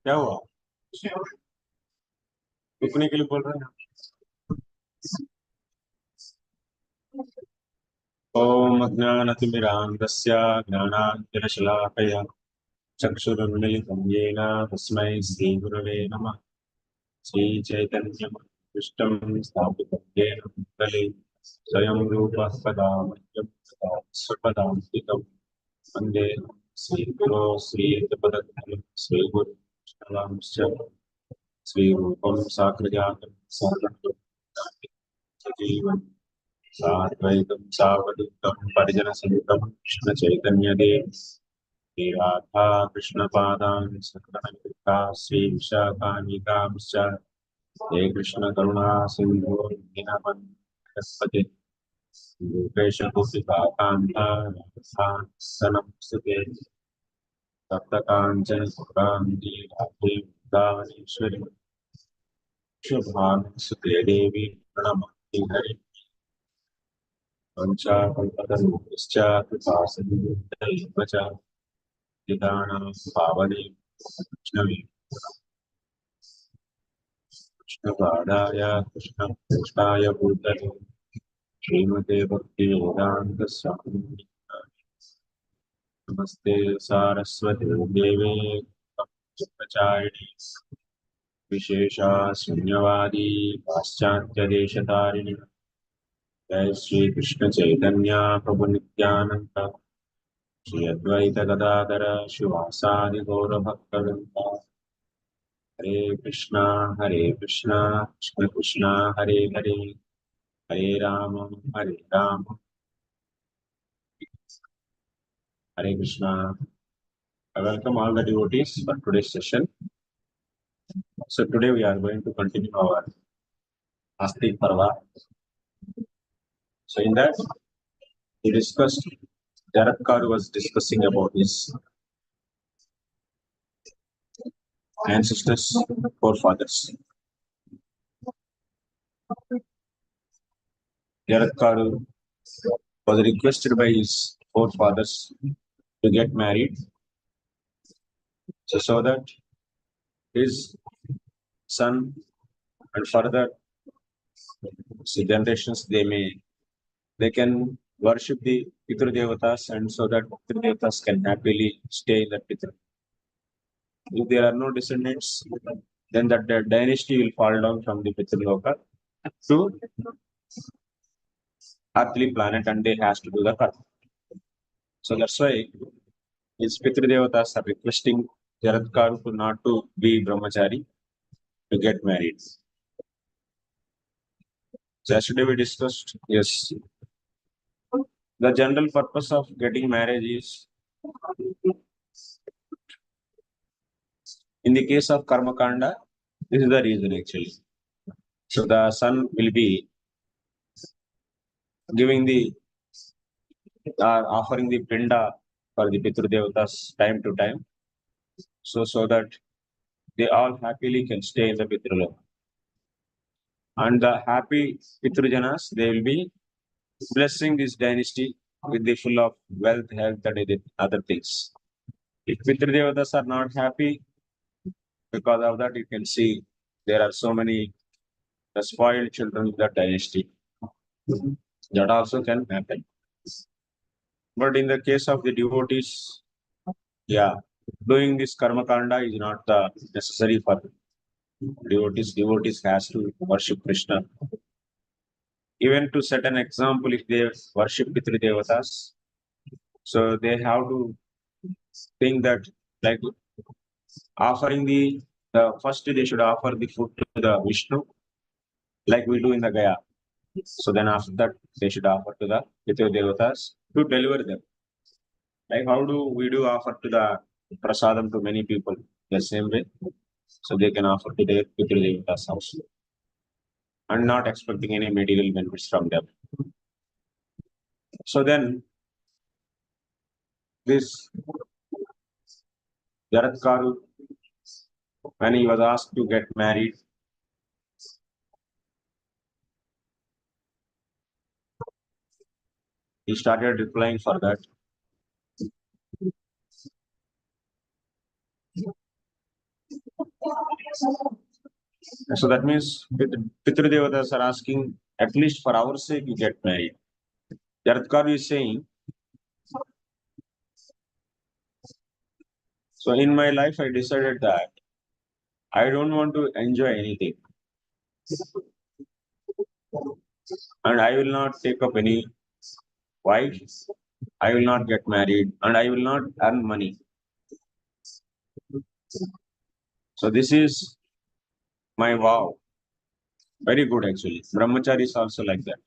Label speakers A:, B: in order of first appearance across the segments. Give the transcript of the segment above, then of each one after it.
A: क्या हुआ? रुकने के लिए बोल रहे हैं। ओम अज्ञानतिमिरान्धस्य ज्ञानाञ्जनशलाकया चक्षुरुन्मिलितं येन तस्मै श्रीगुरवे नमः। श्रीचैतन्यमनोभीष्टं स्थापितं येन भूतले स्वयं रूपः कदा मह्यं तदा स्वपदान्तिकं वन्दे श्रीगुरो श्रीयुतपदद्वयं श्रीगुरुश्च श्रीरूपं साग्रजातं साग्रजातं सजीवं साद्वैतं सावधूतं परिजनसहितं कृष्णचैतन्यदेव श्री राधा कृष्णपादान् सकलविद्या श्रीविशाखान्वितांश्च हे कृष्ण करुणा सिन्धो दीनबन्धुपते रूपेश गोपिकान्ता नमस्ते सप्तकाञ्चन सुरान्ति राधे वृन्दावनेश्वरि शुभानुसुते देवी प्रणमामि हरि वंशाकल्पतरुश्च कृपासिन्धुभ्यैव च निदानं पावने वैष्णवे कृष्णपादाय कृष्णकृष्णाय भूतले श्रीमते भक्तिवेदान्त स्वामिनि नमस्ते सारस्वती देवे ब्रह्मचारिणि विशेषा शून्यवादी पाश्चात्यदेशतारिणि जय श्री कृष्ण चैतन्य प्रभु नित्यानंद श्री अद्वैत गदाधर शिवासादि गौर भक्तवृंद हरे कृष्णा कृष्ण कृष्ण हरे हरे हरे राम हरे Krishna. I welcome all the devotees for today's session. So today we are going to continue our Astika Parva. So in that we discussed, Jaratkaru was discussing about his ancestors, forefathers. Jaratkaru was requested by his forefathers to get married, so that his son and further generations they can worship the Pitru Devatas, and so that Pitru Devatas can happily stay in that Pitru. If there are no descendants, then that the dynasty will fall down from the Pitru Loka to earthly planet, and they has to do the karma. So that's why his Pitru Devatas are requesting Jaratkaru to not to be Brahmacari, to get married. So yesterday we discussed, yes, the general purpose of getting marriage is, in the case of karma kanda, this is the reason actually. So the son will be giving the offering the pinda for the Pitru Devatas time to time, so that they all happily can stay in the Pitru Loka. And the happy Pitrujanas, they will be blessing this dynasty with the full of wealth, health, and other things. If Pitru Devatas are not happy, because of that, you can see there are so many spoiled children in that dynasty. That also can happen. But in the case of the devotees, yeah, doing this karma kanda is not necessary for devotees. Devotees has to worship Krishna. Even to set an example, if they worship Pitru Devatas, so they have to think that, like, offering the first they should offer the food to the Vishnu, like we do in the Gaya. So then after that they should offer to the Pitru Devatas to deliver them. Like how do we do offer to the prasadam to many people? The same way So they can offer to their Pitru-devatas also, and not expecting any material benefits from them. So then, this Jaratkaru, when he was asked to get married, he started replying for that. So that means Pitru-devatas are asking, at least for our sake, you get married. Jaratkaru is saying, so in my life, I decided that I don't want to enjoy anything, and I will not take up any wife, I will not get married, and I will not earn money. So this is my vow. Very good, actually. Brahmachari is also like that.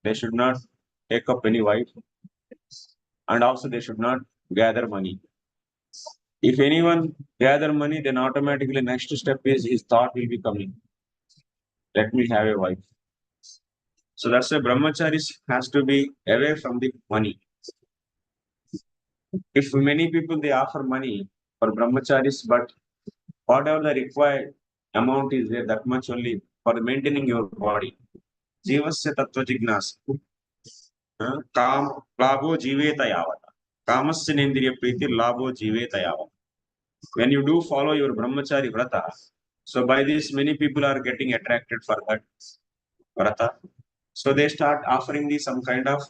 A: They should not take up any wife, and also they should not gather money. If anyone gather money, then automatically next step is his thought will be coming. Let me have a wife. So that's why brahmachari has to be away from the money. If many people they offer money for brahmacharis, but whatever the required amount is there, that much only for maintaining your body. Jivasya tattva jignasa. Kam labho jiveta yavata. Kamasya nendriya priti labho jiveta yavata. When you do follow your brahmachari vrata, so by this many people are getting attracted for that vrata. So they start offering the some kind of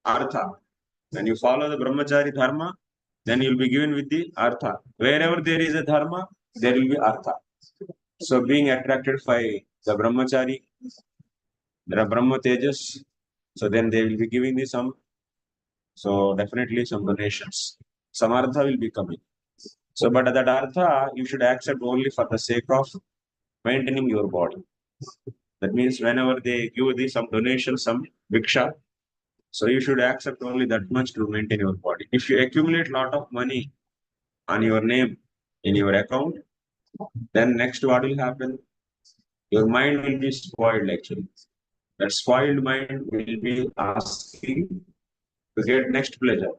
A: artha. When you follow the brahmachari dharma, then you'll be given with the artha. Wherever there is a dharma, there will be artha. So being attracted by the brahmachari, there are brahma tejas. So then they will be giving the some. So definitely some donations. Some artha will be coming. So but that artha you should accept only for the sake of maintaining your body. That means whenever they give the some donation, some viksha, so you should accept only that much to maintain your body. If you accumulate lot of money on your name in your account, then next what will happen? Your mind will be spoiled actually. That spoiled mind will be asking to get next pleasure.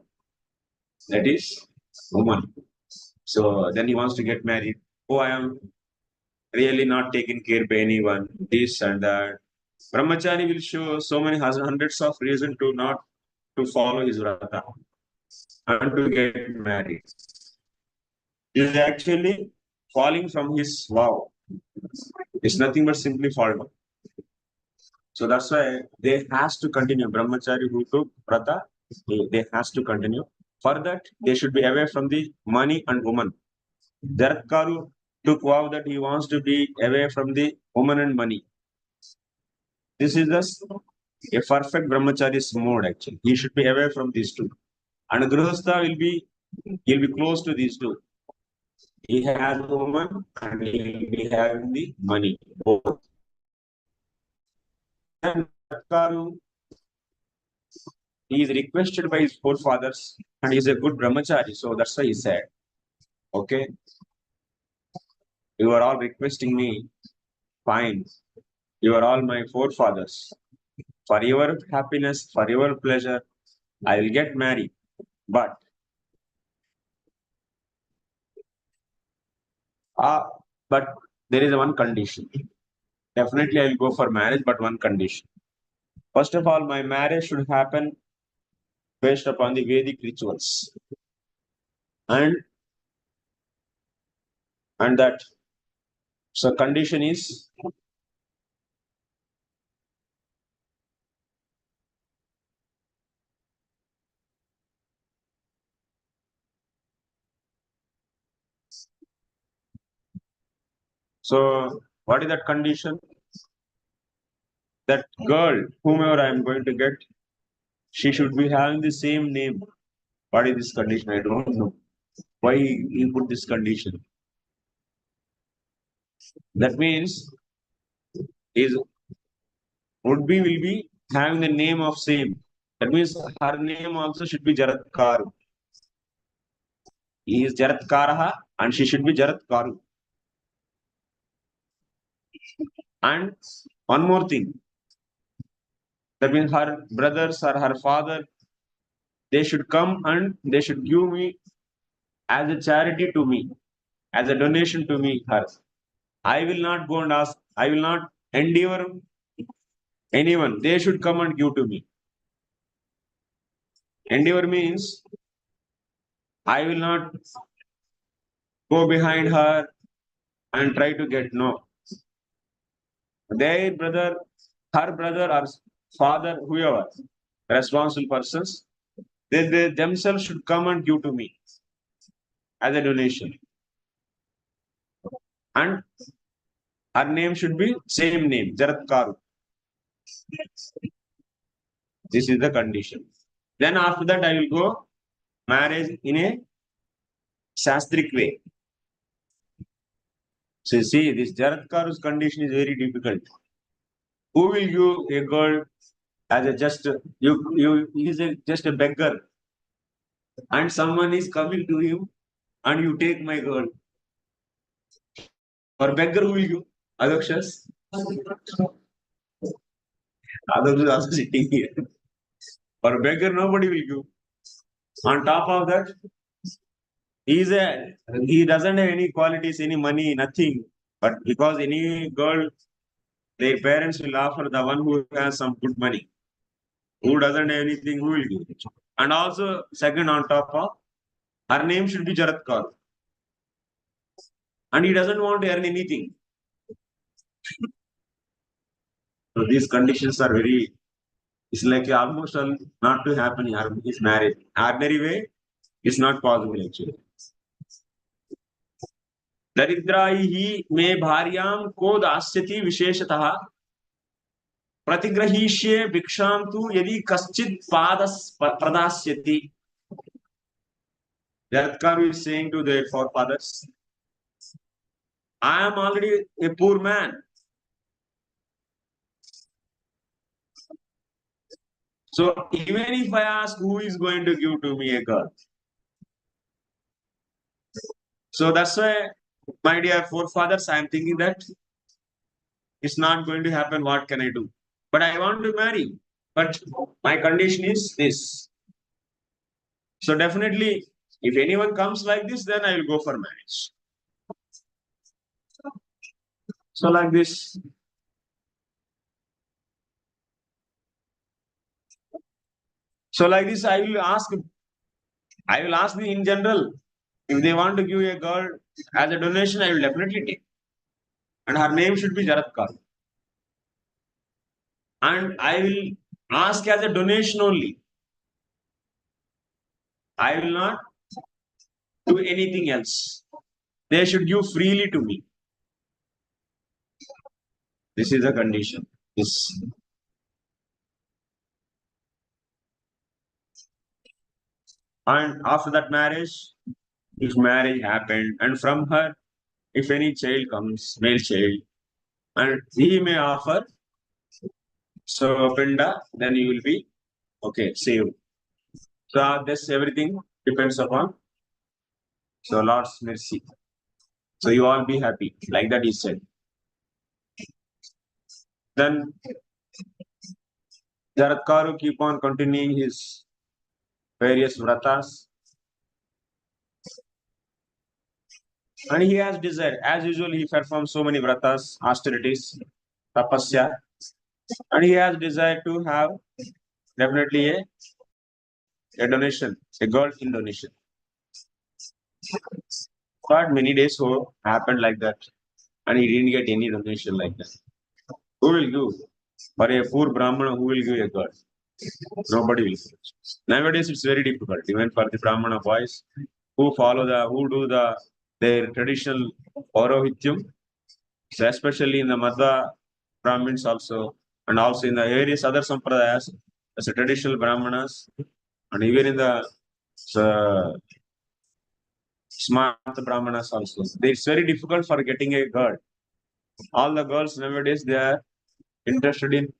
A: That is woman. So then he wants to get married. Oh, I am really not taken care by anyone. This and that. Brahmachari will show so many hundreds of reasons to not to follow his vrata and to get married. He is actually falling from his vow. It's nothing but simply fall. So that's why they has to continue. Brahmachari who took vrata, they has to continue. For that, they should be away from the money and woman. Jaratkaru took vow that he wants to be away from the woman and money. This is a perfect brahmachari's mode actually. He should be away from these two. And Grihastha he'll be close to these two. He has the woman and he'll be having the money. Both. And Jaratkaru, he is requested by his forefathers and he is a good brahmachari. So that's why he said, okay, you are all requesting me, fine. You are all my forefathers. For your happiness, for your pleasure, I will get married. But uh, but there is one condition. Definitely I will go for marriage, but one condition. First of all, my marriage should happen based upon the Vedic rituals. And that so condition is so what is that condition? That girl, whomever I am going to get, she should be having the same name. What is this condition? I don't know. Why he put this condition? That means is would be will be having the name of same. That means her name also should be Jaratkaru. He is Jaratkaraha and she should be Jaratkaru. And one more thing, that means her brothers or her father, they should come and they should give me as a charity to me, as a donation to me, her. I will not go and ask, I will not endeavor anyone. They should come and give to me. Endeavor means I will not go behind her and try to get no. Their brother, her brother or father, whoever, responsible persons, they themselves should come and give to me as a donation. And her name should be same name, Jaratkaru. This is the condition. Then after that, I will go marriage in a shastric way. So see, this Jaratkaru's condition is very difficult. Who will give a girl as a just he is just a beggar, and someone is coming to him, and you take my girl. For beggar, who will give? Adakshas. Adakshas also sitting here. For beggar, nobody will give. On top of that, he doesn't have any qualities, any money, nothing. But because any girl, their parents will offer the one who has some good money. Who doesn't have anything, who will give? And also, second on top of, her name should be Jaratkar. And he doesn't want to earn anything. So these conditions are very, it's like almost not to happen in his marriage. Ordinary way, it's not possible actually. दरिद्राई में भार्याम को दास्यति विशेषतः प्रतिग्रहीष्ये भिक्षाम तु यदि कश्चित् पादस प्रदास्यति. Jaratkaru is saying to their forefathers, I am already a poor man. So even if I ask, who is going to give to me a girl? So that's why, my dear forefathers, I am thinking that it's not going to happen. What can I do? But I want to marry. But my condition is this. So definitely, if anyone comes like this, then I will go for marriage. So like this. So like this, I will ask them in general. If they want to give a girl as a donation, I will definitely take. And her name should be Jaratkar. And I will ask as a donation only. I will not do anything else. They should give freely to me. This is the condition. This. And after that marriage, if marriage happened, and from her, if any child comes, male child, and he may offer, so Pinda, then you will be okay, saved. So this everything depends upon so Lord's mercy. So you all be happy, like that he said. Then Jaratkaru keep on continuing his various vratas. And he has desired, as usual, he performs so many vratas, austerities, tapasya, and he has desired to have definitely a donation, a girl in donation. But many days so happened like that, and he didn't get any donation like that. Who will give? For a poor Brahmana, who will give a girl? Nobody will. Nowadays, it's very difficult, even for the Brahmana boys who do their traditional Paurohityam. So especially in the Madhva Brahmins also, and also in the various other sampradayas, as a traditional Brahmanas, and even in the smart Brahmanas also. It's very difficult for getting a girl. All the girls nowadays, they are interested in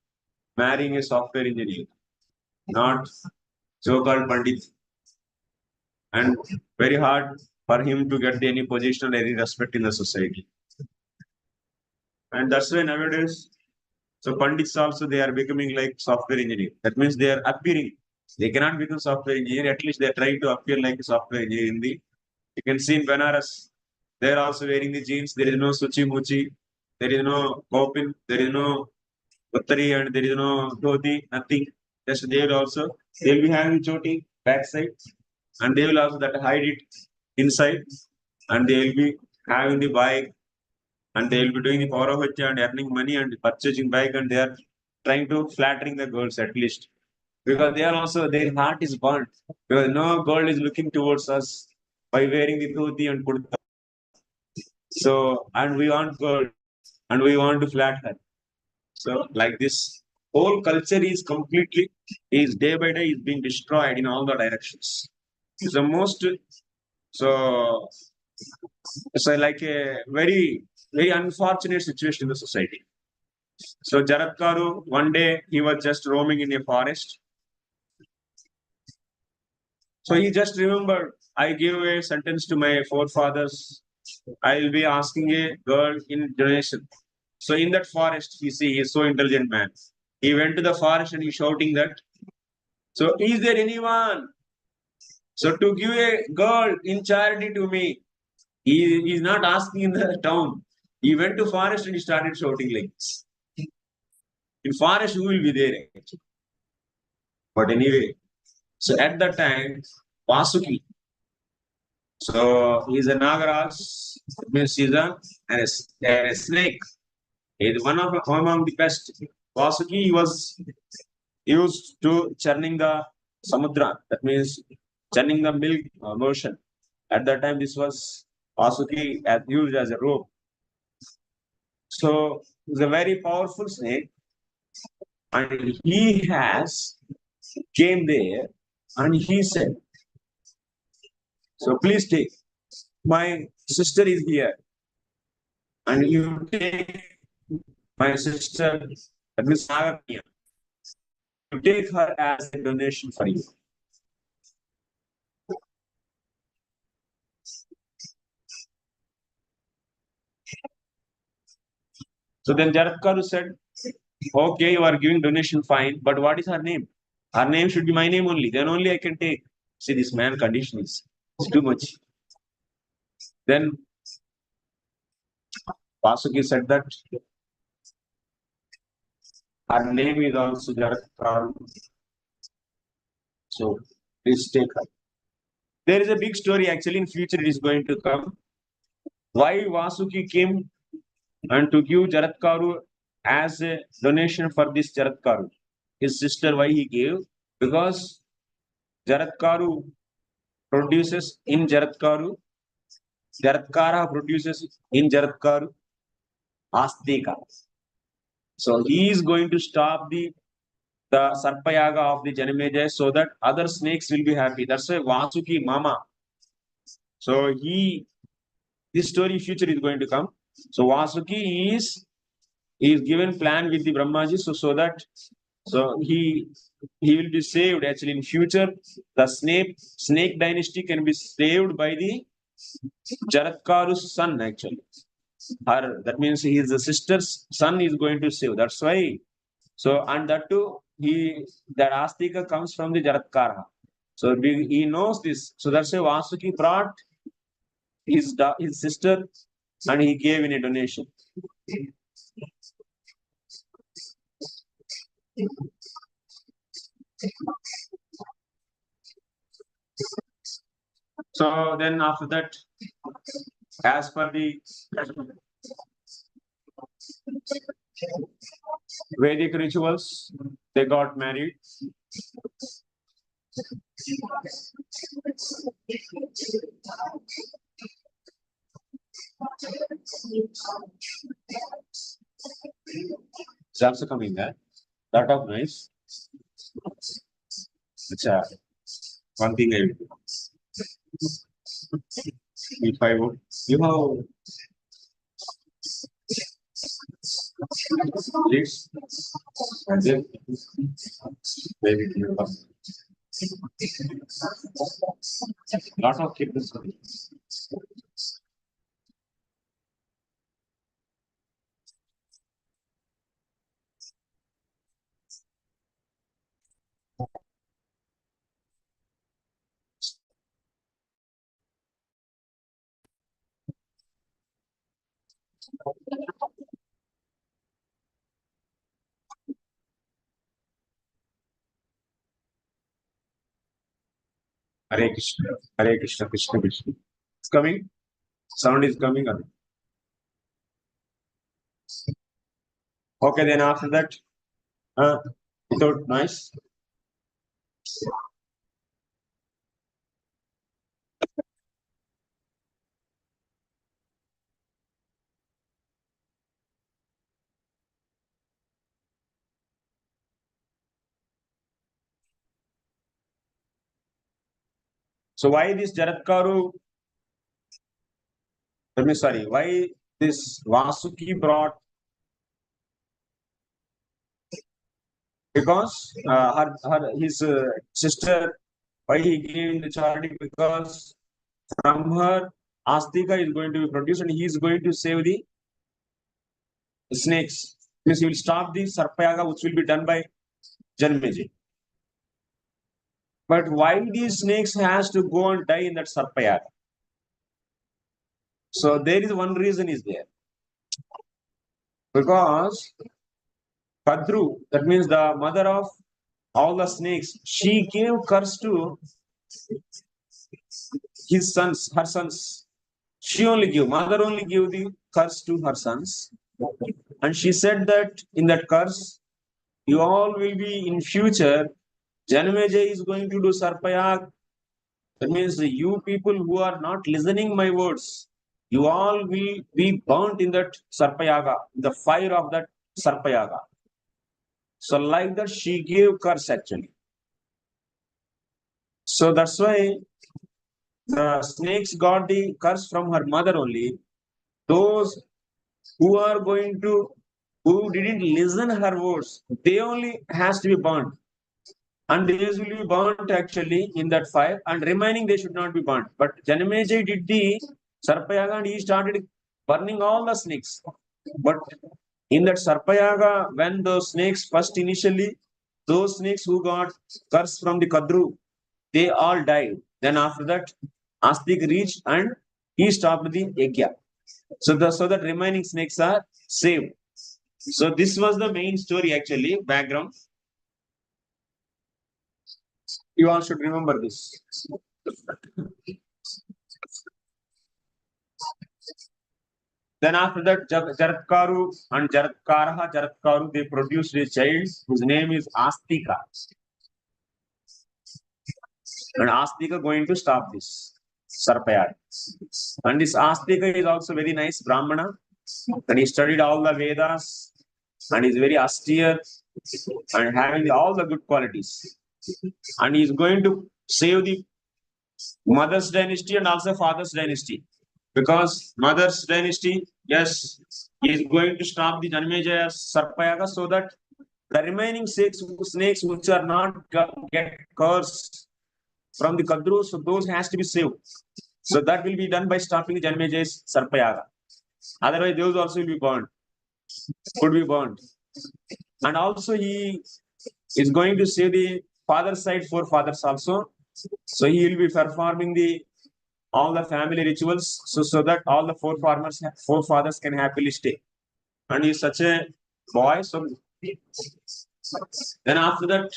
A: marrying a software engineer, not so-called Pandit. And very hard for him to get any position or any respect in the society. And that's why nowadays, so Pandits also, they are becoming like software engineer. That means they are appearing. They cannot become software engineer. At least they are trying to appear like a software engineer in the. You can see in Banaras, they are also wearing the jeans. There is no Suchi Muchi. There is no Kopin. There is no Uttari, and there is no Dhoti. Nothing. Just they will also, they will be having choti backside, and they will also that hide it inside, and they will be having the bike, and they will be doing the power of and earning money and purchasing bike, and they are trying to flattering the girls at least, because they are also, their heart is burnt, because no girl is looking towards us by wearing the dhoti and kurta. So, and we want girl, and we want to flat her. So, like this, whole culture is completely, is day by day is being destroyed in all the directions. It's the most, so, so like a very unfortunate situation in the society. So Jaratkaru, one day he was just roaming in a forest. So he just remembered, I gave a sentence to my forefathers. I will be asking a girl in donation. So in that forest, you see, he is so intelligent man. He went to the forest and he's shouting that. So is there anyone? So to give a girl in charity to me, he is not asking in the town. He went to forest and he started shouting like this. In forest, who will be there? But anyway, so at that time, Vasuki, so he's a Nagaraj, means he's a snake. He's one of among the best. Vasuki was used to churning the samudra, that means churning the milk motion. At that time, this was Vasuki as used as a rope. So he's a very powerful snake, and he has came there and he said, so please take, my sister is here, and you take my sister, that means Nagarniya, you take her as a donation for you. So then Jaratkaru said, okay, you are giving donation, fine, but what is her name? Her name should be my name only, then only I can take. See, this man condition is too much. Then Basuki said that her name is also Jaratkaru. So please take her. There is a big story actually, in future it is going to come. Why Vasuki came and to give Jaratkaru as a donation for this Jaratkaru. His sister, why he gave? Because Jaratkaru produces in Jaratkaru, Jaratkara produces in Jaratkaru Astika. So he is going to stop the sarpa yaga of the Janmejaya so that other snakes will be happy. That's why Vasuki Mama. So this story future is going to come. So Vasuki is given plan with the Brahmaji, so that he will be saved actually in future. The snake dynasty can be saved by the Jaratkaru's son actually. That means his sister's son is going to save. That's why. So and that too, that Astika comes from the Jaratkara. So he knows this. So that's why Vasuki brought his sister and he gave in a donation. So then after that, as per the Vedic rituals, they got married. It's also coming there. Lot of nice. One thing I will do. If I would, you have leads, and then maybe you have lot of kids. Hare Krishna, Hare Krishna, Krishna Krishna. It's coming. Sound is coming. Okay, then after that, without noise. So why this Jaratkaru? Sorry, why this Vasuki brought? Because his sister, why he gave the charity? Because from her Astika is going to be produced, and he is going to save the snakes. Means he will stop the sarpa which will be done by Janmejaya. But why these snakes has to go and die in that sarpa? So there is one reason is there. Because Kadru, that means the mother of all the snakes, she gave curse to his sons, her sons. She only gave, mother only gave the curse to her sons. And she said that in that curse, you all will be in future, Janmejaya is going to do sarpayag. That means you people who are not listening my words, you all will be burnt in that sarpayaga, the fire of that sarpayaga. So like that, she gave curse actually. So that's why the snakes got the curse from her mother only. Those who are going to, who didn't listen her words, they only has to be burnt. And they will be burnt actually in that fire, and remaining they should not be burnt. But Janmejaya did the Sarpayaga and he started burning all the snakes. But in that Sarpayaga, when those snakes first initially, those snakes who got curse from the Kadru, they all died. Then after that, Astika reached and he stopped the Yajna. So that remaining snakes are saved. So this was the main story actually, background. You all should remember this. Then after that, Jaratkaru and Jaratkaru, they produced a child whose name is Astika. And Astika going to stop this Sarpayad. And this Astika is also very nice Brahmana. And he studied all the Vedas and is very austere and having all the good qualities. And he is going to save the mother's dynasty and also father's dynasty. Because mother's dynasty, yes, is going to stop the Janmejaya Sarpayaga so that the remaining snakes which are not get cursed from the Kadru, so those has to be saved. So that will be done by stopping the Janmejaya's Sarpayaga. Otherwise, those also will be burned. Could be burned. And also he is going to save the father's side forefathers also. So he will be performing all the family rituals so that all the forefathers can happily stay. And he is such a boy. So then after that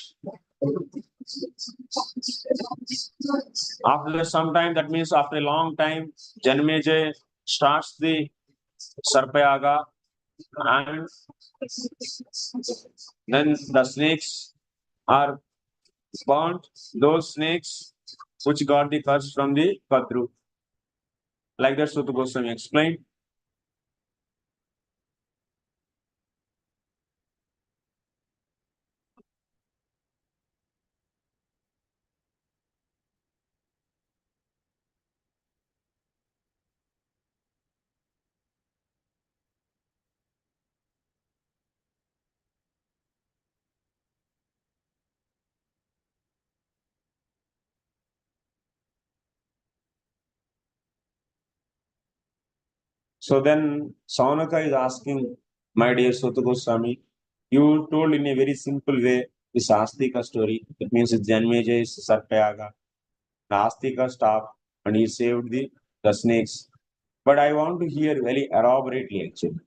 A: some time, that means after a long time, Janmejaya starts the Sarpayaga, and then the snakes are burnt, those snakes which got the curse from the Kadru. Like that Suta Goswami explained. So then Saunaka is asking, my dear Suta Goswami, you told in a very simple way this Astika story. It means it's Janmejaya's Sarpayaga. The Astika stopped and he saved the snakes. but I want to hear very elaborately actually.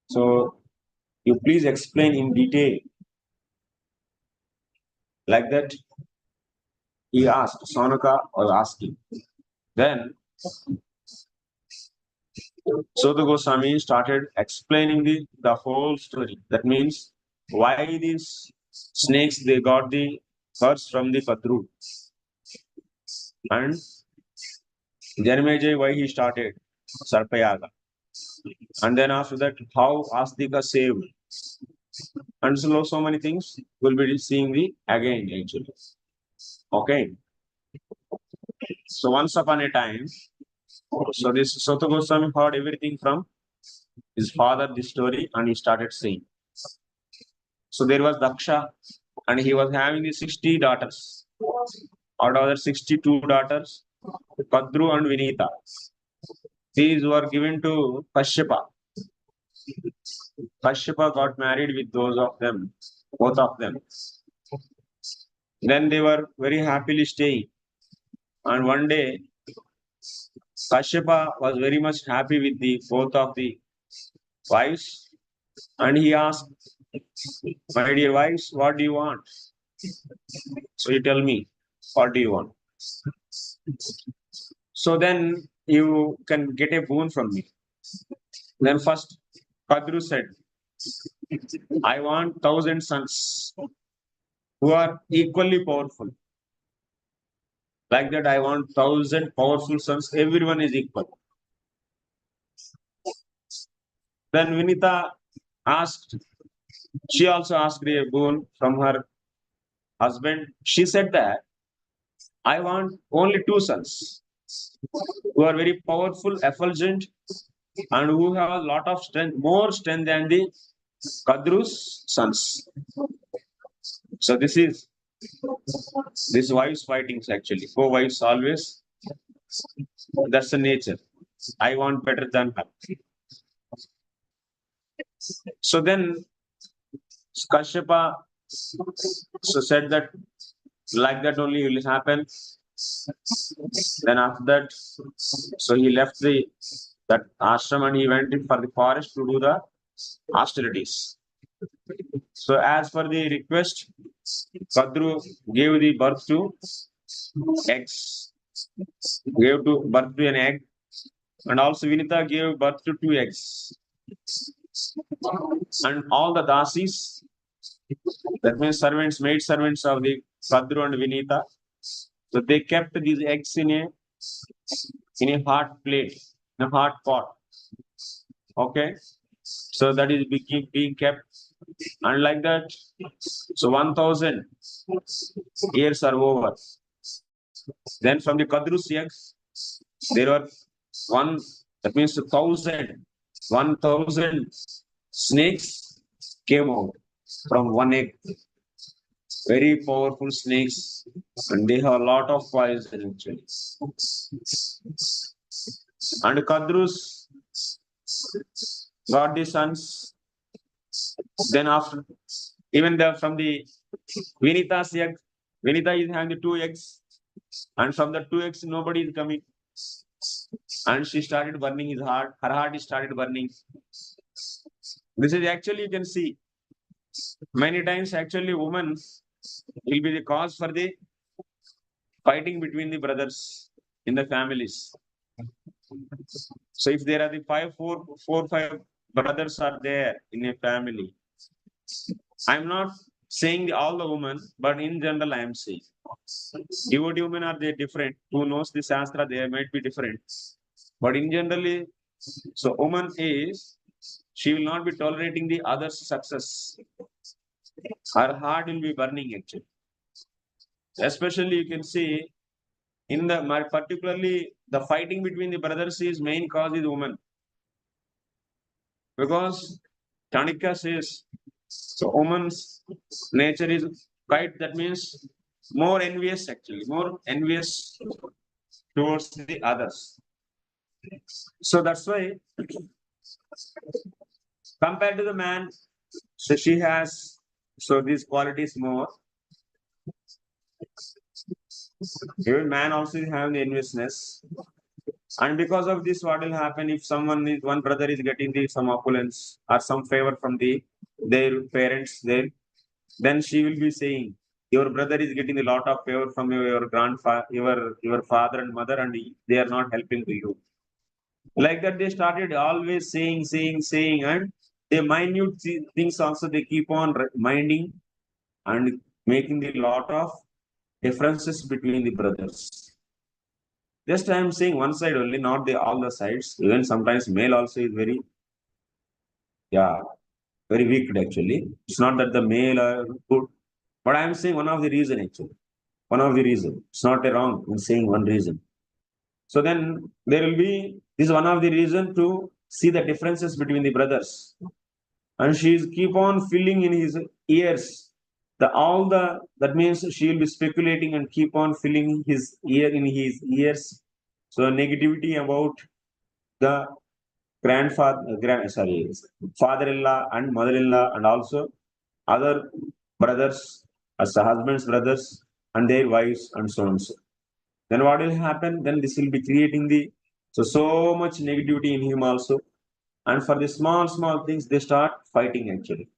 A: So you please explain in detail. Like that, he asked, Sonaka was asking. Then Sota Goswami started explaining the whole story. That means why these snakes they got the curse from the Kadru. And Janmejaya why he started sarpa yaga. And then after that, how Astika saved. And so many things we'll be seeing the again actually. Okay. So once upon a time, so this Sota Goswami heard everything from his father, this story, and he started saying. So there was Daksha, and he was having the 60 daughters. Out of the 62 daughters, Kadru and Vinata. These were given to Kasyapa. Kasyapa got married with those of them, both of them. Then they were very happily staying. And one day, Kasyapa was very much happy with the both of the wives. And he asked, my dear wives, what do you want? So you tell me, what do you want? So then you can get a boon from me. Then first, Kadru said, I want 1,000 sons who are equally powerful. Like that, I want 1,000 powerful sons. Everyone is equal. Then Vinita asked, she also asked a boon from her husband. She said that I want only 2 sons who are very powerful, effulgent, and who have a lot of strength, more strength than the Kadru's sons. So this is this wives fightings actually. 4 wives always. That's the nature. I want better than her. So then Kasyapa said that like that only will happen. Then after that, so he left that ashram and he went in for the forest to do the austerities. So as per the request, Kadru gave the birth to eggs. Gave to birth to an egg, and also Vinita gave birth to 2 eggs. And all the dasis, that means servants, maid servants of the Kadru and Vinita, so they kept these eggs in a hot plate, in a hot pot. Okay, so that is being kept, and like that, so 1,000 years are over. Then from the Kadru's eggs, there were that means 1,000 snakes came out from one egg. Very powerful snakes, and they have a lot of poison actually. And Kadru's got the sons. Then after, even from the Vinita's egg, Vinita is having the 2 eggs, and from the 2 eggs nobody is coming. And she started burning his heart. Her heart started burning. This is actually, you can see, many times actually women will be the cause for the fighting between the brothers in the families. So if there are the 5 brothers are there in a family, I'm not saying all the women, but in general I am saying. Devotee women are they different. Who knows the Shastra, they might be different. But in generally, so woman is, she will not be tolerating the other's success. Her heart will be burning actually. Especially you can see in the particularly the fighting between the brothers is main cause is woman. Because Chanakya says, so woman's nature is quite, that means more envious actually, more envious towards the others. So that's why compared to the man, so she has these qualities more. Even man also have the enviousness. And because of this, what will happen if one brother is getting some opulence or some favor from their parents, then she will be saying, your brother is getting a lot of favor from your grandfather, your father and mother, and they are not helping to you. Like that, they started always saying, and the minute things also they keep on minding and making a lot of differences between the brothers. Just I am saying one side only, not all the sides. Even sometimes male also is yeah, very weak actually. It's not that the male are good, but I am saying one of the reason actually. One of the reason. It's not a wrong in saying one reason. So then there will be this one of the reason to see the differences between the brothers. And she is keep on filling in his ears that means she will be speculating and keep on filling his his ears. So negativity about the father-in-law and mother-in-law, and also other brothers, as the husband's brothers and their wives, and so on. So then what will happen? Then this will be creating so much negativity in him also. And for the small things, they start fighting actually.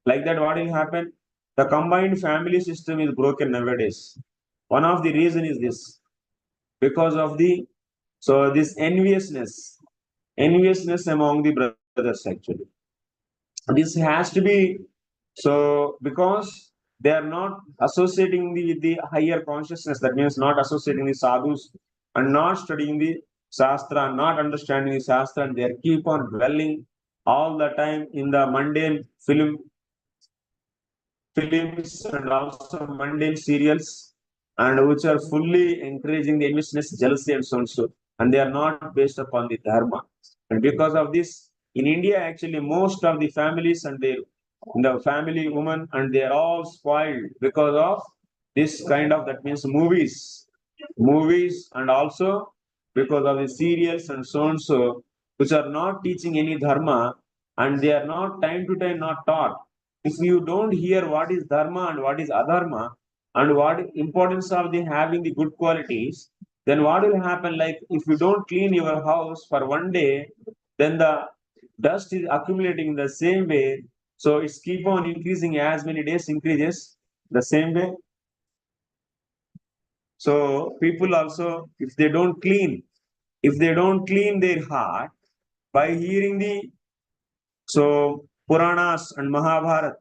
A: Like that, what will happen? The combined family system is broken nowadays. One of the reason is this, because of this enviousness among the brothers actually. This has to be so because they are not associating with the higher consciousness. That means not associating the sadhus and not studying the shastra, not understanding the shastra, and they keep on dwelling all the time in the mundane films and also mundane serials, and which are fully encouraging the enviousness, jealousy, and so on. So, and they are not based upon the dharma. And because of this, in India, actually, most of the families and the family women, and they are all spoiled because of this kind of, that means movies, and also because of the serials and so on. So, which are not teaching any dharma, and they are not time to time not taught. If you don't hear what is dharma and what is adharma, and what importance of the having the good qualities, then what will happen? Like if you don't clean your house for one day, then the dust is accumulating in the same way. So it's keep on increasing as many days increases the same way. So people also, if they don't clean their heart by hearing Puranas and Mahabharata,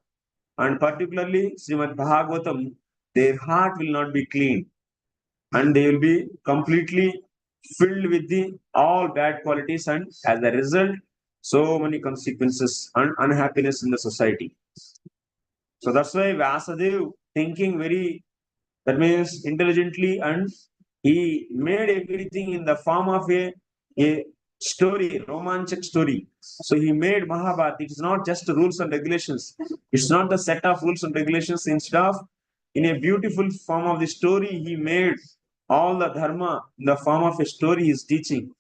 A: and particularly Srimad Bhagavatam, their heart will not be clean, and they will be completely filled with the all bad qualities, and as a result, so many consequences and unhappiness in the society. So that's why Vyasadeva thinking very, that means intelligently, and he made everything in the form of a story, romantic story. So he made Mahabharata. It's not just rules and regulations. It's not the set of rules and regulations. Instead of in a beautiful form of the story, he made all the dharma in the form of a story he is teaching.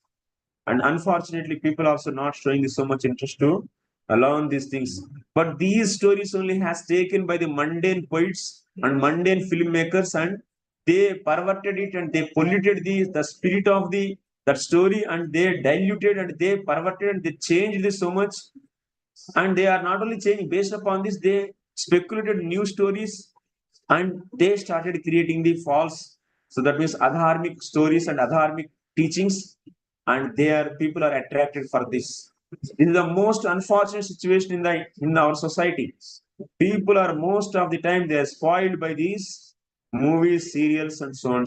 A: And unfortunately, people also not showing so much interest to learn these things. But these stories only has taken by the mundane poets and mundane filmmakers, and they perverted it and they polluted the spirit of that story, and they diluted and they perverted and they changed this so much. And they are not only changing based upon this, they speculated new stories, and they started creating the false. So that means adharmic stories and adharmic teachings, and their people are attracted for this. This is the most unfortunate situation in our society. People are most of the time they are spoiled by these movies, serials, and so on.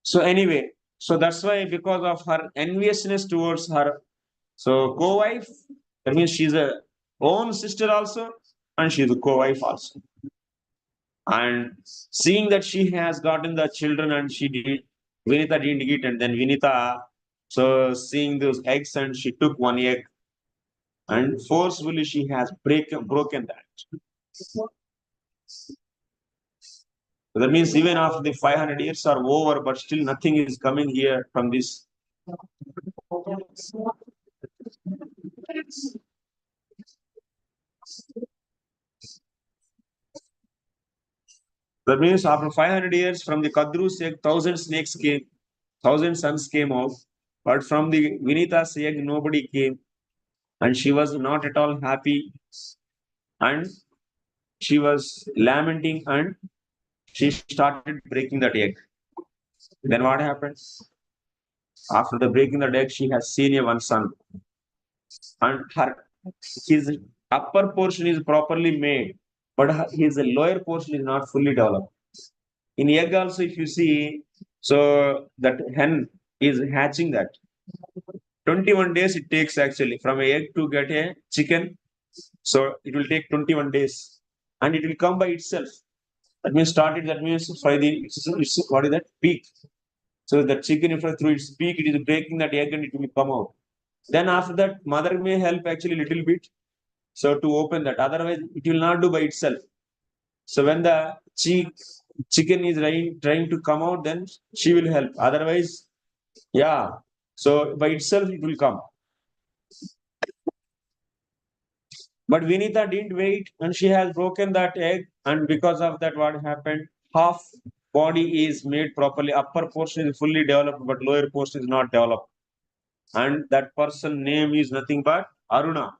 A: So anyway, so that's why, because of her enviousness towards her co-wife, that means she's a own sister also, and she's a co-wife also. And seeing that she has gotten the children and Vinita didn't get, and then Vinita, so seeing those eggs, and she took one egg and forcefully she has broken that. So that means even after the 500 years are over, but still nothing is coming here from this. That means after 500 years from the Kadru, 1,000 snakes came. 1,000 sons came out, but from the Vinita's egg, nobody came, and she was not at all happy, and she was lamenting, and she started breaking that egg. Then what happens? After the breaking the egg, she has seen a one son, and his upper portion is properly made, but his lower portion is not fully developed. In egg also, if you see, so that hen is hatching that. 21 days it takes actually from a egg to get a chicken. So it will take 21 days, and it will come by itself. That means started. That means by the what is that peak? So the chicken, if through its beak, it is breaking that egg and it will come out. Then after that, mother may help actually little bit. So to open that, otherwise it will not do by itself. So when the chicken is trying to come out, then she will help. Otherwise, yeah. So by itself it will come. But Vinita didn't wait, and she has broken that egg, and because of that, what happened? Half body is made properly. Upper portion is fully developed, but lower portion is not developed. And that person name is nothing but Aruna.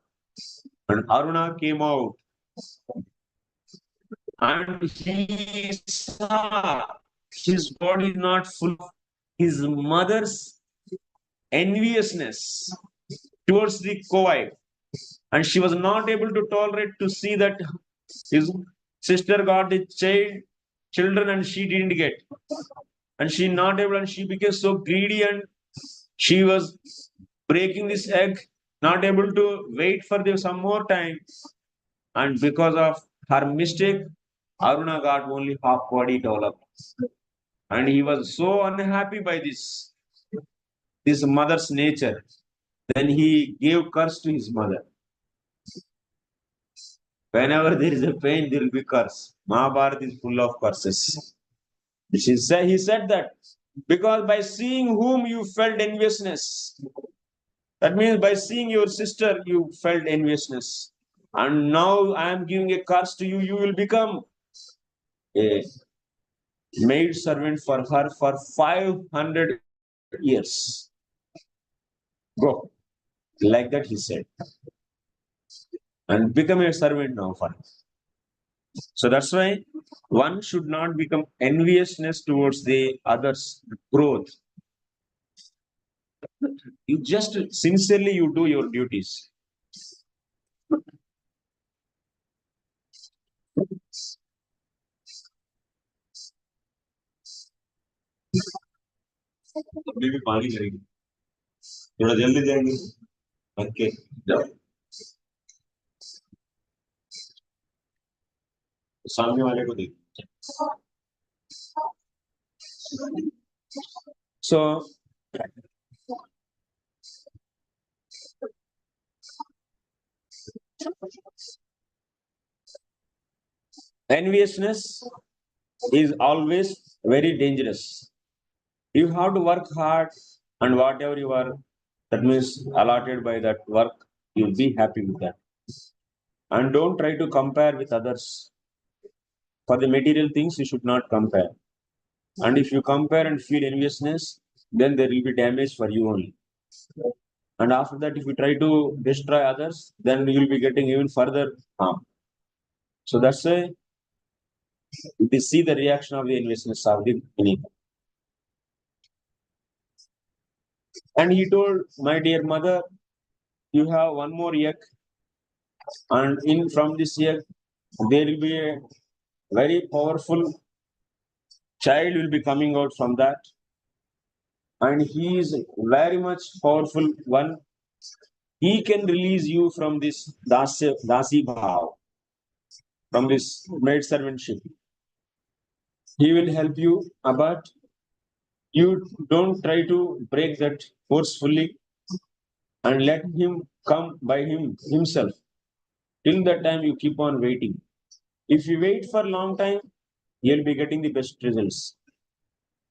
A: And Aruna came out, and he saw his body not full of his mother's enviousness towards the co-wife, and she was not able to tolerate to see that his sister got the children and she didn't get, and she not able, and she became so greedy, and she was breaking this egg, not able to wait for some more time, and because of her mistake, Aruna got only half body developed, and he was so unhappy by this mother's nature. Then he gave curse to his mother. Whenever there is a pain, there will be curse. Mahabharata is full of curses. He said that because by seeing whom you felt enviousness, that means by seeing your sister, you felt enviousness. And now I am giving a curse to you, you will become a maid servant for her for 500 years. Go. Like that, he said. And become a servant now for her. So that's why one should not become enviousness towards the other's growth. You just sincerely you do your duties. अभी भी पानी करेंगे थोड़ा जल्दी जाएंगे okay जाओ सामने वाले को देख so enviousness is always very dangerous. You have to work hard, and whatever you are, that means allotted by that work, you'll be happy with that. And don't try to compare with others. For the material things, you should not compare. And if you compare and feel enviousness, then there will be damage for you only. And after that, if you try to destroy others, then you will be getting even further harm. So that's why we see the reaction of the enviousness of the enemy. And he told, my dear mother, you have one more egg, and in from this egg, there will be a very powerful child will be coming out from that, and he is very much powerful one. He can release you from this dasi bhav, from this maid servantship. He will help you, but you don't try to break that forcefully, and let him come by himself. Till that time, you keep on waiting. If you wait for a long time, you'll be getting the best results.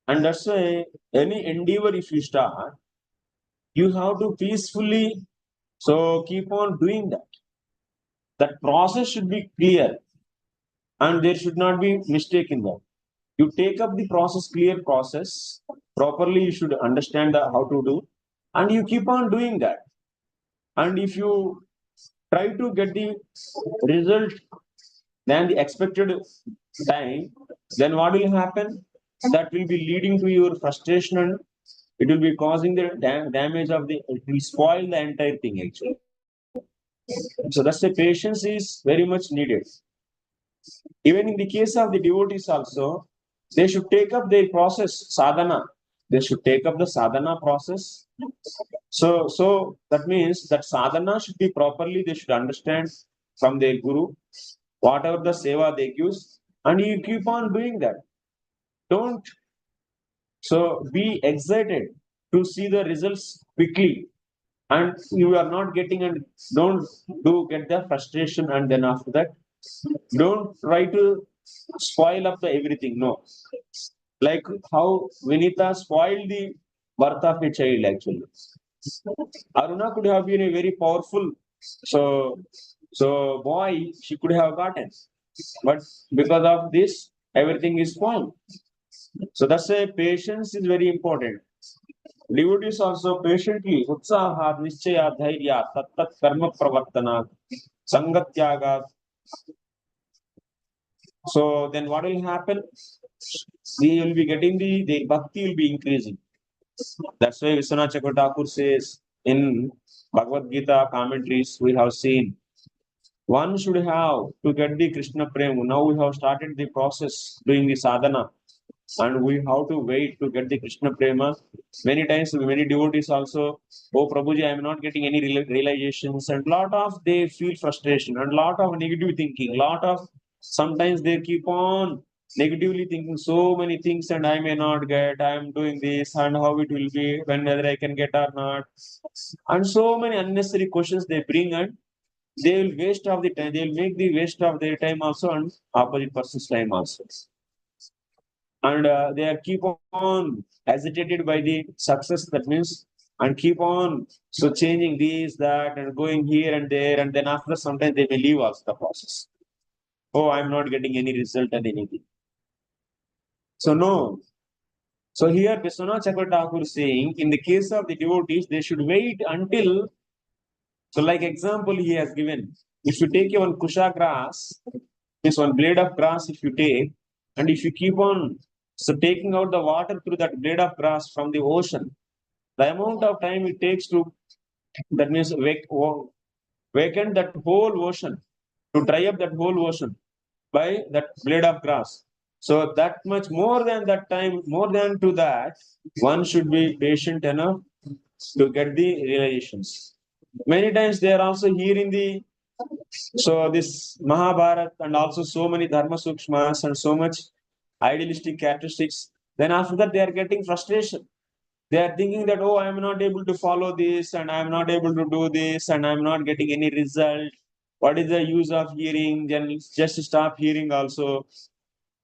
A: And that's why any endeavor, if you start, you have to peacefully, so keep on doing that. That process should be clear, and there should not be mistake in that. You take up the process, clear process, properly you should understand how to do, and you keep on doing that. And if you try to get the result than the expected time, then what will happen? That will be leading to your frustration, and it will be causing the damage of the, it will spoil the entire thing actually. So that's the patience is very much needed. Even in the case of the devotees also, they should take up their process, sadhana. They should take up the sadhana process. So that means that sadhana should be properly, they should understand from their guru, whatever the seva they give, and you keep on doing that. Don't be excited to see the results quickly, and you are not getting, and don't do get the frustration, and then after that don't try to spoil up the everything. No, like how Vinita spoiled the birth of a child actually. Aruna could have been a very powerful so boy she could have gotten, but because of this everything is spoiled. So that's a patience is very important. Devotees also patiently utsaha nischaya dhairya tat karma pravartana sangatyaga. So then what will happen? We will be getting the bhakti will be increasing. That's why Vishwanath Chakravarti says in Bhagavad Gita commentaries we have seen one should have to get the Krishna Prema. Now we have started the process doing the sadhana, and we have to wait to get the Krishna Prema. Many times, many devotees also, oh Prabhuji, I am not getting any realizations, and lot of they feel frustration and lot of negative thinking, lot of sometimes they keep on negatively thinking so many things, and I may not get, I am doing this, and how it will be, when whether I can get or not, and so many unnecessary questions they bring, and they will waste of the time, they will make the waste of their time also and opposite person's time also. And they are keep on agitated by the success, that means, and keep on so changing this, that, and going here and there, and then after sometimes they may leave also the process. Oh, I'm not getting any result and anything. So no. So here Vishwanath Chakravarti is saying, in the case of the devotees, they should wait until, so like example he has given, if you take one kusha grass, this one blade of grass if you take, and if you keep on taking out the water through that blade of grass from the ocean, the amount of time it takes to, that means vacant that whole ocean, to dry up that whole ocean by that blade of grass. So that much more than that time, more than to that, one should be patient enough to get the realizations. Many times they are also hearing the, so this Mahabharata and also so many dharma sukshmas and so much idealistic characteristics. Then after that they are getting frustration. They are thinking that, oh, I am not able to follow this, and I am not able to do this, and I am not getting any result. What is the use of hearing? Then just stop hearing also.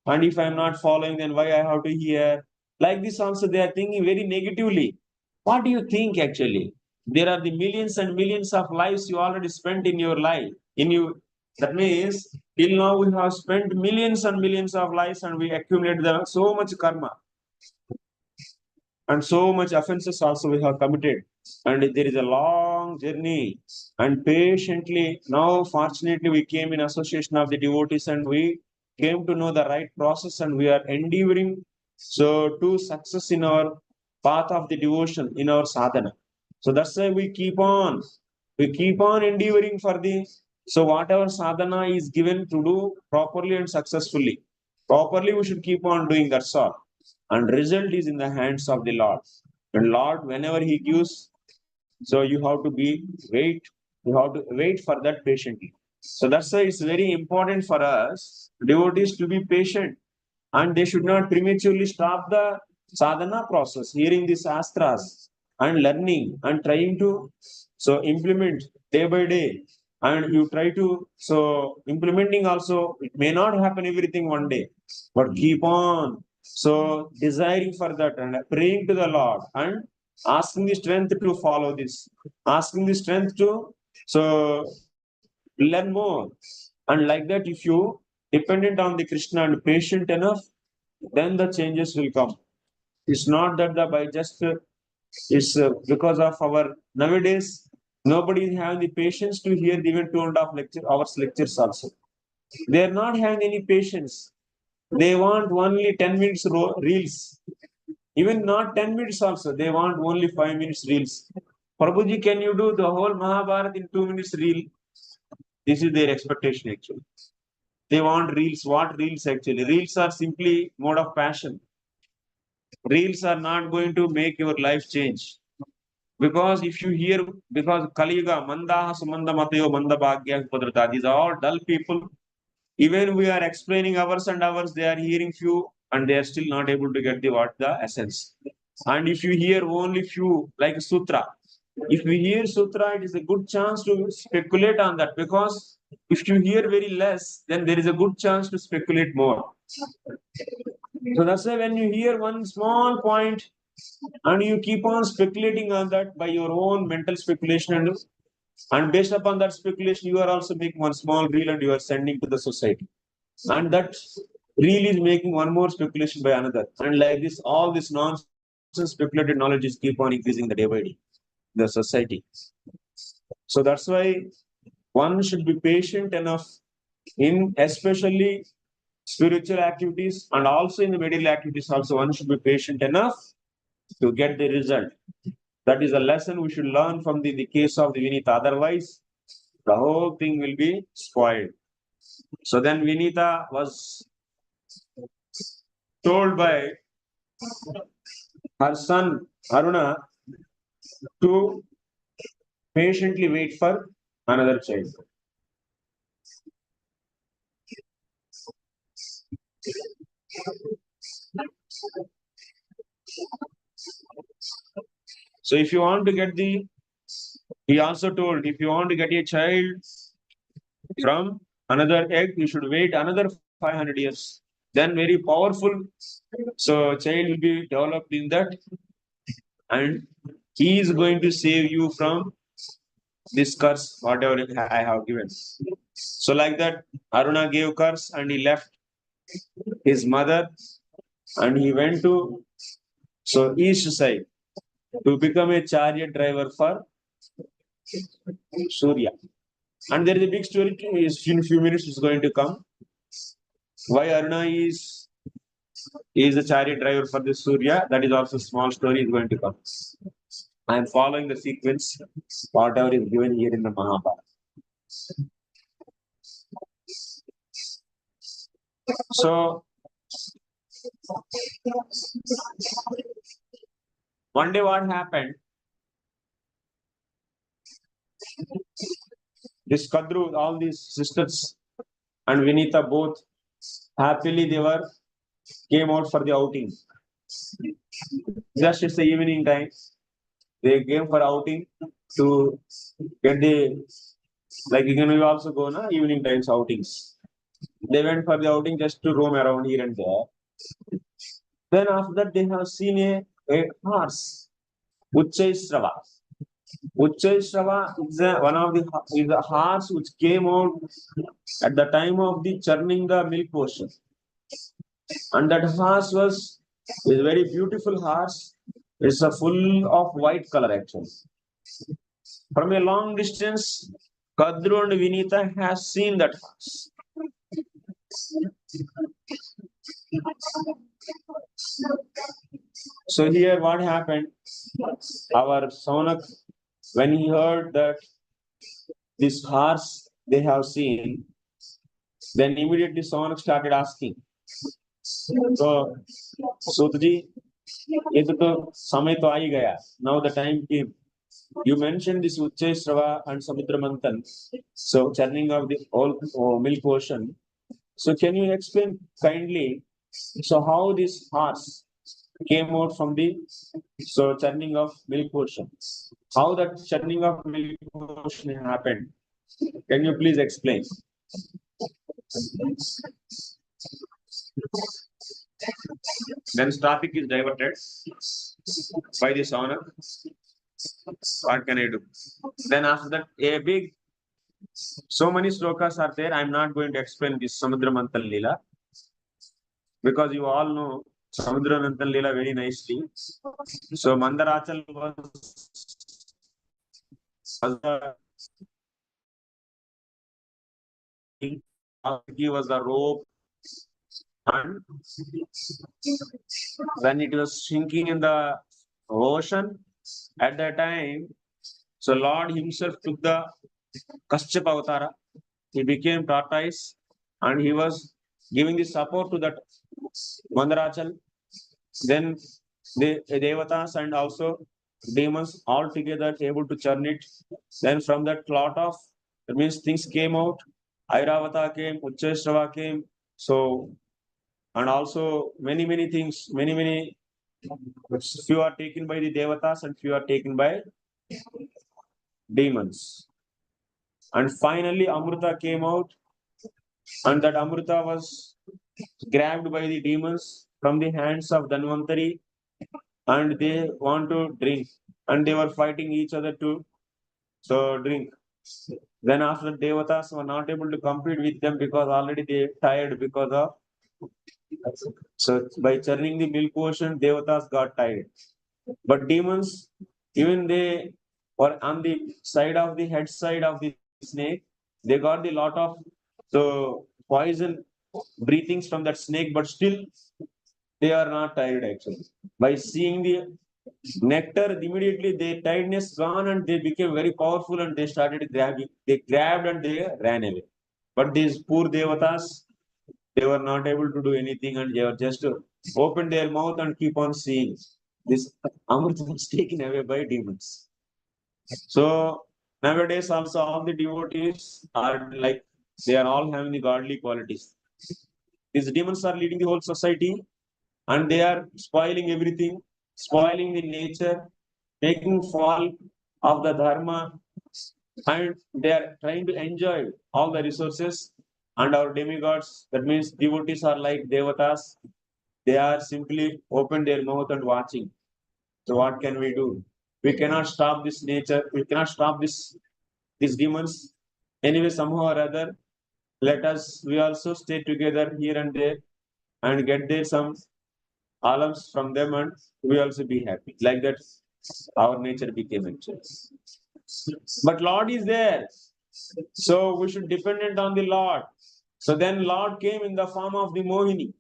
A: And if I am not following, then why I have to hear? Like this also they are thinking very negatively. What do you think actually? There are the millions and millions of lives you already spent in your life. In you, that means till now we have spent millions and millions of lives, and we accumulate so much karma and so much offenses also we have committed. And there is a long journey, and patiently now fortunately we came in association of the devotees, and we came to know the right process, and we are endeavoring so to success in our path of the devotion, in our sadhana. So that's why we keep on endeavoring for the, so whatever sadhana is given to do properly and successfully, properly we should keep on doing, that's all. And result is in the hands of the Lord. And Lord, whenever He gives, so you have to be wait, you have to wait for that patiently. So that's why it's very important for us devotees to be patient, and they should not prematurely stop the sadhana process, hearing the shastras and learning and trying to so implement day by day. And you try to so implementing also, it may not happen everything one day, but keep on so desiring for that and praying to the Lord and asking the strength to follow this, asking the strength to so learn more. And like that, if you dependent on the Krishna and patient enough, then the changes will come. It's not that the by just it's because of our nowadays nobody is having the patience to hear even 2.5 hours lectures also. They are not having any patience. They want only 10 minutes reels. Even not 10 minutes also. They want only 5 minutes reels. Prabhuji, can you do the whole Mahabharata in 2 minutes reel? This is their expectation actually. They want reels. What reels actually? Reels are simply mode of passion. Reels are not going to make your life change. Because if you hear, because Kali Yuga, Mandaha Sumanda Matayo Manda Bhagya Padrata, these are all dull people. Even we are explaining hours and hours, they are hearing few and they are still not able to get the essence. And if you hear only few, like Sutra, if you hear Sutra, it is a good chance to speculate on that, because if you hear very less, then there is a good chance to speculate more. So that's why when you hear one small point and you keep on speculating on that by your own mental speculation, and based upon that speculation, you are also making one small reel and you are sending to the society. And that reel is making one more speculation by another. And like this, all this nonsense speculated knowledge is keep on increasing the day by day, the society. So that's why one should be patient enough in especially spiritual activities and also in the medical activities also one should be patient enough to get the result. That is a lesson we should learn from the case of the Vinita. Otherwise, the whole thing will be spoiled. So then Vinita was told by her son Aruna to patiently wait for another child. So if you want to get he also told, if you want to get a child from another egg, you should wait another 500 years. Then very powerful. So child will be developed in that, and he is going to save you from this curse, whatever I have given. So like that, Aruna gave curse and he left his mother and he went to east side to become a chariot driver for Surya. And there is a big story in a few minutes is going to come. Why Aruna is a chariot driver for the Surya, that is also a small story is going to come. I am following the sequence, whatever is given here in the Mahabharata. So one day what happened? This Kadru, all these sisters and Vinita both happily came out for the outing. Just it's the evening time. They came for outing to get the you also go na evening times outings. They went for the outing just to roam around here and there. Then after that they have seen a horse, Uchchaisrava. Uchchaisrava is one of the horse which came out at the time of the churning the milk portion. And that horse was a very beautiful horse. It's a full of white color actually. From a long distance, Kadru and Vinita has seen that horse. So here what happened? Our Sonak, when he heard that this horse they have seen, then immediately Sonak started asking. So, Sudji, ये तो समय तो आ ही गया. Now the time came. You mentioned this Uchchaisrava and Samudra Manthan, so churning of the whole milk ocean. So can you explain kindly? So how this horse came out from the churning of milk ocean? How that churning of milk ocean happened? Can you please explain? Then topic is diverted by this honor. What can I do? Then after that, so many slokas are there. I'm not going to explain this Samudra Manthan lila. because you all know Samudra Manthan lila very nicely. So Mandarachal was the Vasuki was the rope, and when it was sinking in the ocean, at that time, so Lord himself took the Kasyapa Avatara. He became tortoise, and he was giving the support to that Mandarachal. Then the Devatas and also demons all together able to churn it. Then from that lot of, that means things came out. Airavata came, Uchcheshrava came. So, and also many things, many few are taken by the Devatas and few are taken by demons. And finally Amrita came out, and that Amrita was grabbed by the demons from the hands of Dhanvantari, and they want to drink, and they were fighting each other to drink. Then after Devatas were not able to compete with them because already they tired because of, so by churning the milk ocean, Devatas got tired. But demons, even they were on the side of the head side of the snake, they got the lot of poison breathings from that snake, but still they are not tired actually. By seeing the nectar, immediately their tiredness gone and they became very powerful and they started grabbing. They grabbed and they ran away. But these poor devatas, they were not able to do anything and they were just open their mouth and keep on seeing. This Amrita was taken away by demons. So nowadays also all the devotees are like, they are all having the godly qualities. These demons are leading the whole society and they are spoiling everything, spoiling the nature, making fall of the dharma, and they are trying to enjoy all the resources. And our demigods, that means devotees are like devatas, they are simply open their mouth and watching. So what can we do? We cannot stop this nature, we cannot stop these demons. Anyway, somehow or other, let us we also stay together here and there and get there some alms from them and we also be happy. Like that, our nature became actually. But Lord is there. So we should dependent on the Lord. So then Lord came in the form of the Mohini.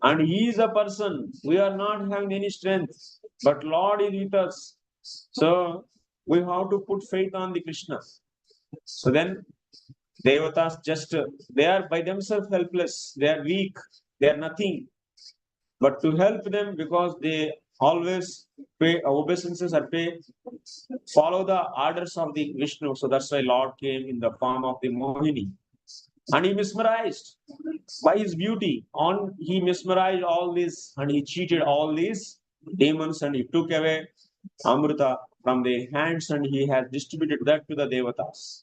A: And he is a person. We are not having any strength. But Lord is with us. So we have to put faith on the Krishna. So then Devatas just, they are by themselves helpless. They are weak. They are nothing. But to help them, because they always pay obeisances or follow the orders of the Vishnu. So that's why Lord came in the form of the Mohini. And he mesmerized by his beauty. He mesmerized all this and he cheated all these demons and he took away Amrita from their hands and he has distributed that to the Devatas.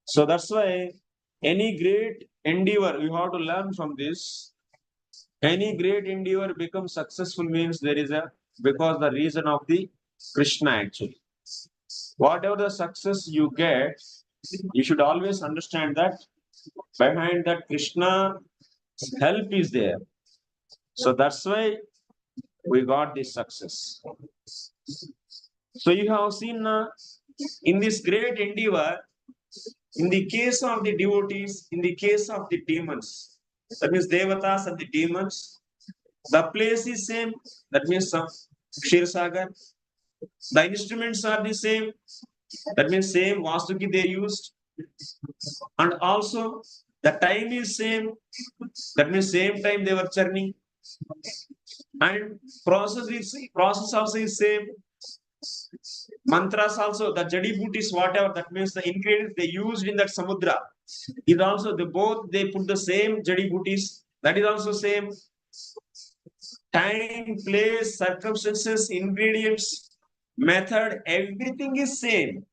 A: So that's why any great endeavor, you have to learn from this. Any great endeavor becomes successful means there is because the reason of the Krishna actually. Whatever the success you get, you should always understand that behind that Krishna help is there. So that's why we got this success. So you have seen in this great endeavor, in the case of the devotees, in the case of the demons, that means devatas and the demons, the place is same. That means Kshetrasagar. The instruments are the same. That means same Vasuki they used. And also the time is same. That means same time they were churning. And process also is same. Mantras also, the jadi booties, whatever, that means the ingredients they used in that samudra is also they put the same jadi booties. That is also same. Time, place, circumstances, ingredients, method, everything is same.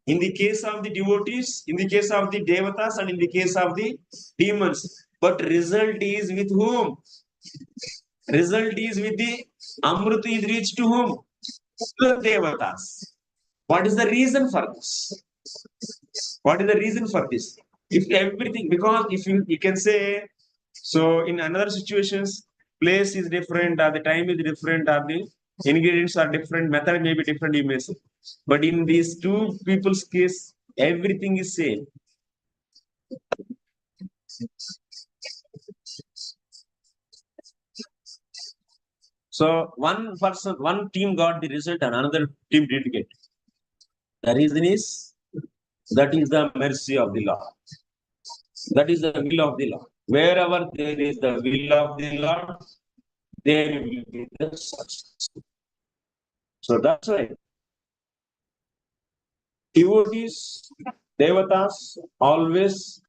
A: In the case of the devotees, in the case of the devatas, and in the case of the demons. But result is with whom? Result is with the Amrita is reached to whom? To the devatas. What is the reason for this? What is the reason for this? If everything, because if you can say So in another situations, place is different, or the time is different, or the ingredients are different, method may be different, you may say. But in these two people's case, everything is same. So one person, one team got the result and another team didn't get. The reason is that is the mercy of the Lord. That is the will of the Lord. Wherever there is the will of the Lord, there will be the success. So that's why devotees, devatas, always,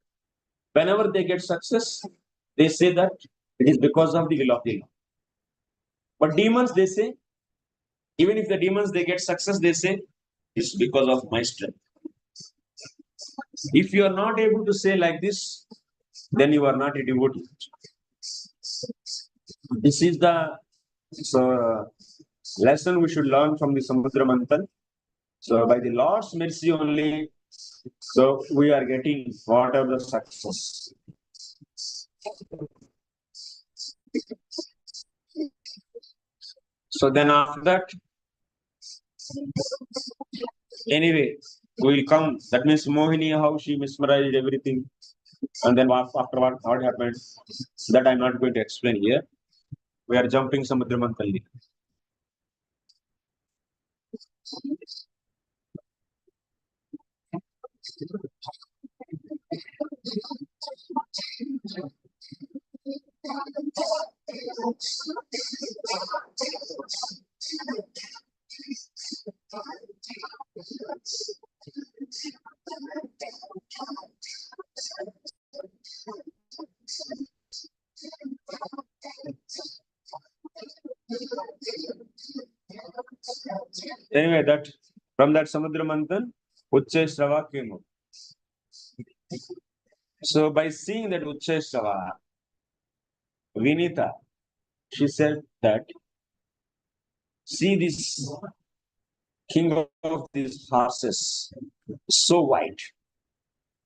A: whenever they get success, they say that it is because of the will of the Lord. But demons, they say, even if the demons they get success, they say it's because of my strength. If you are not able to say like this, then you are not a devotee. This is the lesson we should learn from the Samudra Manthan. So by the Lord's mercy only, so we are getting whatever the success. So then after that, anyway, we will come. That means Mohini, how she mesmerized everything. And then after what happened, that I'm not going to explain here. We are jumping Samudra Manthan. Anyway, that from that Samudra Manthan, Uchcheshrava came out. So by seeing that Uchcheshrava, Vinita, she said that, see this king of these horses, so white.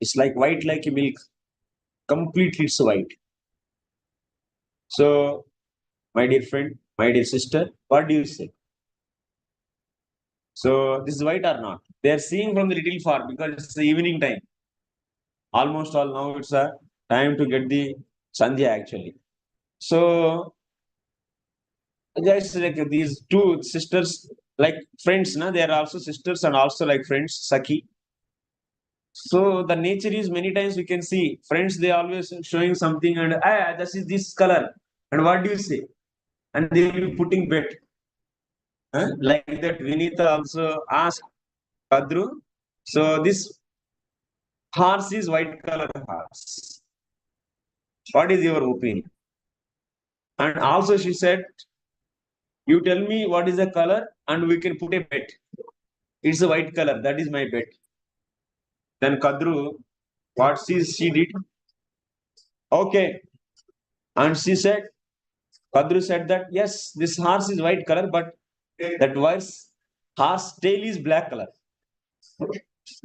A: It's like white like a milk, completely so white. So, my dear friend, my dear sister, what do you say? So, this is white or not? They are seeing from the little far because it's the evening time. Almost all now it's a time to get the Sandhya actually. So, just like these two sisters, like friends, na, they are also sisters and also like friends, Saki. So the nature is many times we can see friends, they always showing something and this is this color. And what do you say? And they will be putting bet. Huh? Like that, Vinita also asked Kadru. So this horse is white color horse. What is your opinion? And also she said, you tell me what is the color and we can put a bet. It's a white color. That is my bet. Then Kadru, what she did? Okay. And she said, Kadru said that, yes, this horse is white color, but that horse tail is black color.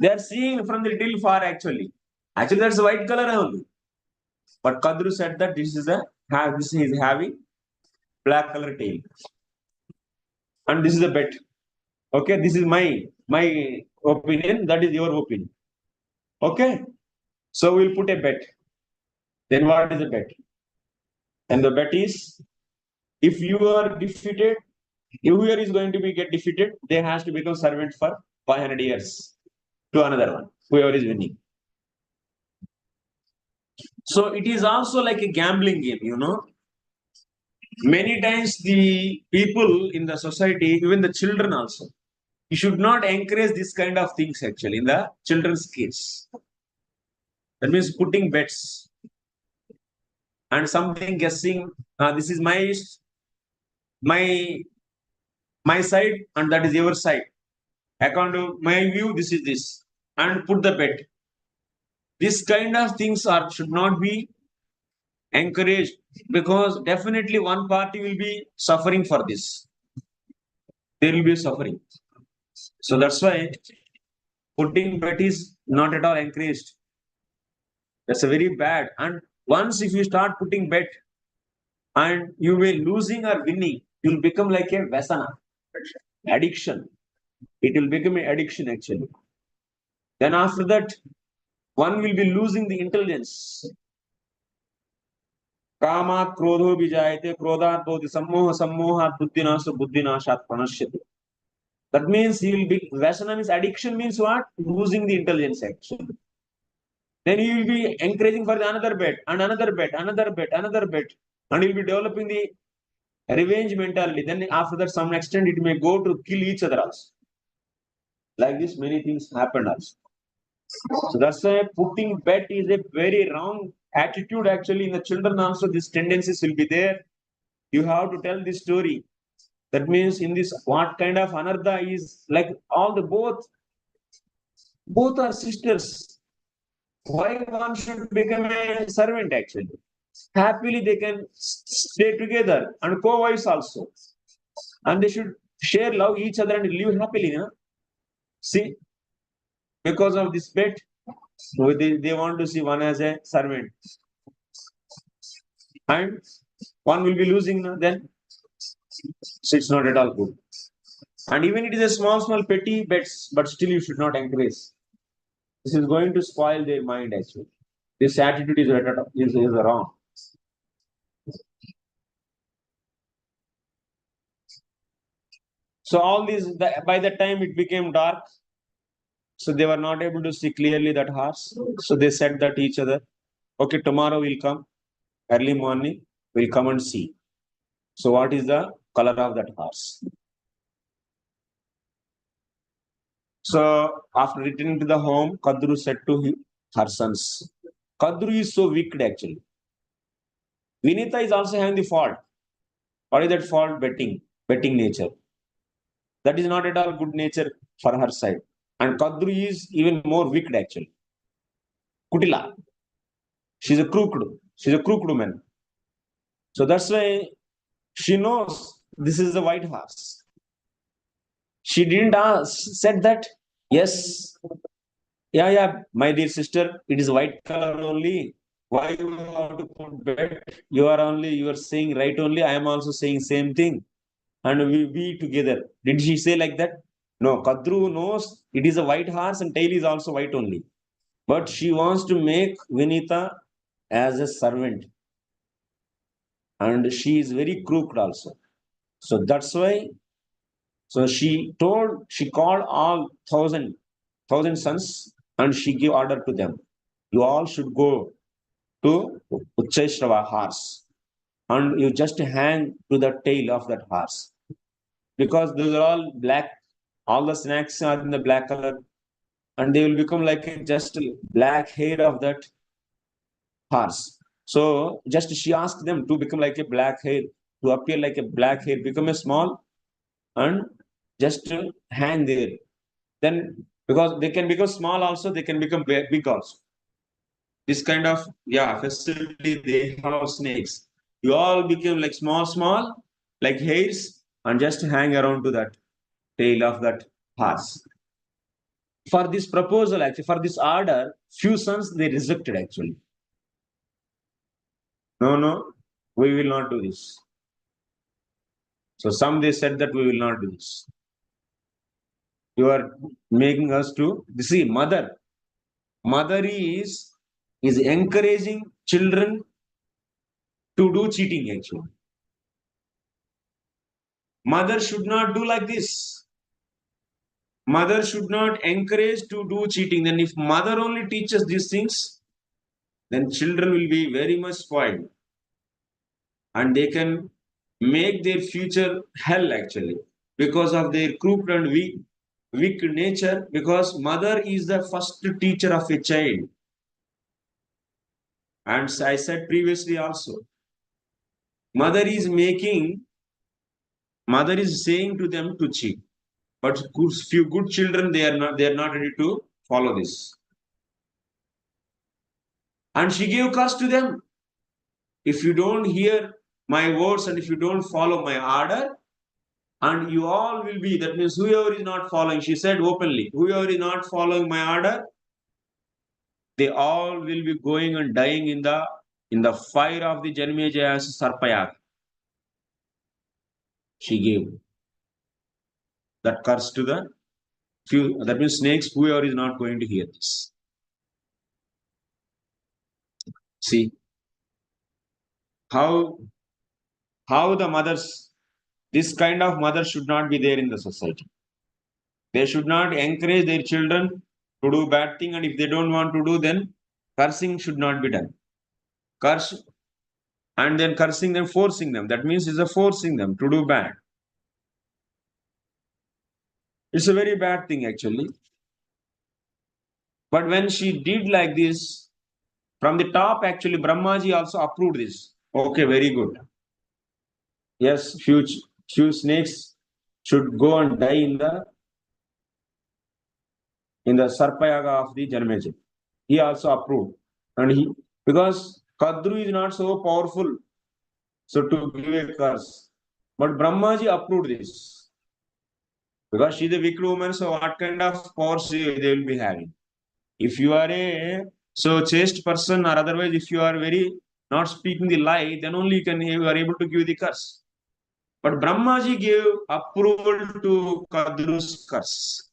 A: They are seeing from the little far actually. Actually, that's white color only. But Kadru said that this is having black color tail. And this is a bet. Okay, this is my opinion. That is your opinion. Okay. So we'll put a bet. Then what is the bet? And the bet is, if you are defeated, whoever is going to be get defeated, they has to become servant for 500 years to another one, whoever is winning. So it is also like a gambling game, you know. Many times the people in the society, even the children also, you should not encourage this kind of things actually in the children's case. That means putting bets and something guessing, this is my my side and that is your side. According to my view, this is this. And put the bet. This kind of things should not be encouraged because definitely one party will be suffering for this. There will be suffering. So that's why putting bet is not at all encouraged. That's a very bad. And Once if you start putting bet and you will losing or winning, you'll become like a vasana, addiction. It will become an addiction actually. Then after that, one will be losing the intelligence. Kamat krodho vijayate krodhat bodhi sammoha sammohat buddhinasa buddhinashat pranashyati. That means he will be vasana means addiction means what? Losing the intelligence actually. Then he will be encouraging for the another bet and another bet, another bet, another bet, and he will be developing the revenge mentality. Then after that, some extent it may go to kill each other also. Like this, many things happen also. So that's why putting bet is a very wrong attitude actually in the children also. These tendencies will be there. You have to tell this story. That means in this, what kind of anartha is like all the both are sisters. Why one should become a servant actually? Happily they can stay together and co-wives also. And they should share love each other and live happily. You know? See, because of this bet, they want to see one as a servant. And one will be losing then. So it's not at all good. And even it is a small petty bets, but still you should not encourage. This is going to spoil their mind actually. This attitude is wrong. So all these, by the time it became dark, so they were not able to see clearly that horse. So they said that each other, okay, tomorrow we'll come, early morning, we'll come and see. So what is the color of that horse? So after returning to the home, Kadru said to her sons, Kadru is so wicked actually. Vinita is also having the fault. What is that fault? Betting nature. That is not at all good nature for her side. And Kadru is even more wicked actually. Kutila. She's a crooked woman. So that's why she knows this is the white horse. She didn't said that, yes, yeah, my dear sister, it is white color only. Why you have to put bet? You are saying right only. I am also saying same thing. And we be together. Did she say like that? No, Kadru knows it is a white horse and tail is also white only. But she wants to make Vinita as a servant. And she is very crooked also. So that's why. So she called all thousand sons and she gave order to them. You all should go to Ucheshrava horse and you just hang to the tail of that horse. Because those are all black, all the snacks are in the black color and they will become like a just black hair of that horse. So just she asked them to become like a black hair, to appear like a black hair, become a small and just hang there. Then because they can become small also, they can become big also. This kind of facility they have snakes. You all become like small, like hairs, and just hang around to that tail of that horse. For this proposal, actually, for this order, few sons they rejected actually. No, we will not do this. So some they said that we will not do this. You are making us to see mother. Mother is encouraging children to do cheating actually. Mother should not do like this. Mother should not encourage to do cheating. Then if mother only teaches these things, then children will be very much spoiled. And they can make their future hell actually because of their crooked and weak nature, because mother is the first teacher of a child. And I said previously also, mother is saying to them to cheat, but few good children they are not ready to follow this. And she gave curse to them. If you don't hear my words and if you don't follow my order, and you all will be, that means whoever is not following, she said openly, whoever is not following my order, they all will be going and dying in the in the fire of the Janmejaya's sarpa, she gave that curse to the few, that means snakes, whoever is not going to hear this. See how the mothers, this kind of mother should not be there in the society. They should not encourage their children to do bad thing, and if they don't want to do, then cursing should not be done. Curse and then cursing them, forcing them. That means it's a forcing them to do bad. It's a very bad thing actually. But when she did like this, from the top, actually, Brahmaji also approved this. Okay, very good. Yes, few snakes should go and die in the Sarpayaga of the Janmejaya. He also approved. And he, because Kadru is not so powerful, so to give a curse. But Brahmaji approved this. Because she is a weak woman, so what kind of power they will be having? If you are a so chaste person, or otherwise, if you are very not speaking the lie, then only you are able to give the curse. But Brahmaji gave approval to Kadru's curse.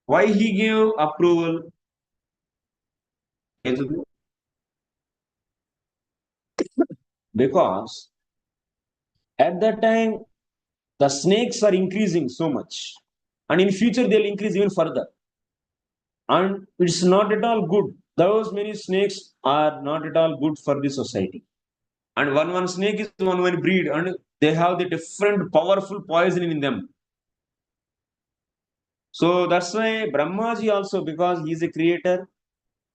A: Why he gave approval? Because at that time the snakes are increasing so much, and in future they'll increase even further, and it's not at all good. Those many snakes are not at all good for the society, and one snake is one breed, and they have the different powerful poison in them. So that's why Brahmaji also, because he is a creator,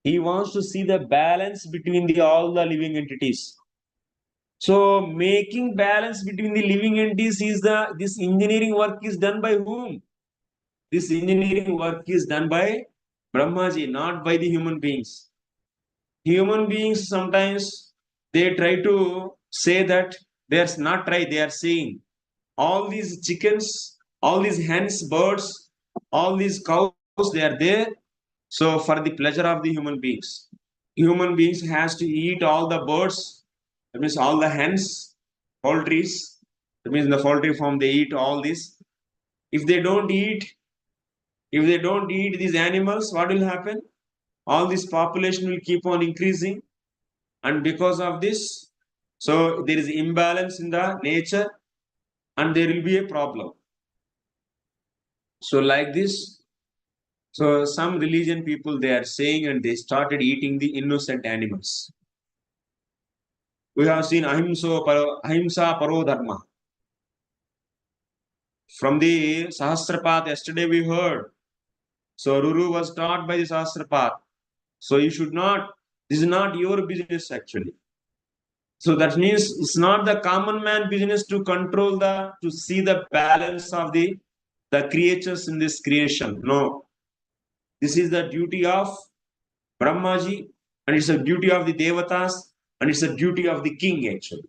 A: he wants to see the balance between all the living entities. So making balance between the living entities is this engineering work is done by whom? This engineering work is done by Brahmaji, not by the human beings. Human beings sometimes they try to say that they are not try, they are saying all these chickens, all these hens, birds, all these cows, they are there. So for the pleasure of the human beings has to eat all the birds. That means all the hens, poultries. That means in the poultry farm they eat all this. If they don't eat, if they don't eat these animals, what will happen? All this population will keep on increasing, and because of this, so there is imbalance in the nature, and there will be a problem. So like this, so some religion people they are saying, and they started eating the innocent animals. We have seen ahimsa paro dharma. From the Sahasrapath, yesterday we heard. So Ruru was taught by the Sahasrapath. So you should not, this is not your business actually. So that means it's not the common man business to control to see the balance of the creatures in this creation. No. This is the duty of Brahmaji, and it's a duty of the Devatas, and it's a duty of the king actually.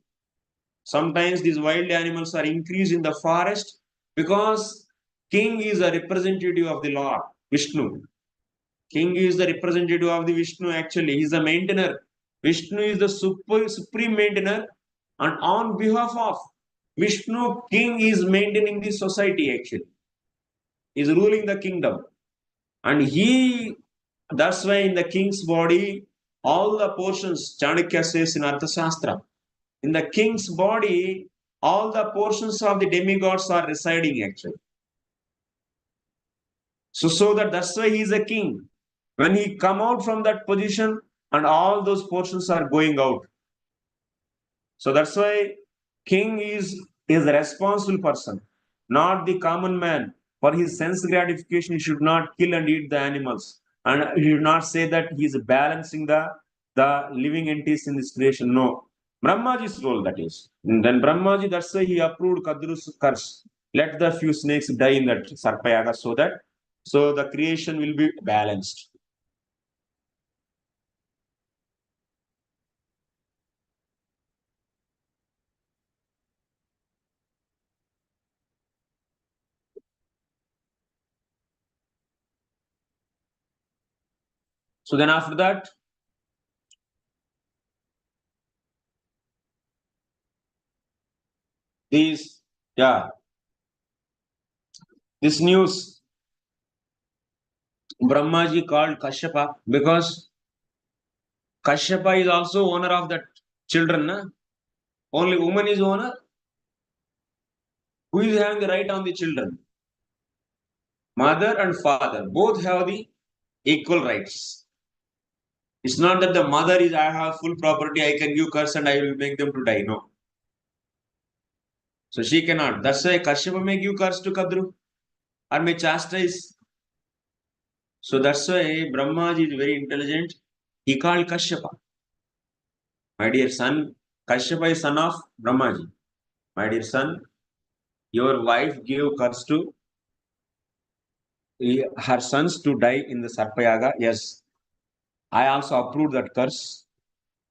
A: Sometimes these wild animals are increased in the forest because king is a representative of the Lord, Vishnu. King is the representative of the Vishnu actually. He is the maintainer. Vishnu is the supreme maintainer, and on behalf of Vishnu, king is maintaining the society actually. He is ruling the kingdom. And that's why in the king's body, all the portions, Chanakya says in Arthashastra, in the king's body, all the portions of the demigods are residing actually. So that's why he is a king. When he come out from that position, and all those portions are going out. So that's why king is a responsible person, not the common man. For his sense gratification, he should not kill and eat the animals. And he should not say that he is balancing the living entities in this creation. No. Brahmaji's role that is. And then Brahmaji, that's why he approved Kadru's curse. Let the few snakes die in that Sarpayaga so the creation will be balanced. So then after that, These, yeah, this news, Brahmaji called Kasyapa because Kasyapa is also owner of that children. Na? Only woman is owner. Who is having the right on the children? Mother and father both have the equal rights. It's not that the mother is, I have full property, I can give curse and I will make them to die. No. So she cannot. That's why Kasyapa may give curse to Kadru or may chastise. So that's why Brahmaji is very intelligent. He called Kasyapa. My dear son, Kasyapa is son of Brahmaji. My dear son, your wife gave curse to her sons to die in the Sarpayaga. Yes, I also approved that curse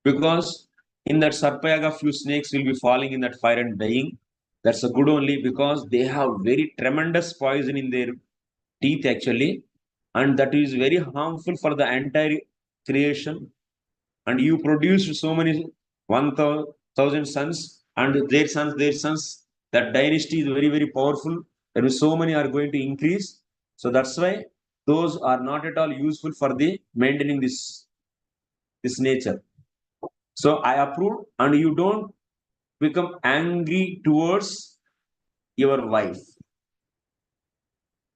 A: because in that Sarpayaga, few snakes will be falling in that fire and dying. That's a good only because they have very tremendous poison in their teeth actually, and that is very harmful for the entire creation. And you produced so many 1,000 sons, and their sons. That dynasty is very, very powerful. There is so many are going to increase. So that's why those are not at all useful for the maintaining this nature. So I approve, and you don't become angry towards your wife.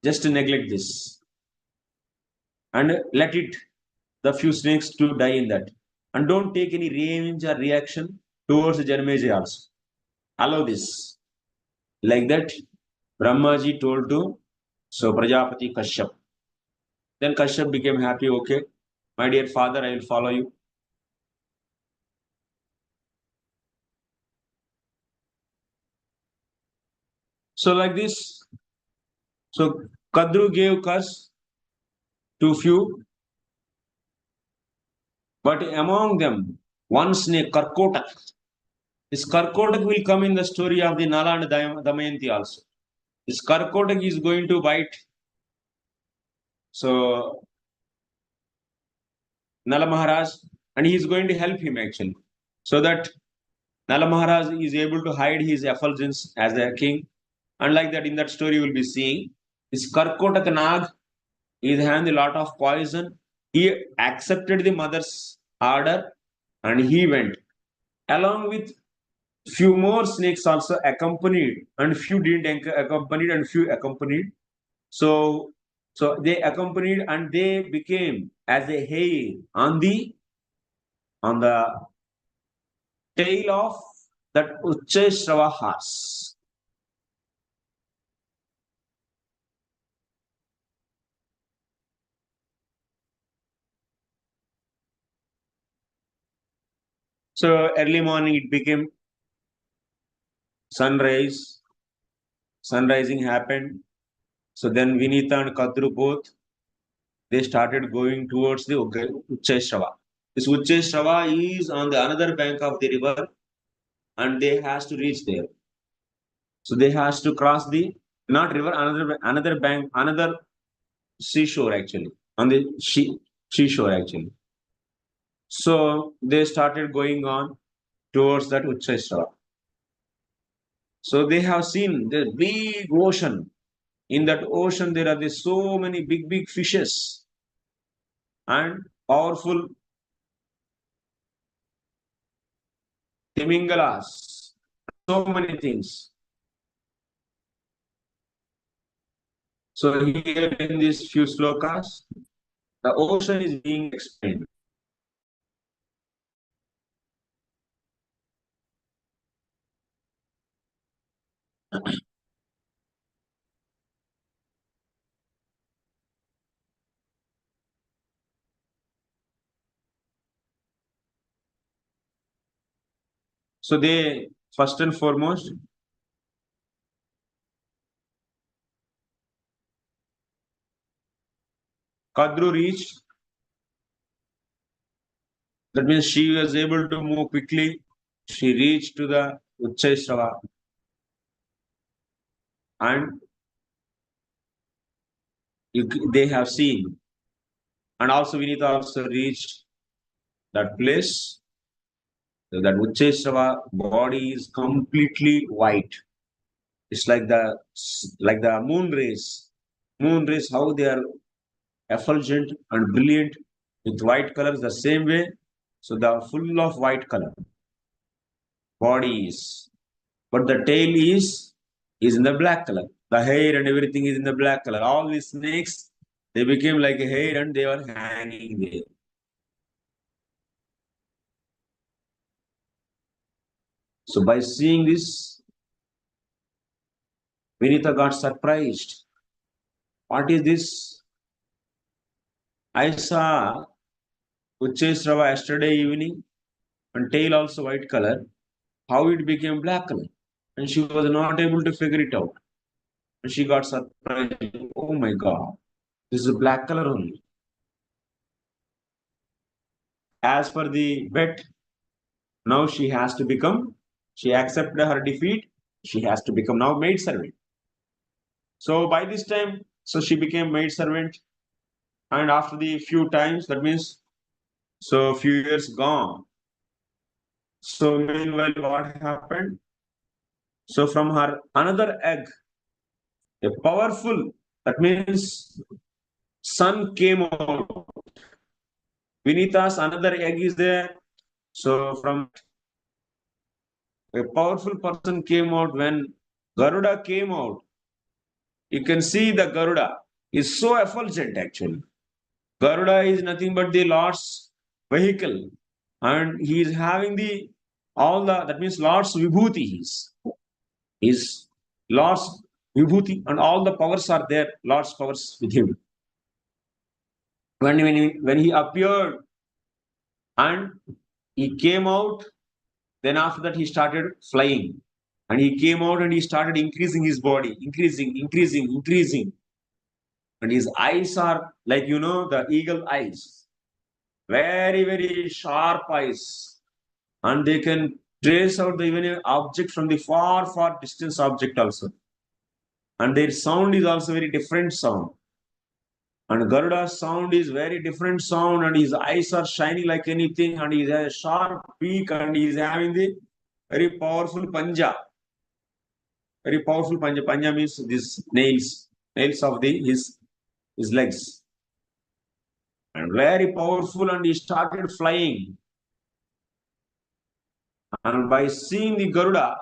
A: Just neglect this and let it the few snakes to die in that, and don't take any revenge or reaction towards Janmejaya also. Allow this. Like that, Brahmaji told to Prajapati Kashyap. Then Kashyap became happy. Okay, my dear father, I will follow you. So like this, so Kadru gave curse to few, but among them, one snake, Karkotak. This Karkotak will come in the story of the Nala and Damayanti also. This Karkotak is going to bite. So Nala Maharaj, and he is going to help him actually, so that Nala Maharaj is able to hide his effulgence as a king. And like that, in that story, you will be seeing this Karkotak Nag is having a lot of poison. He accepted the mother's order and he went. Along with few more snakes also accompanied, and few didn't accompanied, and few accompanied. So they accompanied and they became as a hair on the tail of that Ucheshrava horse. So early morning it became sunrise. Sunrising happened. So then Vinita and Kadru both they started going towards the Ucheshrava. This Ucheshrava is on the another bank of the river, and they has to reach there. So they has to cross the not river, another bank, another seashore actually, on the seashore actually. So they started going on towards that Ucheshrava. So they have seen the big ocean. In that ocean, there are so many big fishes and powerful Demigods. So many things. So here in these few slokas, the ocean is being explained. So they first and foremost Kadru reached. That means she was able to move quickly. She reached to the Ucheshrava and they have seen. And also Vinita also reached that place. So that Ucheshrava body is completely white. It's like the moon rays. Moon rays, how they are effulgent and brilliant with white colors the same way. So they are full of white color bodies, but the tail is in the black color. The hair and everything is in the black color. All these snakes, they became like a hair and they were hanging there. So by seeing this, Vinita got surprised. What is this? I saw Uchesrava yesterday evening and tail also white color. How it became black color? And she was not able to figure it out. And she got surprised. Oh my God, this is a black color only. As for the bet, now she accepted her defeat. She has to become now maid servant. So by this time, so she became maid servant. And after the few times, that means, so few years gone. So meanwhile, what happened? So from her another egg, a powerful, that means son came out. Vinita's another egg is there. So from a powerful person came out. When Garuda came out, you can see the Garuda is so effulgent actually. Garuda is nothing but the Lord's vehicle, and he is having the all the, that means Lord's vibhuti is Lord's vibhuti, and all the powers are there, Lord's powers with him. When he appeared and he came out, then after that he started flying. And he came out and he started increasing his body, increasing. And his eyes are like, the eagle eyes, very sharp eyes, and they can trace out the even an object from the far distance object also. And their sound is also very different sound. And Garuda's sound is very different sound, and his eyes are shining like anything, and he has a sharp beak, and he is having the very powerful panja. Very powerful panja. Panja means these nails of his legs. And very powerful, and he started flying. And by seeing the Garuda,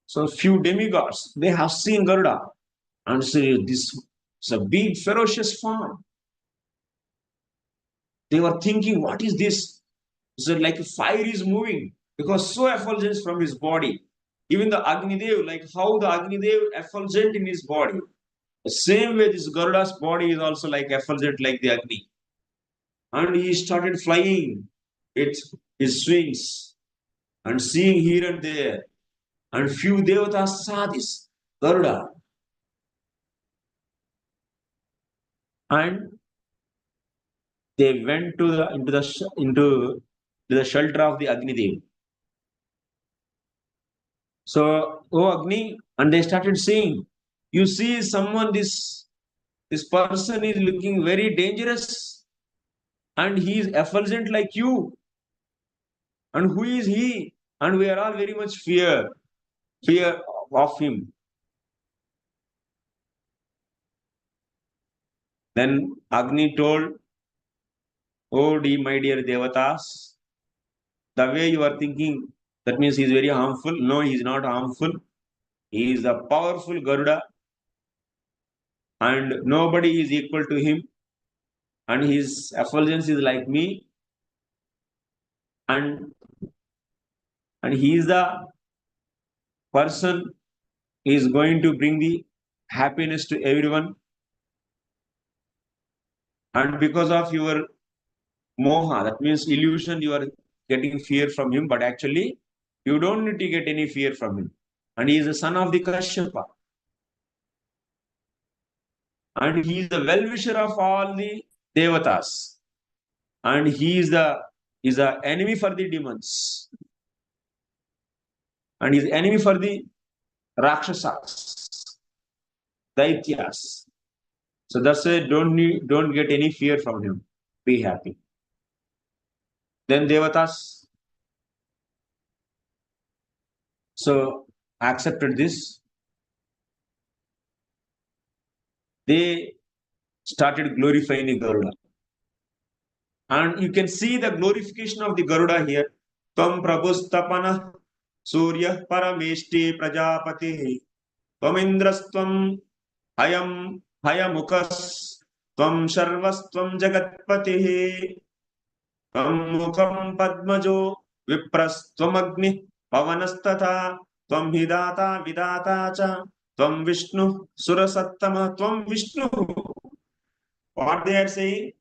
A: so few demigods, they have seen Garuda and say, this is a big ferocious form. They were thinking, what is this? So like fire is moving, because so effulgent from his body. Even the Agnidev, like how the Agnidev effulgent in his body. The same way this Garuda's body is also like effulgent like the Agni. And he started flying it his wings and seeing here and there. And few devatas saw this Garuda. And they went to the into the shelter of the Agni Dev. So, oh Agni, and they started saying, you see someone, this person is looking very dangerous, and he is effulgent like you. And who is he? And we are all very much fear of him. Then Agni told, oh my dear Devatas, the way you are thinking, that means he is very harmful. No, he is not harmful. He is a powerful Garuda, and nobody is equal to him. And his effulgence is like me, and he is the person is going to bring the happiness to everyone. And because of your moha, that means illusion, you are getting fear from him, but actually you don't need to get any fear from him. And he is the son of the Kasyapa. And he is the well-wisher of all the devatas. And he is the enemy for the demons. And he is enemy for the Rakshasas, Daityas. So that's why don't get any fear from him. Be happy. Then Devatas so accepted this, they started glorifying the Garuda. And you can see the glorification of the Garuda here. Tvam Prabhustapana Surya Parameshti Prajapati Tvam Indrastvam Hayam Hayamukas Tvam Sharvastvam Jagatpati Tvam Mukam Padmajo Viprastvam Agni Pavanastata Tvam Hidata Vidata Cha Tvam Vishnu Surasattama Tvam Vishnu. What they are saying?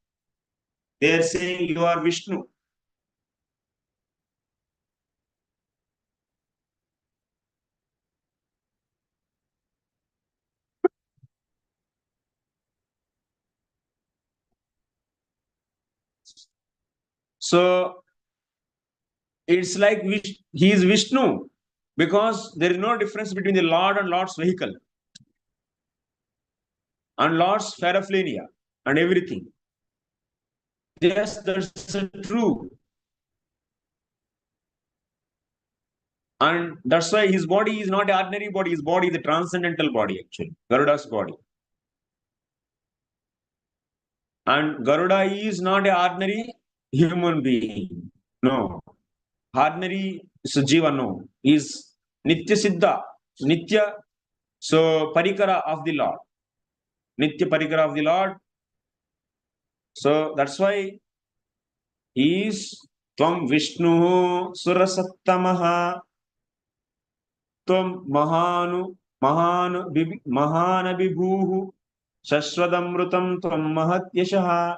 A: They are saying you are Vishnu. So it's like he is Vishnu because there is no difference between the Lord and Lord's vehicle and Lord's paraphernalia and everything. Yes, that's true. And that's why his body is not an ordinary body. His body is a transcendental body, actually. Garuda's body. And Garuda is not an ordinary human being. No. Ordinary Sujiva, no. He is Nitya Siddha. Nitya, so Parikara of the Lord. Nitya Parikara of the Lord. So that's why he is Tvam Vishnu Surasattamaha Tvam Mahanabhibhuhu Shashwadamrutam Tvam Mahatyashaha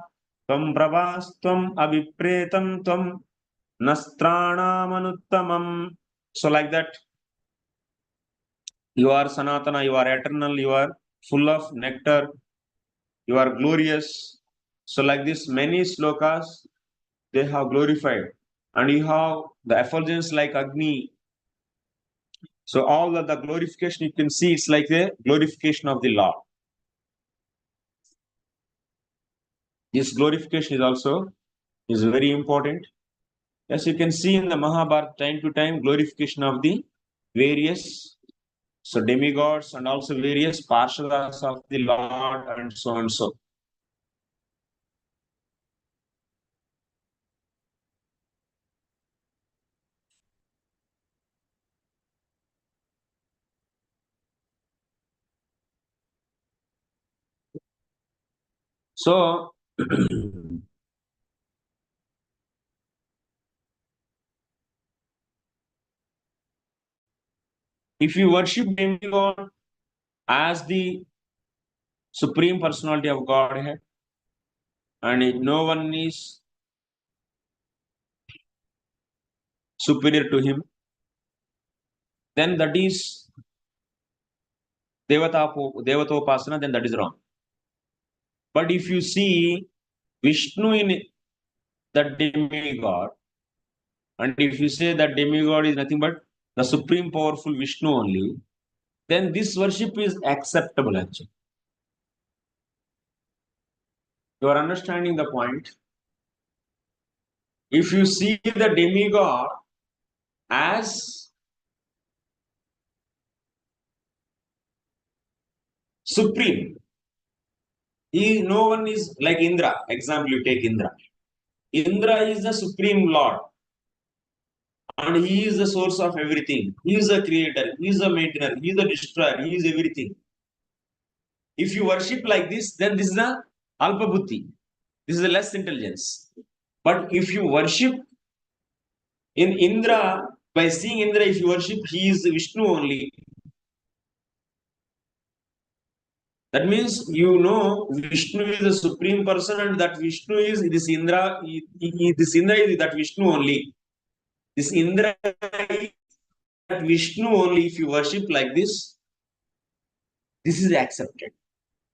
A: Tvam Prabhastvam Abhipretam Tvam Nastranam. So like that, you are Sanatana, you are eternal, you are full of nectar, you are glorious. So like this, many slokas they have glorified. And you have the effulgence like Agni. So all of the glorification you can see, it's like the glorification of the Lord. This glorification is very important. As you can see in the Mahabharata, time to time, glorification of the various demigods and also various parshadas of the Lord and so and so. So if you worship demigod as the supreme personality of Godhead, and no one is superior to him, then that is Devatopasana, then that is wrong. But if you see Vishnu in the demigod, and if you say that demigod is nothing but the supreme powerful Vishnu only, then this worship is acceptable actually. You are understanding the point? If you see the demigod as supreme, no one is like Indra. Example, you take Indra. Indra is the supreme lord. And he is the source of everything. He is the creator. He is the maintainer. He is the destroyer. He is everything. If you worship like this, then this is the Alpa Buddhi. This is the less intelligence. But if you worship in Indra, by seeing Indra, if you worship, he is Vishnu only. That means you know Vishnu is the supreme person, and that Vishnu is this Indra. This Indra is that Vishnu only. This Indra is that Vishnu only. If you worship like this is accepted.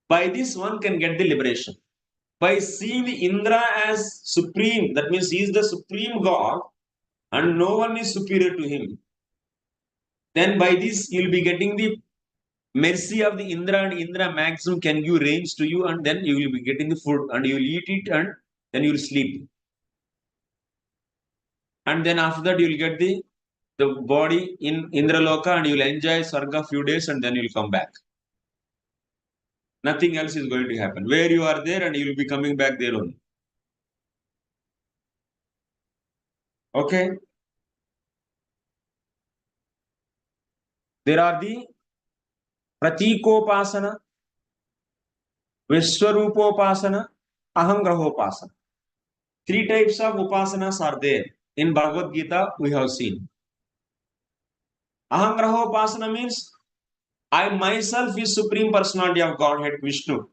A: By this, one can get the liberation. By seeing the Indra as supreme, that means he is the supreme God, and no one is superior to him. Then by this, you will be getting the mercy of the Indra, and Indra maximum can give rains to you, and then you will be getting the food, and you will eat it, and then you will sleep. And then after that, you will get the body in Indraloka, and you will enjoy Sarga few days, and then you will come back. Nothing else is going to happen. Where you are there and you will be coming back there only. Okay? There are the Pratikopasana, Vishwarupopasana, Ahangrahopasana. Three types of upasanas are there. In Bhagavad Gita, we have seen. Ahangrahopasana means I myself is Supreme Personality of Godhead, Vishnu.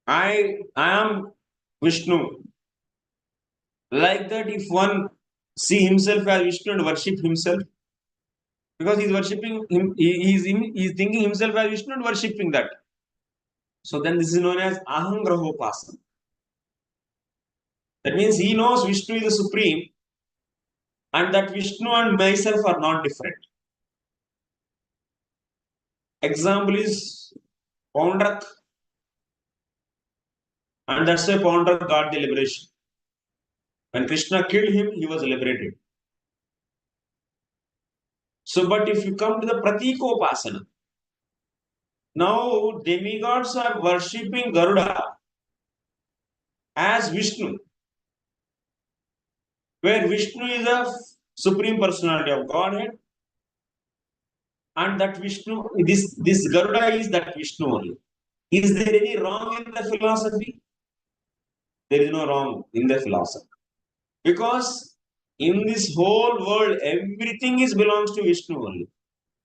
A: I am Vishnu. Like that, if one see himself as Vishnu and worship himself, because he is worshipping him, he is thinking himself as Vishnu and worshipping that. So then this is known as Ahangrahopasana. That means he knows Vishnu is the supreme and that Vishnu and myself are not different. Example is Paundrak, and that's why Paundrak got the liberation. When Krishna killed him, he was liberated. So, but if you come to the Pratikopasana, now demigods are worshipping Garuda as Vishnu, where Vishnu is the Supreme Personality of Godhead, and that Vishnu, this Garuda is that Vishnu only. Is there any wrong in the philosophy? There is no wrong in the philosophy. Because in this whole world, everything belongs to Vishnu only.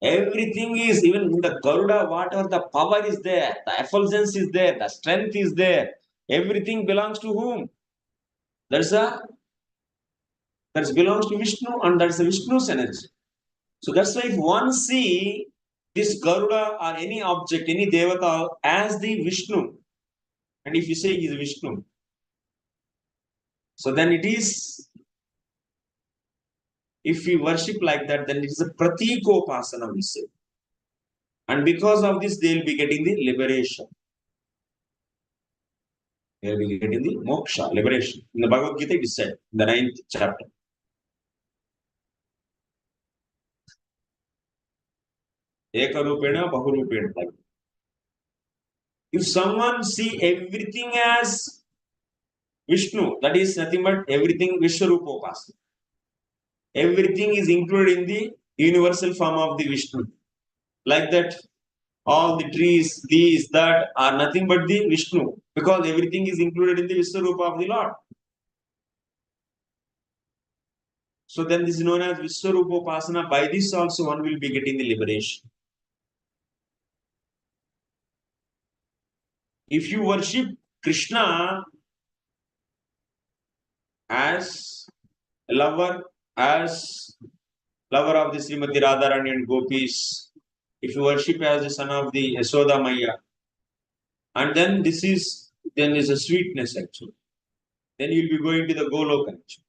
A: Everything is, even in the Garuda, whatever the power is there, the effulgence is there, the strength is there. Everything belongs to whom? That belongs to Vishnu, and that's the Vishnu's energy. So that's why if one see this Garuda or any object, any Devata as the Vishnu, and if you say he is Vishnu, so then it is, if we worship like that, then it is a Pratikopasana, we say. And because of this, they will be getting the liberation. They will be getting the moksha, liberation. In the Bhagavad Gita, it is said, in the 9th chapter. Ekarupena, Bahurupena. Like. If someone see everything as Vishnu, that is nothing but everything Vishwarupopasana. Everything is included in the universal form of the Vishnu. Like that, all the trees, these, that are nothing but the Vishnu, because everything is included in the Vishwarupa of the Lord. So then this is known as Vishwarupopasana. By this also one will be getting the liberation. If you worship Krishna as lover of the Srimati Radharani and Gopis, if you worship as the son of the Yasoda Maya, and then then is a sweetness actually. Then you will be going to the Goloka actually.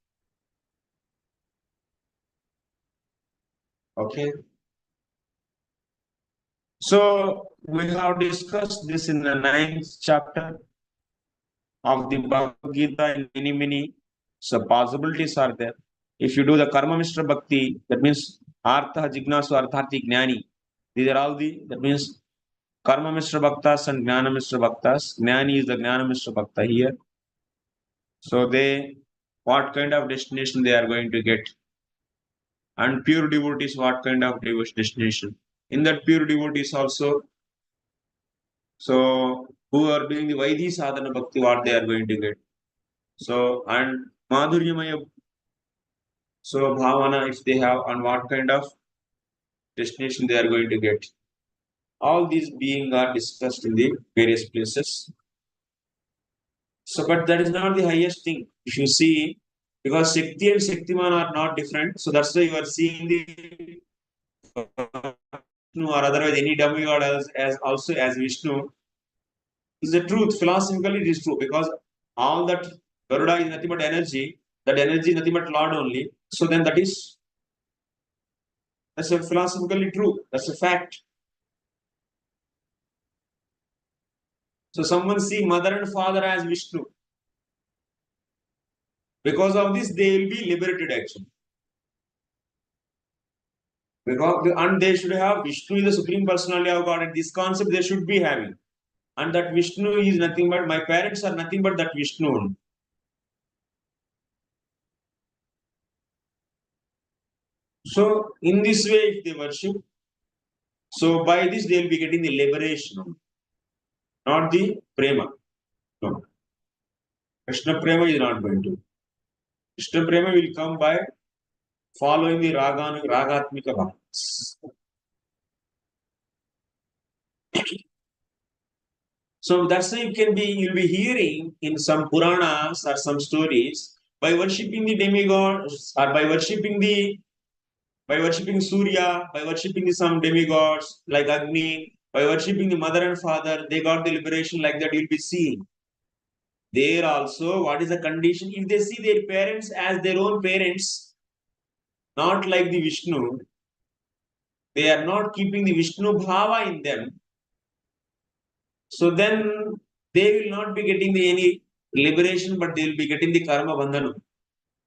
A: Okay. So we have discussed this in the 9th chapter of the Bhagavad Gita in many so possibilities are there. If you do the Karma Mishra Bhakti, that means Artha Jignasu Artharthi Jnani. These are all that means Karma Mishra Bhaktas and Jnana Mishra Bhaktas. Jnani is the Jnana Mishra Bhakta here. So what kind of destination they are going to get? And pure devotees, what kind of destination? In that pure devotees also, so who are doing the Vaidhi Sadhana Bhakti, what they are going to get? So, and Madhuryamaya, so Bhavana, if they have, and what kind of destination they are going to get. All these beings are discussed in the various places. So, but that is not the highest thing. If you see, because Shakti and Shaktiman are not different, so that's why you are seeing the Vishnu or otherwise any demigod as also as Vishnu. Is the truth. Philosophically, it is true because all that Garuda is nothing but energy. That energy is nothing but Lord only. So then that's a philosophically true. That's a fact. So someone see mother and father as Vishnu. Because of this, they will be liberated actually. And they should have Vishnu is the Supreme Personality of God. And this concept they should be having. and that Vishnu is nothing but, my parents are nothing but that Vishnu only. So in this way, if they worship, so by this they will be getting the liberation, not the prema. No. Krishna prema is not going to. Krishna prema will come by following the ragatmika bhaktis. So that's why you'll be hearing in some Puranas or some stories, by worshipping the demigods or by worshipping Surya, by worshipping some demigods like Agni, by worshipping the mother and father, they got the liberation, like that you'll be seeing. There also, what is the condition? If they see their parents as their own parents, not like the Vishnu, they are not keeping the Vishnu bhava in them, so then they will not be getting any liberation, but they will be getting the karma bandhana.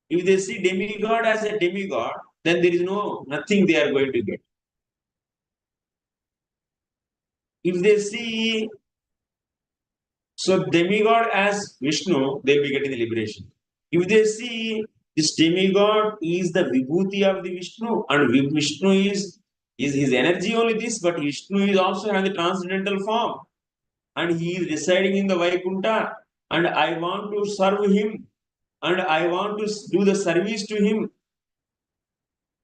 A: If they see demigod as a demigod, then there is nothing they are going to get. If they see demigod as Vishnu, they will be getting the liberation. If they see this demigod is the vibhuti of the Vishnu, and Vishnu is his energy only this, but Vishnu is also having the transcendental form, and he is residing in the Vaikuntha, and I want to serve him, and I want to do the service to him,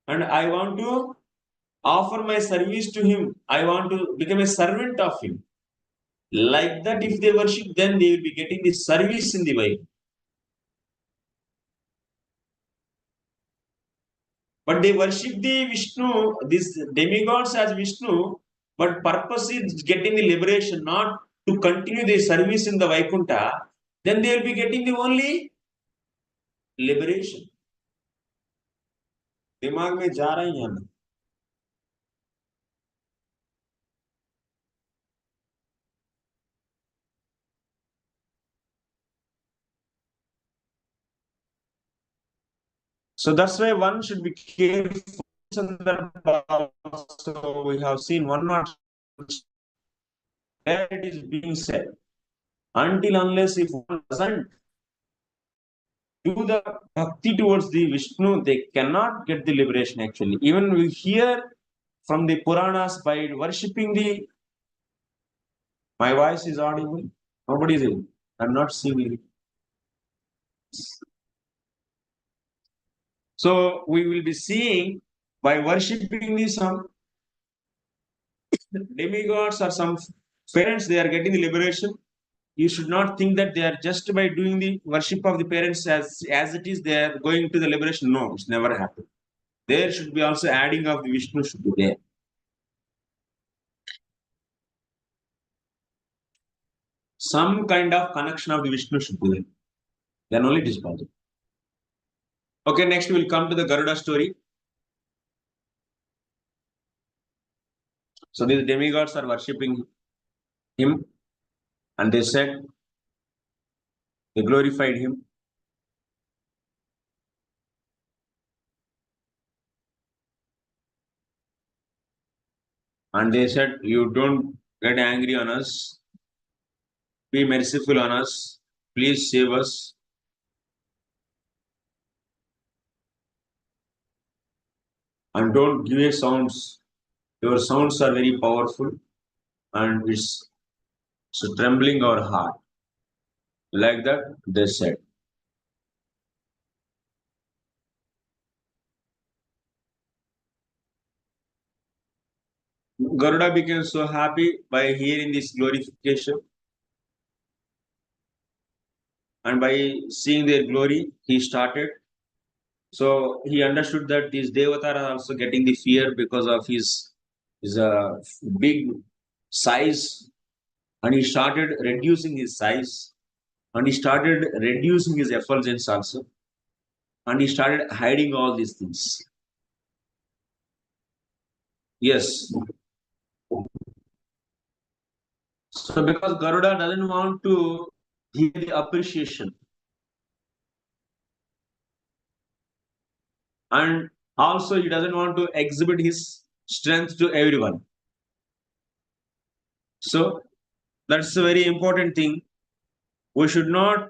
A: and I want to offer my service to him, I want to become a servant of him. Like that, if they worship, then they will be getting the service in the way. But they worship the Vishnu, these demigods as Vishnu, but purpose is getting the liberation, not to continue their service in the Vaikuntha, then they will be getting the only liberation. दिमाग में जा रहा है यहाँ. So that's why one should be careful. So we have seen one not where it is being said. Until unless if one doesn't do the bhakti towards the Vishnu, they cannot get the liberation actually. Even we hear from the Puranas, by worshipping the, my voice is audible. Nobody is able. I'm not seeing it. So we will be seeing by worshipping some demigods or some parents, they are getting the liberation. You should not think that they are just by doing the worship of the parents as it is, they are going to the liberation. No, it's never happened. There should be also adding of the Vishnu should be there. Some kind of connection of the Vishnu should be there. Then only it is possible. Okay, next we'll come to the Garuda story. So these demigods are worshipping him, and they said, they glorified him. And they said, you don't get angry on us. Be merciful on us. Please save us. And don't give sounds. Your sounds are very powerful, and it's trembling our heart. Like that, they said. Garuda became so happy by hearing this glorification, and by seeing their glory, he started. So he understood that these devatas are also getting the fear because of his big size, and he started reducing his size, and he started reducing his effulgence also, and he started hiding all these things. Yes. So because Garuda doesn't want to give the appreciation, and also he doesn't want to exhibit his strength to everyone. So That's a very important thing. We should not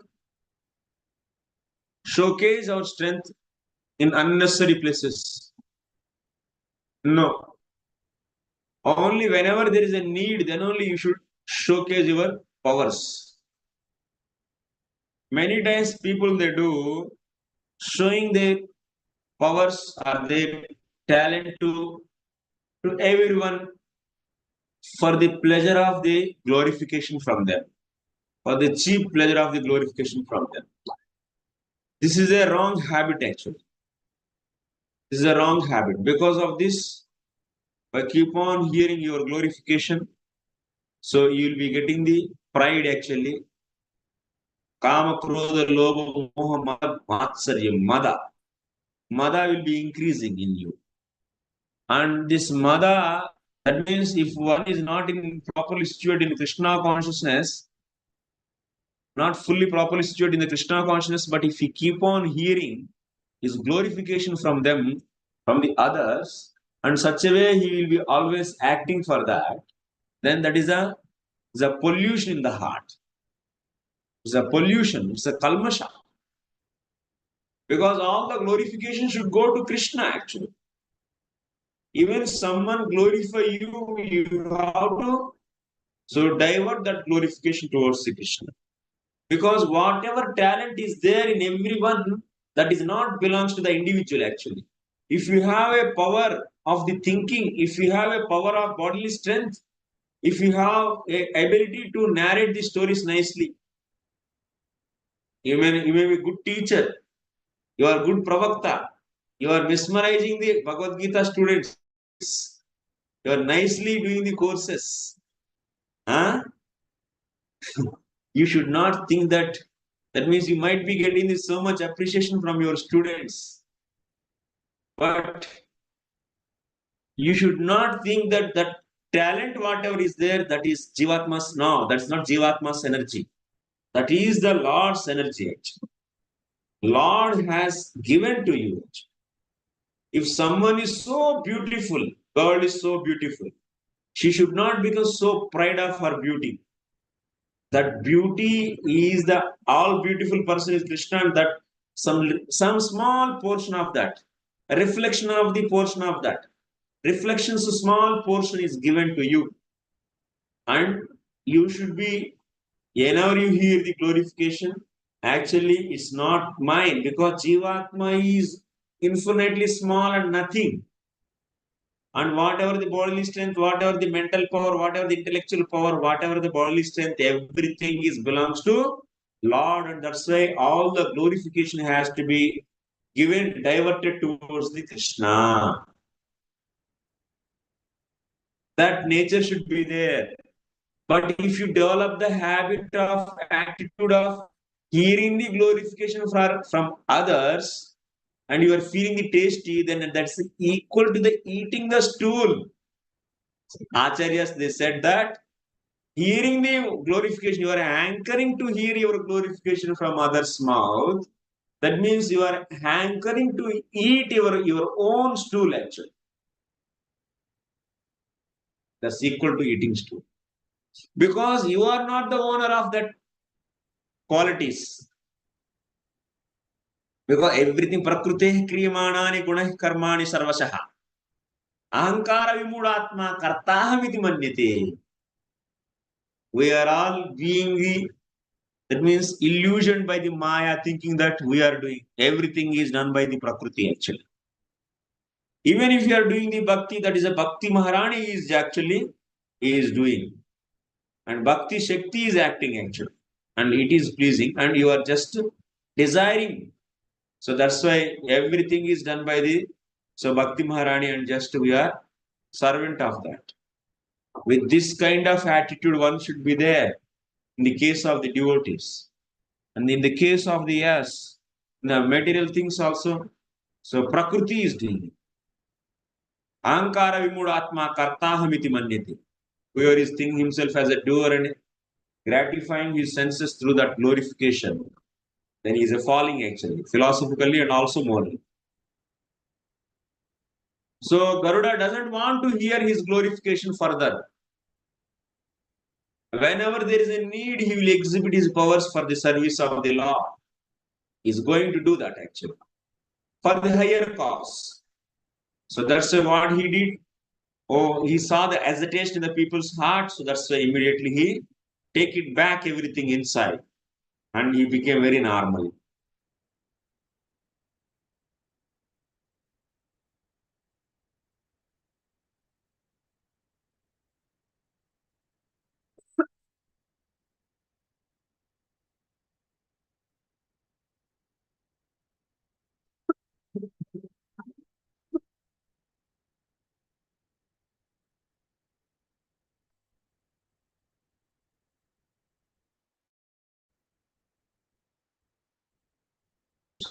A: showcase our strength in unnecessary places. No. Only whenever there is a need, then only you should showcase your powers. Many times people they do showing their powers or their talent to everyone for the pleasure of the glorification from them, for the cheap pleasure of the glorification from them. This is a wrong habit actually. This is a wrong habit. Because of this, by keep on hearing your glorification, so you will be getting the pride actually. Kama, Krodha, Lobha, Moha, Mad, Matsarya, Mada. Mada will be increasing in you. And this Mada, that means if one is not in properly situated in Krishna consciousness, not fully properly situated in the Krishna consciousness, but if he keep on hearing his glorification from them, from the others, and such a way he will be always acting for that, then that is a pollution in the heart. It's a pollution, it's a kalmasha. Because all the glorification should go to Krishna actually. Even someone glorify you, you have to so divert that glorification towards the Krishna. Because whatever talent is there in everyone, that is not belongs to the individual actually. If you have a power of the thinking, if you have a power of bodily strength, if you have a ability to narrate the stories nicely, you may be a good teacher, you are good pravakta, you are mesmerizing the Bhagavad Gita students, you are nicely doing the courses. Huh? You should not think that that means you might be getting this so much appreciation from your students. But you should not think that that talent, whatever is there, that is Jivatma's. No, that's not Jivatma's energy. That is the Lord's energy. Actually. Lord has given to you. If someone is so beautiful, girl is so beautiful, she should not become so proud of her beauty. That beauty is the all beautiful person is Krishna, and that some small portion of that, a reflection of the portion of that, reflections, a small portion is given to you, and you should be whenever you hear the glorification. Actually, it's not mine because Jivatma is infinitely small and nothing. And whatever the bodily strength, whatever the mental power, whatever the intellectual power, whatever the bodily strength, everything is belongs to Lord. And that's why all the glorification has to be given, diverted towards the Krishna. That nature should be there. But if you develop the habit of attitude of hearing the glorification from others, and you are feeling the tasty, then that's equal to the eating the stool. Acharyas, they said that hearing the glorification, you are hankering to hear your glorification from others' mouth. That means you are hankering to eat your own stool actually. That's equal to eating stool. Because you are not the owner of that qualities. Because everything prakrute kriyamanani gunah karmani sarvashaha. Ahankara vimudatma kartahamiti manyate. We are all being the, that means illusioned by the Maya, thinking that we are doing everything is done by the Prakriti actually. Even if you are doing the bhakti, that is a bhakti Maharani is actually is doing. And bhakti Shakti is acting actually. And it is pleasing, and you are just desiring. So that's why everything is done by the so Bhakti Maharani, and just we are servant of that. With this kind of attitude, one should be there in the case of the devotees. And in the case of the yes, the material things also, so Prakriti is doing. Ahankara vimudatma kartahamiti manyate. Whoever is thinking himself as a doer and gratifying his senses through that glorification, then he is a falling actually, philosophically and also morally. So Garuda doesn't want to hear his glorification further. Whenever there is a need, he will exhibit his powers for the service of the Lord. He is going to do that actually for the higher cause. So that's what he did. Oh, he saw the agitation in the people's heart, so that's why immediately he take it back everything inside, and he became very normal.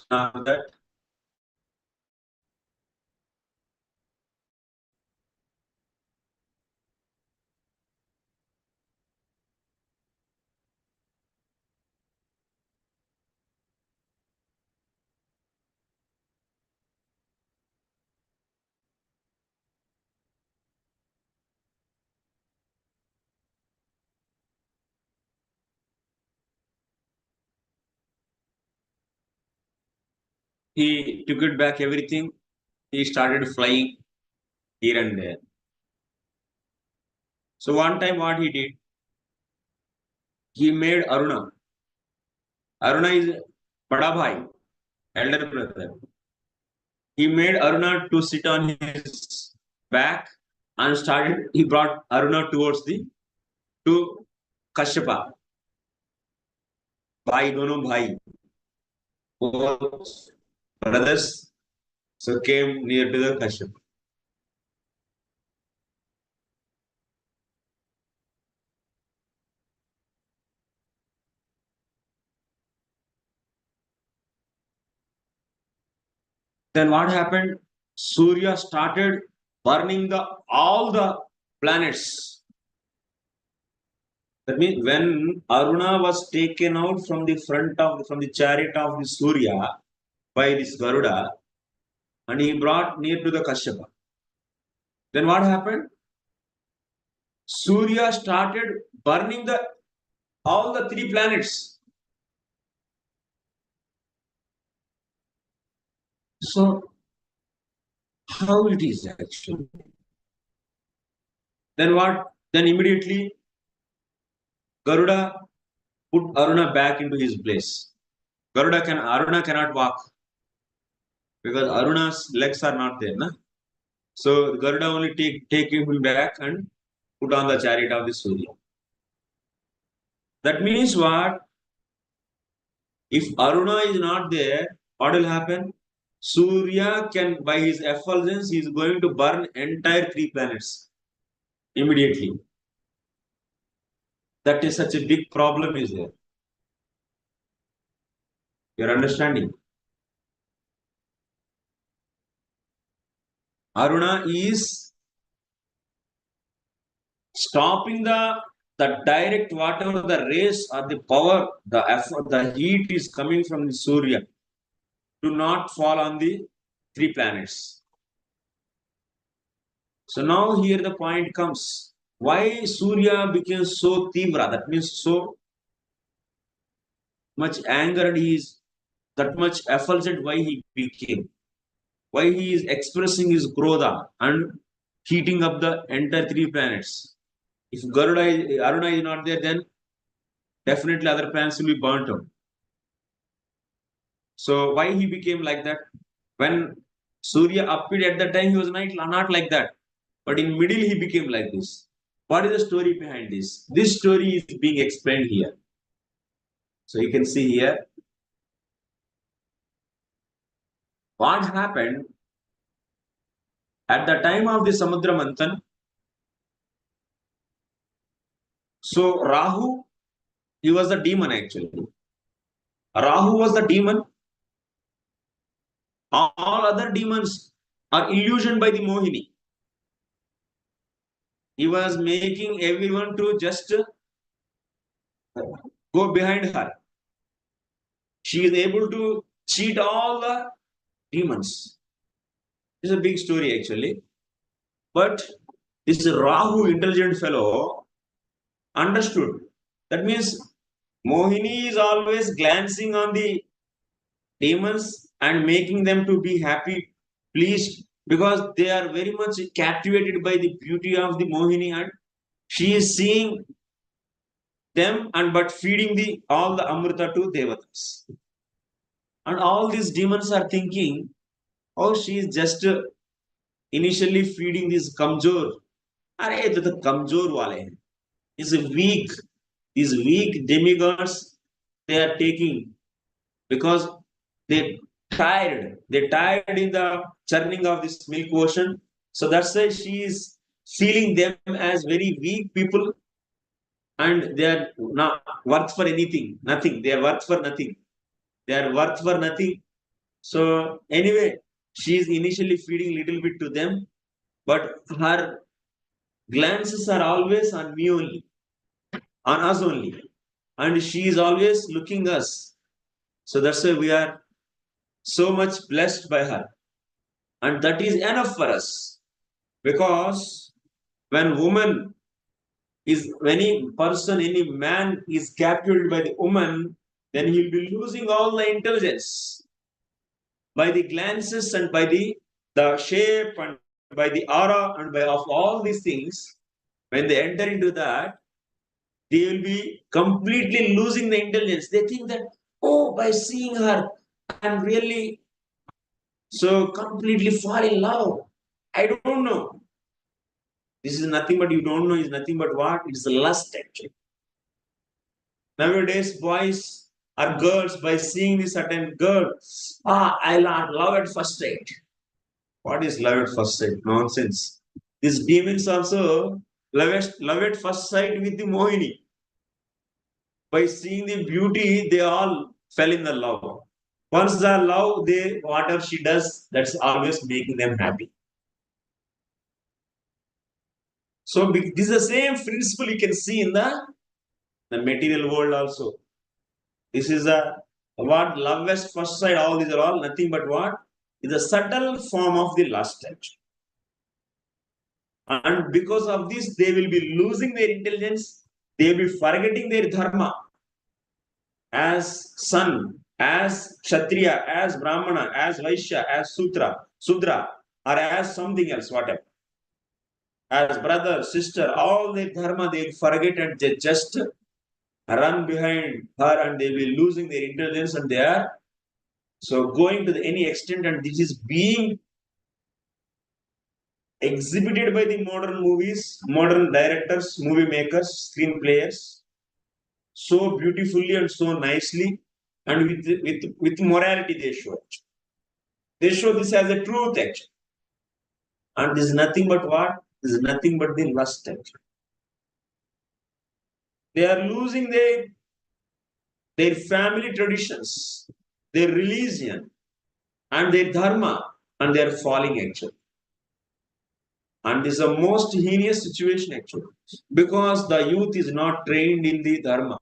A: Now that he took it back everything, he started flying here and there. So one time what he did, he made Aruna. Aruna is Bada Bhai, elder brother. He made Aruna to sit on his back and started. He brought Aruna towards the to Kasyapa. Bhai, dono bhai, both brothers. So came near to the Kasyapa. Then what happened? Surya started burning the all the planets. That means when Aruna was taken out from the front of from the chariot of the Surya by this Garuda, and he brought near to the Kashyapa. Then what happened? Surya started burning the all the three planets. So how it is actually? Then what? Then immediately Garuda put Aruna back into his place. Aruna cannot walk because Aruna's legs are not there. Na? So Garuda only take him back and put on the chariot of the Surya. That means what? If Aruna is not there, what will happen? Surya can, by his effulgence, he is going to burn entire three planets immediately. That is such a big problem, is there? You're understanding? Aruna is stopping the direct whatever the rays or the power, the effort, the heat is coming from the Surya to not fall on the three planets. So now here the point comes. Why Surya became so tivra? That means so much anger and he is that much effulgent why he became. Why he is expressing his krodha and heating up the entire three planets. If Aruna is not there, then definitely other planets will be burnt out. So why he became like that? When Surya appeared at that time, he was not like that. But in middle, he became like this. What is the story behind this? This story is being explained here. So you can see here what happened at the time of the Samudra Manthan. So Rahu, he was the demon actually. Rahu was the demon. All other demons are illusioned by the Mohini. He was making everyone to just go behind her. She is able to cheat all the demons. It's a big story actually. But this Rahu, intelligent fellow, understood. That means Mohini is always glancing on the demons and making them to be happy, pleased, because they are very much captivated by the beauty of the Mohini, and she is seeing them and but feeding the all the amrita to devatas. And all these demons are thinking, oh, she is just initially feeding this kamjor. Are ये तो kamjor wale हैं. These weak demigods, they are taking because they tired in the churning of this milk ocean. So that's why she is feeling them as very weak people, and they are not worth for anything, nothing. They are worth for nothing. They are worth for nothing. So anyway, she is initially feeding little bit to them, but her glances are always on me only, on us only, and she is always looking us. So that's why we are so much blessed by her, and that is enough for us. Because when woman is, any person, any man is captured by the woman, then he'll be losing all the intelligence by the glances and by the shape and by the aura and by of all these things. When they enter into that, they will be completely losing the intelligence. They think that, oh, by seeing her, I'm really so completely fall in love. I don't know. This is nothing but, you don't know, is nothing but what? It's lust actually. Nowadays, boys or girls, by seeing this certain girl, I love at first sight. What is love at first sight? Nonsense. These demons also love at first sight with the Mohini. By seeing the beauty, they all fell in the love. Once the love, they whatever she does, that's always making them happy. So this is the same principle you can see in the material world also. This is a what love at first sight. All these are all nothing but what is a subtle form of the lust actually. And because of this, they will be losing their intelligence. They will be forgetting their dharma as son, as kshatriya, as brahmana, as vaishya, as sudra, or as something else, whatever. As brother, sister, all their dharma they will forget, and they just run behind her, and they will be losing their intelligence, and they are so going to any extent, and this is being exhibited by the modern movies, modern directors, movie makers, screenplayers, so beautifully and so nicely, and with morality they show it. They show this as a truth actually. And this is nothing but what? This is nothing but the lust actually. They are losing their family traditions, their religion, and their dharma, and they are falling actually. And this is the most heinous situation actually, because the youth is not trained in the dharma,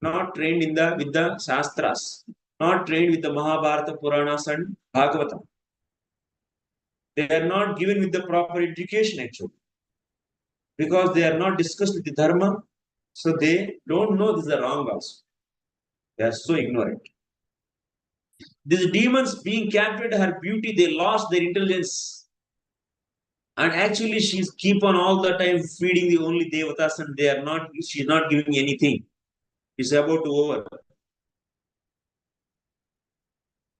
A: not trained in with the shastras, not trained with the Mahabharata, Puranas, and Bhagavatam. They are not given with the proper education actually, because they are not discussed with the dharma, so they don't know this is wrong also. They are so ignorant. These demons being captured her beauty, they lost their intelligence. And actually, she's keep on all the time feeding the only devatas, and they are not. She's not giving anything. It's about to over.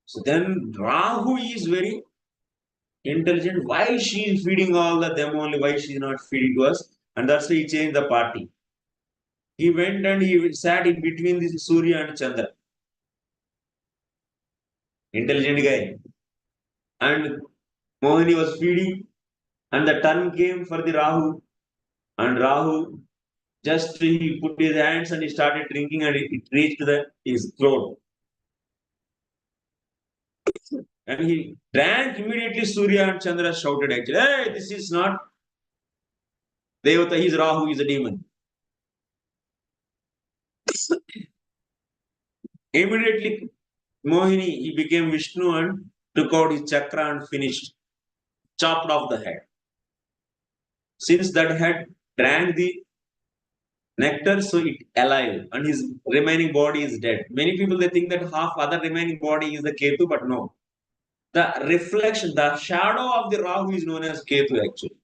A: So then Rahu is very intelligent. Why she is feeding all the them only? Why she is not feeding to us? And that's why he changed the party. He went and he sat in between this Surya and Chandra. Intelligent guy. And Mohini was feeding, and the turn came for the Rahu. And Rahu just he put his hands and he started drinking, and it reached his throat. And he drank immediately. Surya and Chandra shouted actually, hey, this is not Devata, he's Rahu, he's a demon. Immediately, Mohini, he became Vishnu and took out his chakra and finished, chopped off the head. Since that head drank the nectar, so it alive, and his remaining body is dead. Many people they think that half other remaining body is the Ketu, but no. The reflection, the shadow of the Rahu is known as Ketu actually.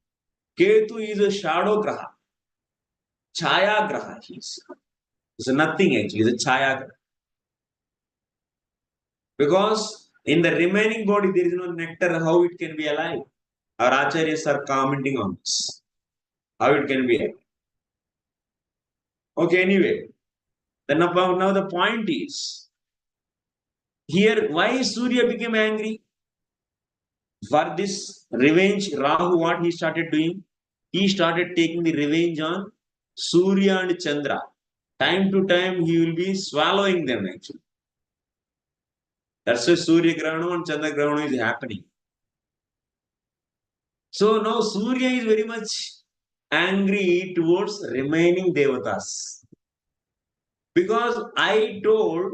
A: Ketu is a shadow graha, chaya graha. It's nothing actually, it's a chaya graha. Because in the remaining body there is no nectar, how it can be alive? Our acharyas are commenting on this. How it can be alive. Okay, anyway. Then now the point is, here why Surya became angry? For this revenge, Rahu, what he started doing? He started taking the revenge on Surya and Chandra. Time to time, he will be swallowing them actually. That's why Surya Grahana and Chandra Grahana is happening. So now Surya is very much angry towards remaining Devatas. Because I told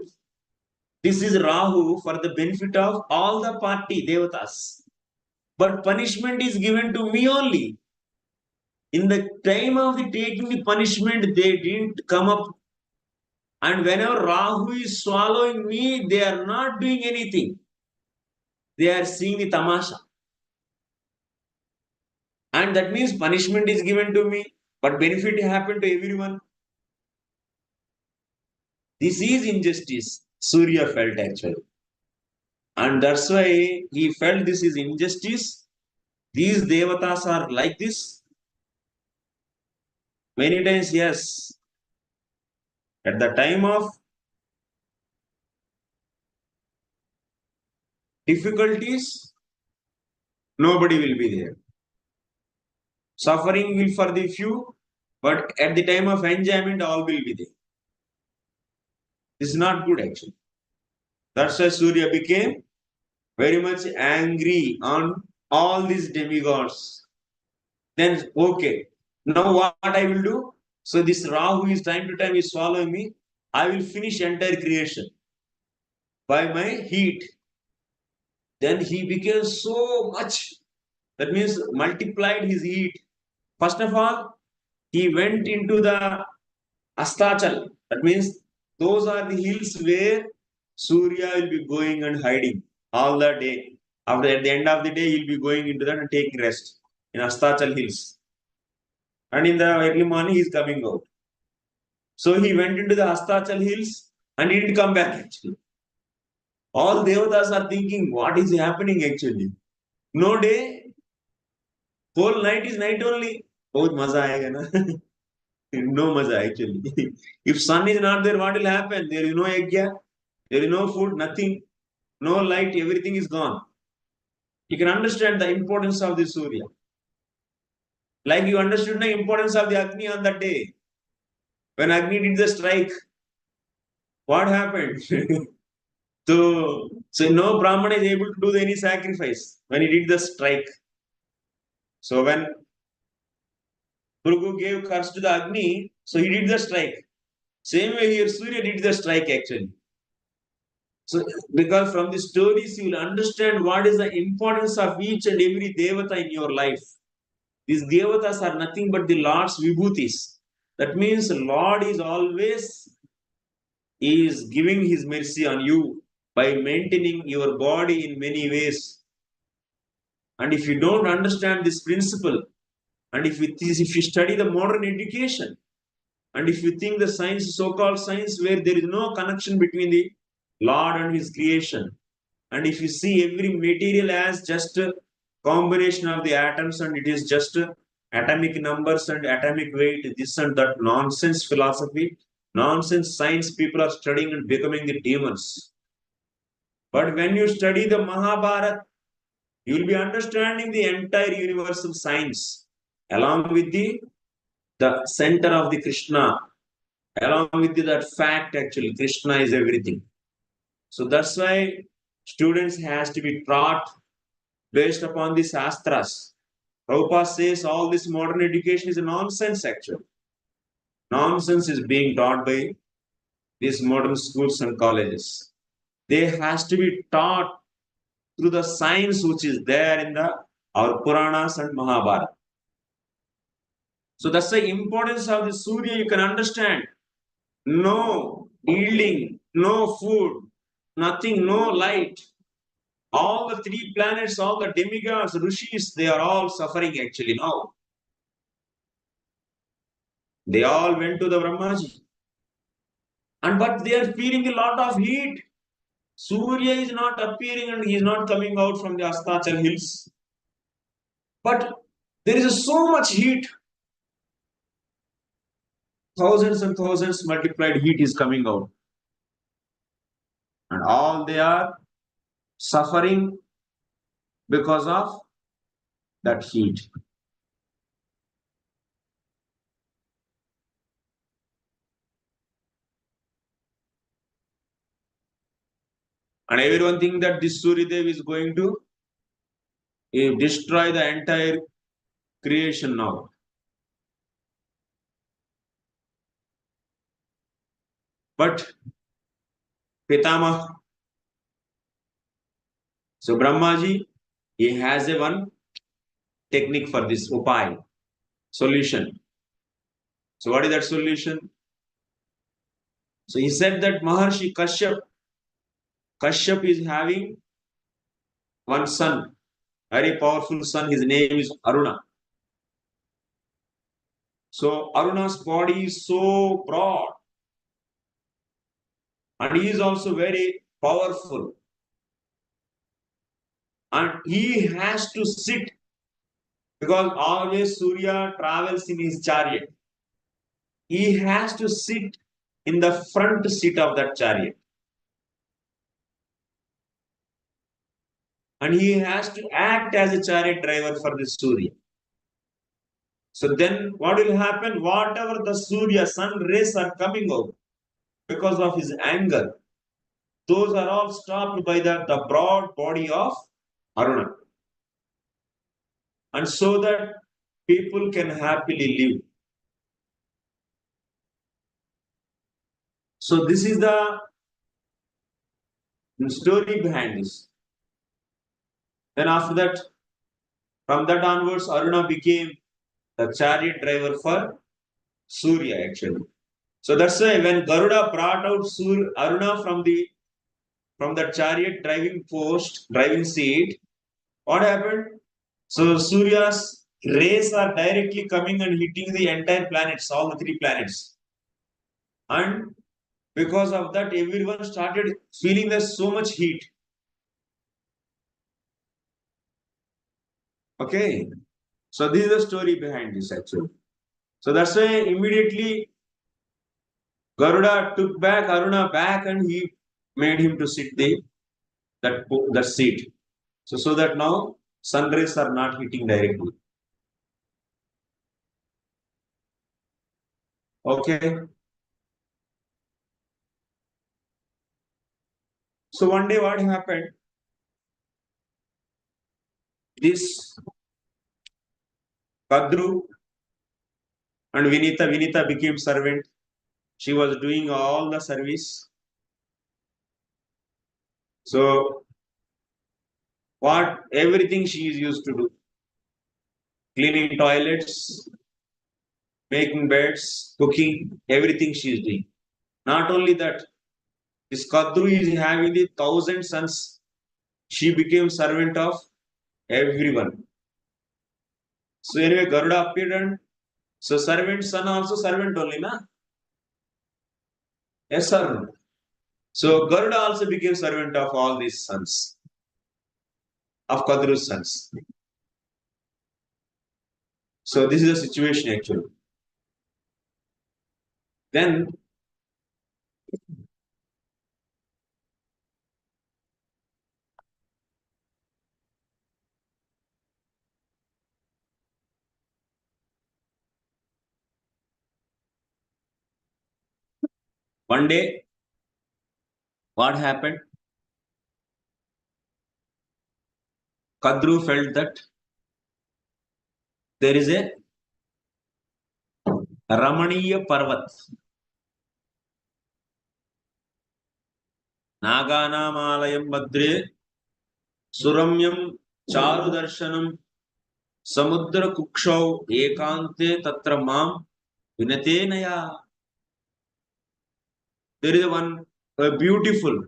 A: this is Rahu for the benefit of all the party Devatas. But punishment is given to me only. In the time of the taking the punishment, they didn't come up. And whenever Rahu is swallowing me, they are not doing anything. They are seeing the tamasha. And that means punishment is given to me, but benefit happened to everyone. This is injustice, Surya felt actually. And that's why he felt this is injustice. These devatas are like this. Many times, yes. At the time of difficulties, nobody will be there. Suffering will for the few, but at the time of enjoyment, all will be there. This is not good actually. That's why Surya became very much angry on all these demigods. Then, okay, now what I will do? So this Rahu is time to time is swallowing me. I will finish entire creation by my heat. Then he became so much. That means multiplied his heat. First of all, he went into the Astachal. That means those are the hills where Surya will be going and hiding all the day. After at the end of the day, he'll be going into that and taking rest in Astachal hills. And in the early morning, he's coming out. So he went into the Astachal hills and he didn't come back actually. All Devatas are thinking, what is happening actually? No day, whole night is night only. Bahut maza aayega na. No maza actually. If sun is not there, what will happen? There is no yajna, there is no food, nothing, no light, everything is gone. You can understand the importance of the Surya. Like you understood the importance of the Agni on that day. When Agni did the strike, what happened? So no Brahman is able to do any sacrifice when he did the strike. So when Bhrigu gave curse to the Agni, so he did the strike. Same way here, Surya did the strike actually. So, because from the stories you will understand what is the importance of each and every devata in your life. These devatas are nothing but the Lord's vibhutis. That means the Lord is always giving his mercy on you by maintaining your body in many ways. And if you don't understand this principle, and if you study the modern education, and if you think the science, so-called science, where there is no connection between the Lord and his creation, and if you see every material as just a combination of the atoms and it is just atomic numbers and atomic weight, this and that nonsense philosophy, nonsense science, people are studying and becoming the demons. But when you study the Mahabharata, you will be understanding the entire universal science along with the center of the Krishna, along with that fact actually, Krishna is everything. So that's why students has to be taught based upon the Shastras. Prabhupada says all this modern education is a nonsense actually. Nonsense is being taught by these modern schools and colleges. They has to be taught through the science which is there in our Puranas and Mahabharata. So that's the importance of the Surya. You can understand. No yielding, no food, nothing, no light. All the three planets, all the demigods, rishis, they are all suffering actually now. They all went to the Brahmaji. And but they are feeling a lot of heat. Surya is not appearing and he is not coming out from the Astachal hills. But there is so much heat. Thousands and thousands multiplied heat is coming out. And all they are suffering because of that heat. And everyone think that this Suryadev is going to destroy the entire creation now. But Pitama, so Brahmaji, he has a one technique for this upay, solution. So what is that solution? So he said that Maharshi Kashyap is having one son, very powerful son. His name is Aruna. So Aruna's body is so broad and he is also very powerful. And he has to sit because always Surya travels in his chariot. He has to sit in the front seat of that chariot. And he has to act as a chariot driver for the Surya. So then what will happen? Whatever the Surya, sun rays are coming out because of his anger, those are all stopped by the broad body of Aruna. And so that people can happily live. So this is the story behind this. Then after that, from that onwards, Aruna became the chariot driver for Surya actually. So that's why when Garuda brought out Aruna from the chariot driving seat, what happened? So Surya's rays are directly coming and hitting the entire planets, all the three planets. And because of that, everyone started feeling there's so much heat. Okay. So this is the story behind this actually. So that's why immediately Garuda took back Aruna back and he made him to sit that seat. So that now sun rays are not hitting directly. Okay. So one day what happened? This Kadru and Vinita became servant. She was doing all the service. So everything she is used to do. Cleaning toilets, making beds, cooking, everything she is doing. Not only that, this Kadru is having the 1,000 sons. She became servant of everyone. So anyway, Garuda appeared and so servant son also servant only, na? Yes, sir. So Garuda also became servant of all these sons, of Kadru's sons. So this is the situation actually. Then one day, what happened? Kadru felt that there is a Ramaniya Parvat. Naganam Alayam Badre Suramyam Charu Darshanam Samudra Kukshau Ekante Tatra Mam Vinate Naya. There is a beautiful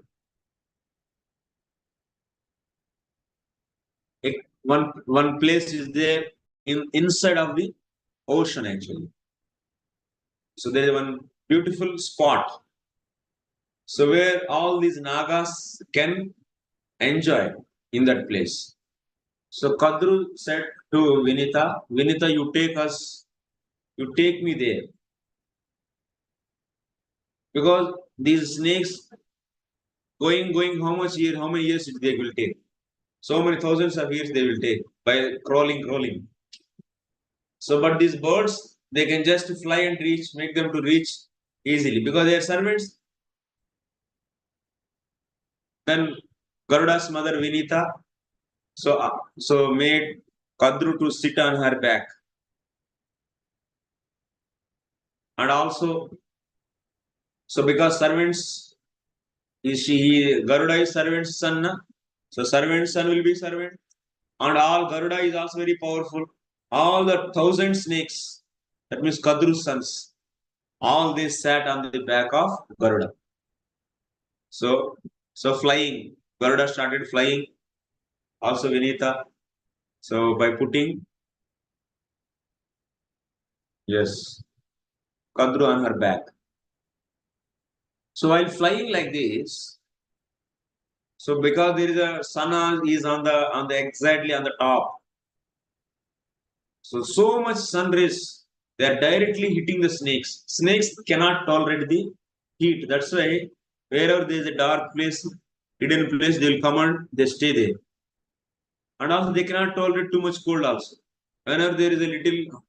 A: one place is there inside of the ocean actually. So there is one beautiful spot. So where all these Nagas can enjoy in that place. So Kadru said to Vinita, Vinita, you take me there. Because these snakes going, how many years they will take? So many thousands of years they will take by crawling. So, but these birds, they can just fly and make them to reach easily because they are servants. Then Garuda's mother Vinita, so made Kadru to sit on her back. And also, so because servants, Garuda is servant's son, na? So servant's son will be servant. And all Garuda is also very powerful. All the 1,000 snakes, that means Kadru's sons, all they sat on the back of Garuda. So flying, Garuda started flying. Also Vinita. So by putting, yes, Kadru on her back. So while flying like this, so because there is a sun is on the exactly on the top. So much sun rays, they are directly hitting the snakes. Snakes cannot tolerate the heat. That's why wherever there is a dark place, hidden place, they will come and they stay there. And also they cannot tolerate too much cold also. Whenever there is a little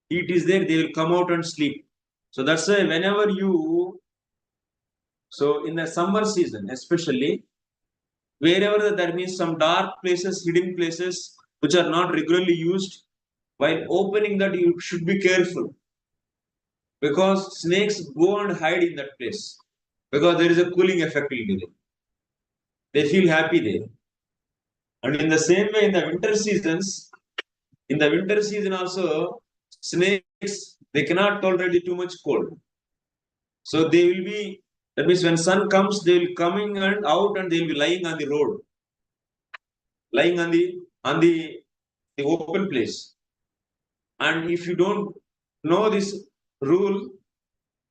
A: heat is there, they will come out and sleep. So that's why whenever so in the summer season, especially, wherever there means some dark places, hidden places, which are not regularly used, while opening that you should be careful. Because snakes go and hide in that place. Because there is a cooling effect in there. They feel happy there. And in the same way, in the winter season also, snakes, they cannot tolerate too much cold. So they will be, that means when sun comes, they will coming and out and they will be lying on the road. Lying on the open place. And if you don't know this rule,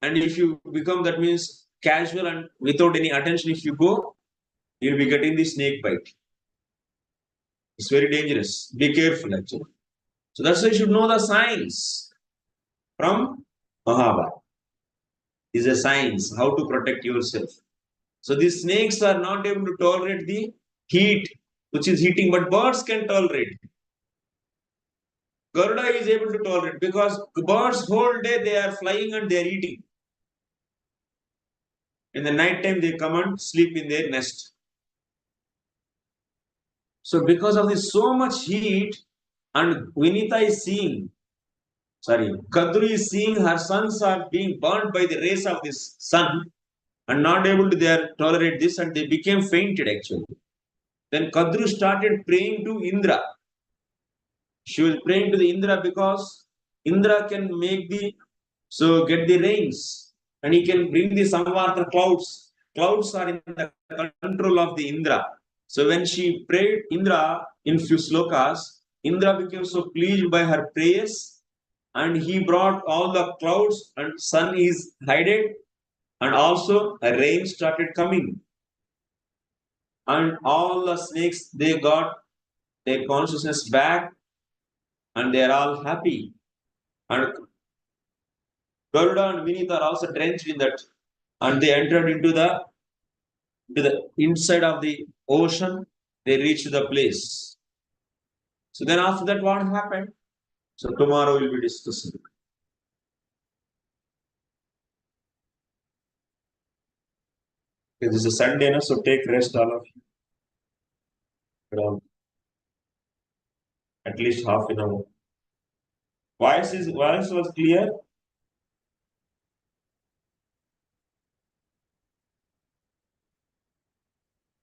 A: and if you become, that means casual and without any attention, if you go, you'll be getting the snake bite. It's very dangerous. Be careful actually. So that's why you should know the science from Mahabharata. Is a science how to protect yourself. So these snakes are not able to tolerate the heat, which is heating, but birds can tolerate. Garuda is able to tolerate because birds whole day they are flying and they are eating. In the night time they come and sleep in their nest. So because of this so much heat, and Vinita is seeing, Kadru is seeing her sons are being burnt by the rays of this sun and not able to tolerate this, and they became fainted actually. Then Kadru started praying to Indra. She was praying to the Indra because Indra can get the rains and he can bring the Samvarta clouds. Clouds are in the control of the Indra. So when she prayed Indra in few slokas, Indra became so pleased by her prayers and he brought all the clouds and sun is hidden and also a rain started coming. And all the snakes, they got their consciousness back and they are all happy. And Garuda and Vinita are also drenched in that. And they entered into the inside of the ocean. They reached the place. So then after that, what happened? So tomorrow we'll be discussing. This is a Sunday, so take rest, all of you. Around at least half an hour. Voice was clear.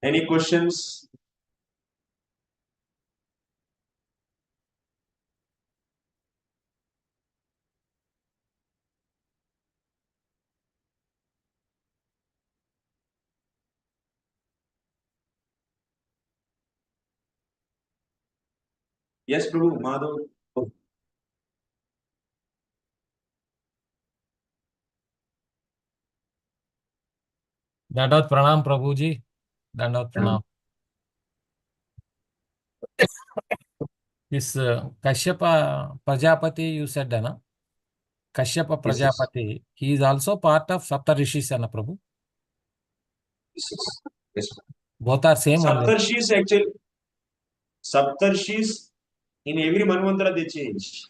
A: Any questions? Yes, Prabhu, Madhav.
B: Dandavat pranam, Prabhuji. Dandavat pranam. This Kasyapa Prajapati, you said, na? Kasyapa Prajapati, he is also part of Saptarishis, na Prabhu?
A: Yes.
B: Both are same only.
A: Saptarshis actually, Saptarshis in every Manvantara they change.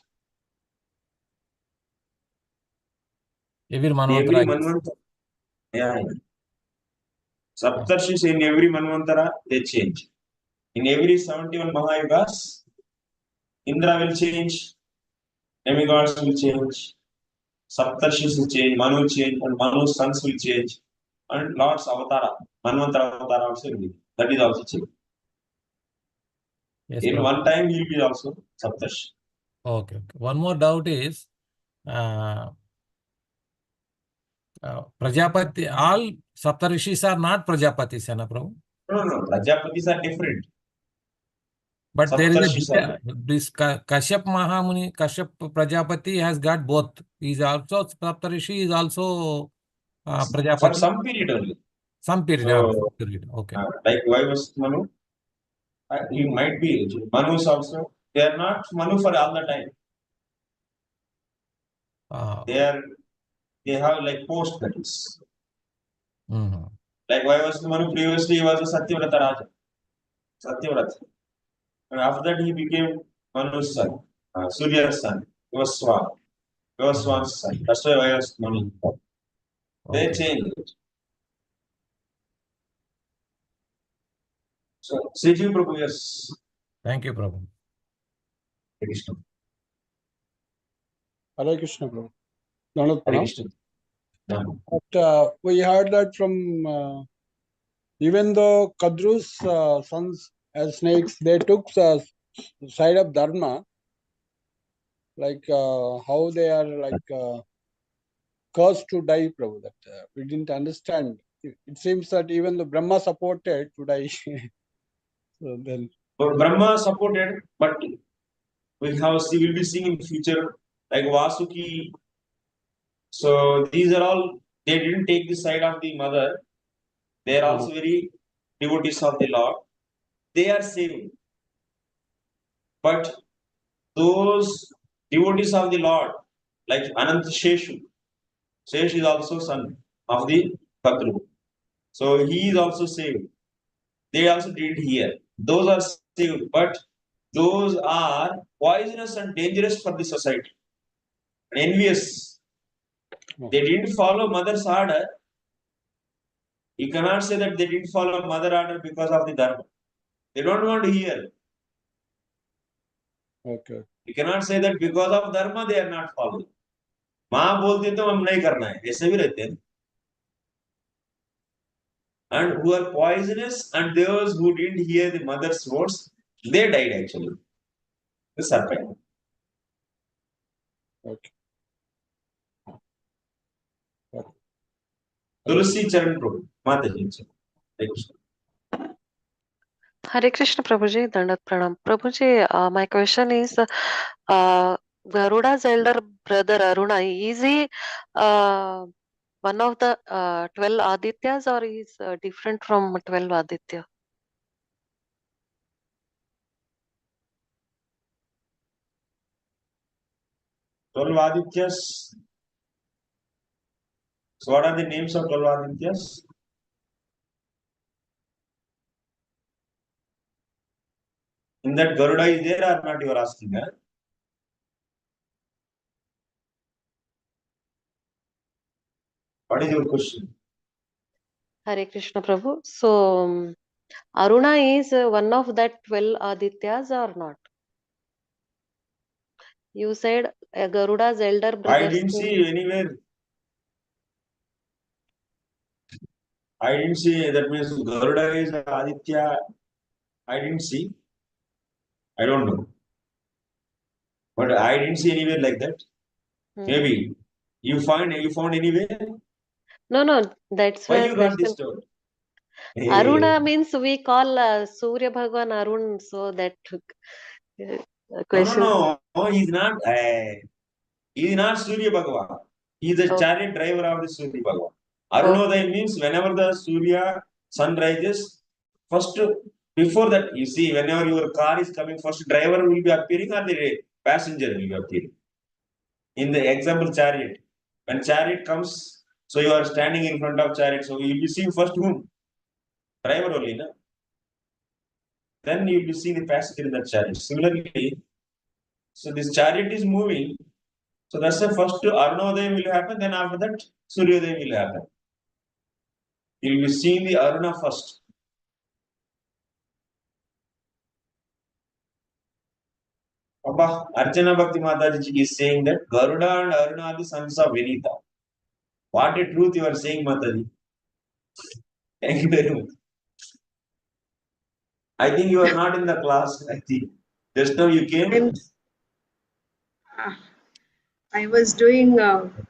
B: Every Manvantara.
A: Yeah. Saptarshis in every Manvantara they change. In every 71 Mahayugas, Indra will change, Demigods will change, Saptarshis will change, Manu will change, and Manu's sons will change, and Lord's Avatara, Manvantara Avatara also will be. That is also changed.
B: Yes,
A: in
B: Prabhu.
A: one time he will be also Saptarshi.
B: Okay. One more doubt is, Prajapati, all Saptarishis are not Prajapatis, na Prabhu?
A: No, Prajapatis are different.
B: But there is
A: Saptarshis
B: this Kasyapa Mahamuni, Kasyapa Prajapati has got both. He is also Saptarishi, is also Prajapati.
A: for some period only.
B: Some period.
A: So,
B: some period. Okay.
A: Like why was Manu? He might be Manus also. They are not Manu for all the time. They have like post that is. Like why was Manu previously he was a Satyavrata Raja. Satyavrata. And after that he became Manu's son, Surya's son. He was Swan. He was Swan's son. That's why was Manu. They changed it. So, Siju Prabhu, yes.
B: Thank you, Prabhu.
A: Hare Krishna.
C: Hare Krishna, Prabhu.
A: Hare Krishna.
C: But we heard that from even though Kadru's sons as snakes, they took the side of Dharma, like how they are like cursed to die, Prabhu. That we didn't understand. It seems that even the Brahma supported to die. So then,
A: Brahma supported, but we will be seeing in future like Vasuki. So these are all, they didn't take the side of the mother. They are also very devotees of the Lord. They are saved. But those devotees of the Lord, like Anant Sheshu, Shesh is also son of the Kadru. So he is also saved. They also didn't hear. Those are saved, but those are poisonous and dangerous for the society. And envious. They didn't follow mother's order. You cannot say that they didn't follow mother order because of the dharma. They don't want to hear.
C: okay.
A: You cannot say that because of dharma they are not following. माँ बोलती तो हम नहीं करना है ऐसे भी रहते हैं. And who are poisonous and those who didn't hear the mother's words, they died actually. The serpent.
C: Okay.
A: Tulsi Charan Prabhu, Mataji.
D: Hare Krishna Prabhuji, Dandat Pranam. Prabhuji, my question is, Garuda's elder brother Aruna, is he one of the 12 Adityas or is different from 12 Aditya?
A: Adityas. So what are the names of 12 Adityas? In that Garuda is there or not, you are asking, huh? What is your question?
D: Hare Krishna Prabhu. So, Aruna is one of that 12 Adityas or not? You said Garuda's elder brother.
A: I didn't see anywhere. I didn't see, that means Garuda is Aditya. I didn't see. I don't know. But I didn't see anywhere like that. Maybe. You found anywhere?
D: No, that's
A: why
D: where
A: you got this story.
D: Aruna means we call Surya Bhagwan Arun, so that question.
A: No, he's not. He is not Surya Bhagavan. He is a
D: Oh.
A: chariot driver of the Surya Bhagavan. Arunodaya means whenever the Surya sun rises, first before that, you see, whenever your car is coming, first driver will be appearing or the passenger will be appearing. In the example, chariot. When chariot comes, so you are standing in front of chariot, so you will be seeing first whom? Driver only, no? Then you will be seeing the passenger in that chariot. Similarly, so this chariot is moving. So that's the first Arunodaya will happen, then after that Suryodaya will happen. You will be seeing the Aruna first. Abba, Archana Bhakti Mataji is saying that Garuda and Aruna are the sons of Vinita. What a truth you are saying, Mataji. Thank you very much. I think you are not in the class. I think just now you came.
E: I was doing one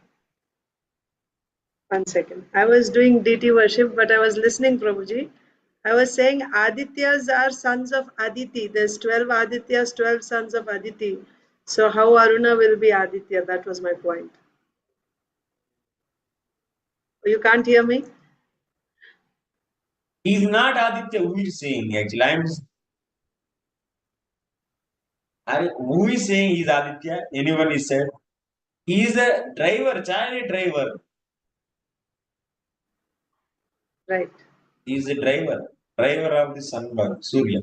E: second. I was doing DT worship, but I was listening, Prabhuji. I was saying Adityas are sons of Aditi. There's 12 Adityas, 12 sons of Aditi. So how Aruna will be Aditya? That was my point. You can't hear me?
A: He is not Aditya. Who is saying actually? Who is saying he is Aditya? Anyone is said? He is a driver, chariot driver.
E: Right.
A: He is a driver of the sun, Surya.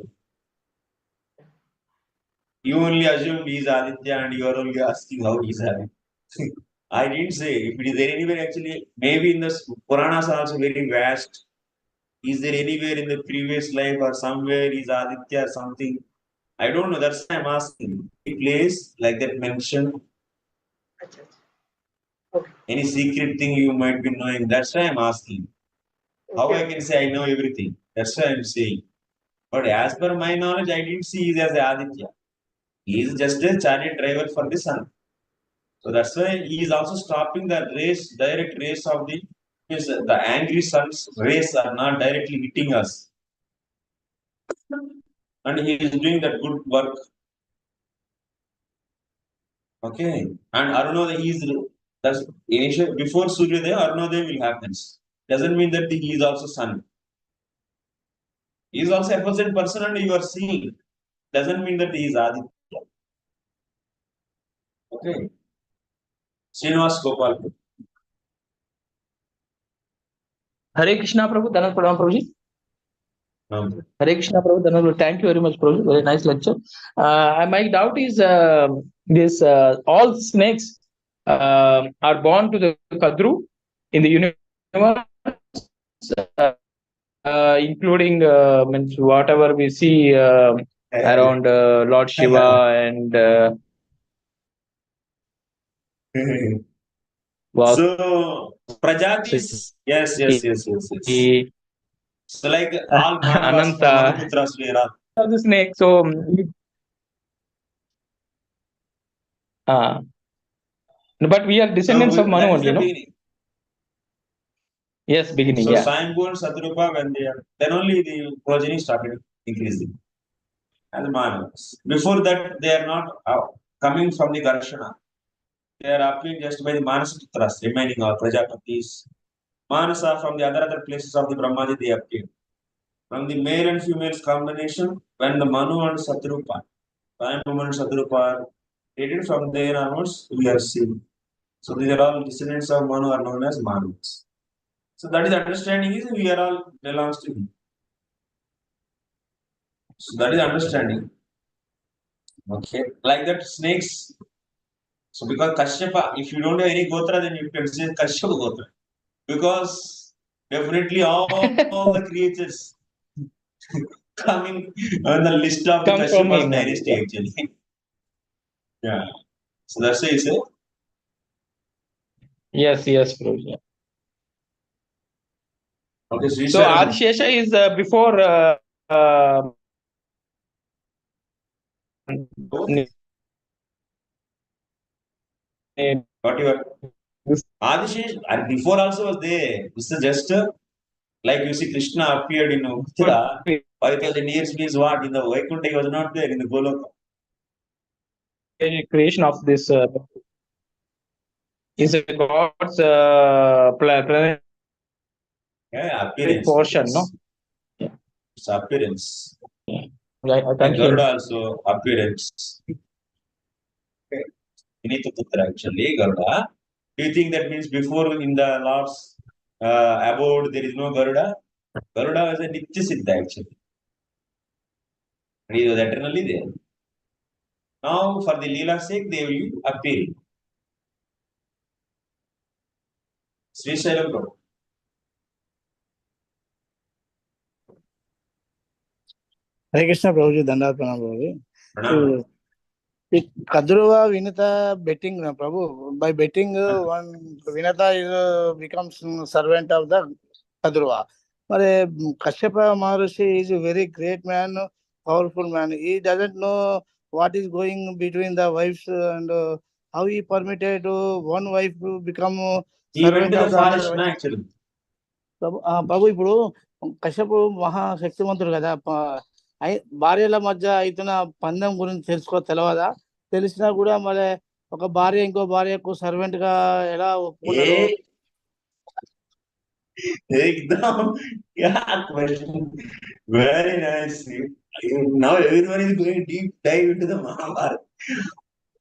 A: You only assume he is Aditya and you are only asking how he is Aditya. I didn't say. If it is there anywhere, actually, maybe in the Puranas are also very vast. Is there anywhere in the previous life or somewhere is Aditya or something? I don't know. That's why I'm asking. Any place like that mentioned?
E: Okay.
A: Any secret thing you might be knowing? That's why I'm asking. How I can say I know everything? That's why I'm saying. But as per my knowledge, I didn't see he as Aditya. He is just a chariot driver for the sun. So that's why he is also stopping the race, direct race of the angry sun's rays are not directly hitting us. And he is doing that good work. Okay. And Arunodaya is initially before Suryodaya, Arunodaya will happen. Doesn't mean that he is also sun. He is also a person and you are seeing. Doesn't mean that he is Aditya. Okay. Srinivas Gopal.
F: Hare Krishna Prabhu, Dhanat Pradam Prabhuji. Hare Krishna Prabhu, Dhanat. Thank you very much, Prabhu. Very nice lecture. My doubt is this all snakes are born to the Kadru in the universe, including means whatever we see around Lord Shiva and
A: So Prajatis, yes. So like all Manavas from Manuputras were
F: the snake. So but we are descendants of Manu only, no?
A: Beginning.
F: Yes, beginning.
A: So
F: Yeah.
A: Swayambhu and Satrupa, when they are, then only the progeny started increasing. And the Manavas. Before that, they are not coming from the Darshana. They are appearing just by the Manasaputras, remaining our Prajapatis. Manasa from the other places of the Brahmaji, they appeared. From the male and females combination, when the Manu and Satrupa, Swayambhu and Satrupa are created, from there onwards, we are seeing. So these are all descendants of Manu are known as Manus. So that is understanding is we are all belongs to him. So that is understanding. Okay. Like that snakes. So because Kasyapa, if you don't have any Gotra, then you can say Kasyapa Gotra. Because definitely all the creatures coming on the list of the Kasyapa's dynasty actually. Yeah. So that's why you say.
F: Yes, bro. Yeah.
A: Okay,
F: so Adishesha is before
A: whatever. Adishesh, and before also was there. This is just like you see Krishna appeared in Mathura 5,000 years means what? In the Vaikuntha he was not there, in the Goloka.
F: creation of this is a God's planetary
A: appearance.
F: portion, no?
A: It's appearance.
F: Right,
A: And Garuda also appearance. Okay. Actually, Garuda. Do you think that means before in the Lord's abode there is no Garuda? Garuda was a Nitya Siddha actually. And he was eternally there. Now for the Leela sake they will appear. Sri Shailam Prabhu.
G: Hare Krishna Prabhuji, Dandavat Pranam Prabhuji.
A: Pranam.
G: Kadru and Vinata betting, Prabhu. By betting, one Vinata becomes servant of the Kadru. But Kasyapa Muni is a very great man, powerful man. He doesn't know what is going between the wives and how he permitted one wife to become
A: He went
G: servant
A: to the
G: of the
A: forest,
G: other
A: no,
G: wife.
A: actually.
G: ప్రభు ఇప్పుడు కశ్యపు మహాశక్తివంతుడు కదా భార్యల మధ్య అవుతున్న పందెం గురించి తెలియదా? తెలిసినా కూడా మరి ఒక భార్య ఇంకో భార్యకు సర్వెంట్ గా ఎలా ఒప్పుకున్నాడు?
A: Question. Very nice. Now everyone is going deep dive into the Mahabharata.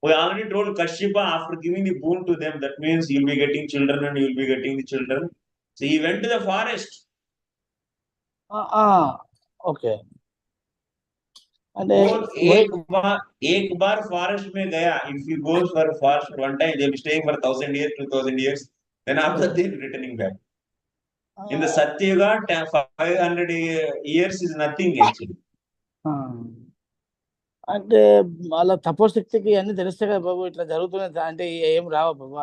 A: We already told Kashyapa after giving the boon to them, that means you'll be getting children and you'll be getting the children. So he went to the forest.
G: Okay. And
A: एक बार forest में गया. If you go for forest one time, they'll be staying for 1,000 years, 2,000 years. Then after they'll be returning back. In the Satya Yuga, 500 years is nothing actually.
G: అంటే వాళ్ళ తపోశక్తికి అన్ని తెలుస్తాయి కదా బాబు, ఇట్లా జరుగుతున్నది అంటే ఏం రావా బాబు?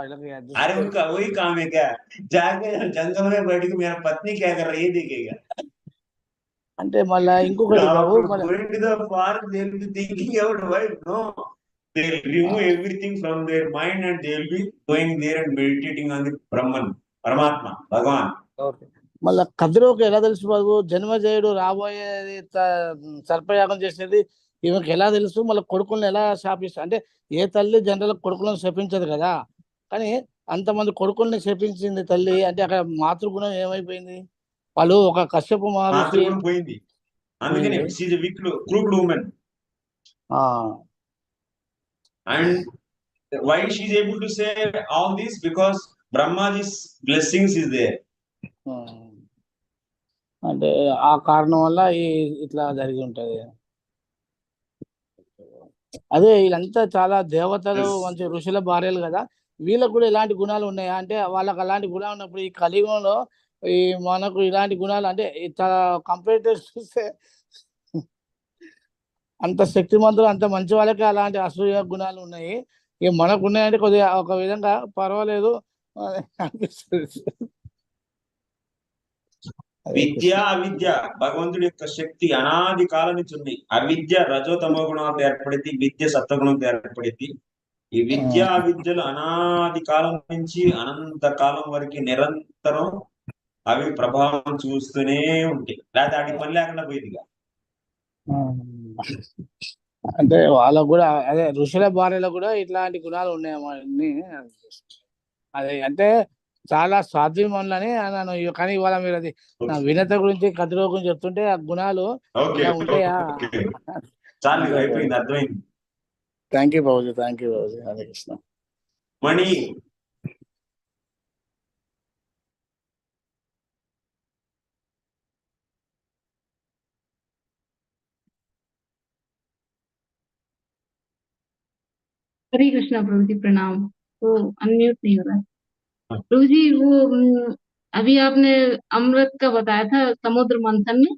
A: अरे उनका वही काम है क्या? जाके जंगल में बैठ के मेरा पत्नी क्या कर रही है देखेगा.
G: అంటే మళ్ళా ఇంకొకటి బాబు,
A: going to the forest, they'll be thinking about wife. No, they'll remove everything from their mind and they'll be going there and meditating on the Brahman, Paramatma, Bhagavan.
G: మళ్ళా కద్రుకి ఎలా తెలుసు బాబు? జన్మజయుడు రాబోయే సర్పయాగం చేసేది ఈమెకి ఎలా తెలుసు? మళ్ళీ కొడుకులను ఎలా శాపిస్తారు? అంటే ఏ తల్లి జనరల్ కొడుకులను శపించదు కదా, కానీ అంతమంది కొడుకుల్ని శపించింది తల్లి అంటే అక్కడ మాతృగుణం ఏమైపోయింది? వాళ్ళు ఒక కశ్యప మహర్షి
A: పోయింది. అందుకనే she is a crooked woman. And why she is able to say all this? Because Brahmaji's blessings is there.
G: అంటే ఆ కారణం వల్ల ఇట్లా జరిగి ఉంటది. అదే వీళ్ళంతా చాలా దేవతలు, మంచి ఋషుల భార్యలు కదా, వీళ్ళకు కూడా ఇలాంటి గుణాలు ఉన్నాయా? అంటే వాళ్ళకి అలాంటి గుణాలు ఉన్నప్పుడు ఈ కలియుగంలో ఈ మనకు ఇలాంటి గుణాలు అంటే కంపేర్ చూస్తే అంత శక్తిమంతులు, అంత మంచి వాళ్ళకి అలాంటి అసూయ గుణాలు ఉన్నాయి. ఇక మనకు ఉన్నాయంటే కొద్దిగా ఒక విధంగా పర్వాలేదు అనిపిస్తుంది.
A: విద్య అవిద్య భగవంతుడి యొక్క శక్తి అనాది కాలం నుంచి ఉంది. అవిద్య రజోతమో గుణాలతో ఏర్పడింది, విద్య సత్వగుణంతో ఏర్పడింది. ఈ విద్య అవిద్యలు అనాది కాలం నుంచి అనంత కాలం వరకు నిరంతరం అవి ప్రభావం చూస్తూనే ఉంటాయి. లేకపోతే వాటికి పని లేకుండా పోయింది.
G: అంటే వాళ్ళకు కూడా అదే ఋషుల భార్యలో కూడా ఇట్లాంటి గుణాలు ఉన్నాయని అదే అంటే చాలా సాధ్యమని అన్నాను. కానీ ఇవాళ మీరు అది నా వినత గురించి కద్రు గురించి చెప్తుంటే ఆ గుణాలు ఇలా ఉంటాయా? Thank you Babuji, thank you Babuji. Hare Krishna.
A: Mani
H: Hare Krishna Prabhu ji, प्रणाम। तो अनम्यूट नहीं हो रहा है प्रभु जी। वो अभी आपने अमृत का बताया था समुद्र मंथन में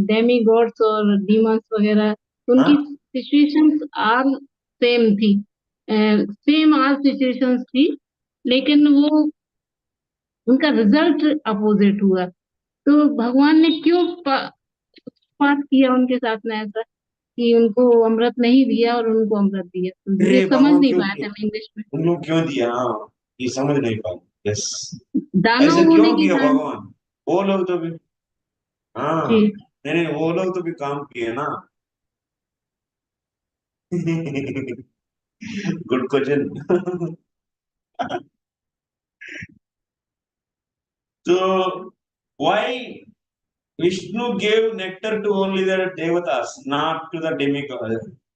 H: डेमी गॉड्स और डीमंस वगैरह, उनकी सिचुएशंस आर सेम थी, सेम आर सिचुएशंस थी, लेकिन वो उनका रिजल्ट अपोजिट हुआ। तो भगवान ने क्यों पाठ किया उनके साथ में ऐसा कि उनको अमृत नहीं दिया और उनको अमृत दिया? ये समझ नहीं पाया था मैं इंग्लिश में।
A: उनको क्यों दिया? ये समझ नहीं पाया। यस,
H: दानव होने के कारण
A: भगवान वो लोग तो भी नहीं वो लोग तो भी काम किए ना। Good question. So, why Vishnu gave nectar to only the devatas, not to the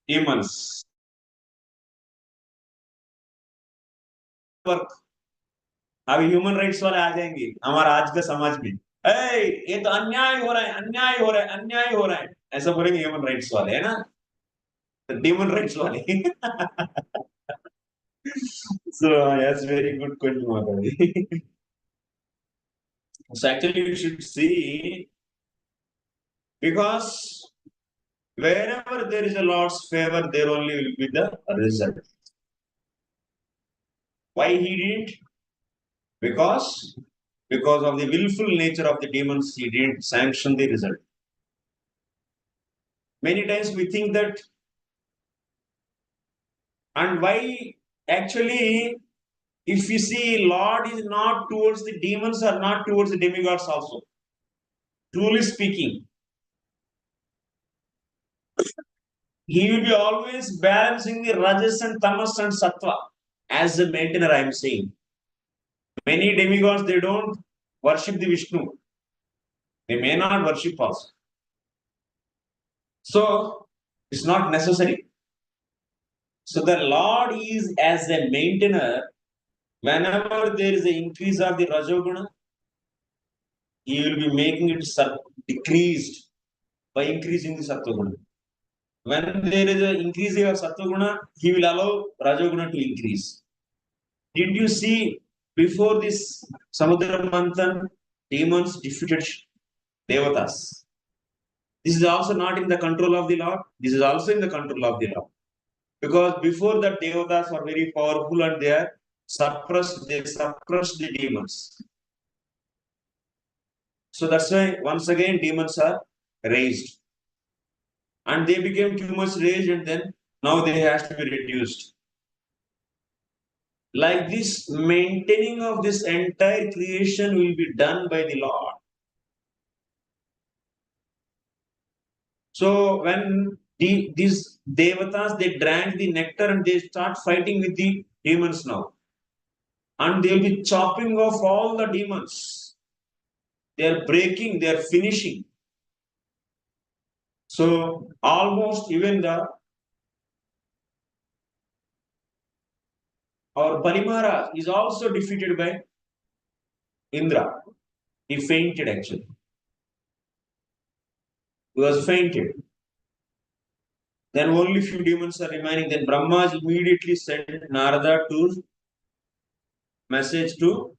A: demons? अभी ह्यूमन राइट्स वाले आ जाएंगे हमारा आज का समाज में, ये तो अन्याय हो रहा है, अन्याय हो रहा है, अन्याय हो रहा है, ऐसा बोलेंगे ह्यूमन राइट्स वाले, है ना, डीमन राइट्स वाले. So that's very good question, Maharaji. So actually you should see, because wherever there is a Lord's favor, there only will be the result. Why he didn't? Because of the willful nature of the demons, he didn't sanction the result. Many times we think that, and why actually, if you see, Lord is not towards the demons or not towards the demigods also. Truly speaking, he will be always balancing the rajas and tamas and sattva as a maintainer, I am saying. Many demigods, they don't worship the Vishnu. They may not worship also. So, it's not necessary. So, the Lord is as a maintainer. Whenever there is an increase of the Rajoguna, he will be making it decreased by increasing the Sattva-guna. When there is an increase of Sattva-guna, he will allow Rajoguna to increase. Did you see before this Samudra Manthan, demons defeated Devatas? This is also not in the control of the Lord. This is also in the control of the Lord. Because before that, Devatas were very powerful and they suppressed the demons. So that's why once again demons are raised. And they became too much rage, and then now they have to be reduced. Like this, maintaining of this entire creation will be done by the Lord. So when these devatas, they drank the nectar and they start fighting with the demons now. And they will be chopping off all the demons. They are breaking, they are finishing. So almost even our Bali Maharaj is also defeated by Indra. He fainted actually. He was fainted. Then only few demons are remaining. Then Brahma immediately sent Narada to message to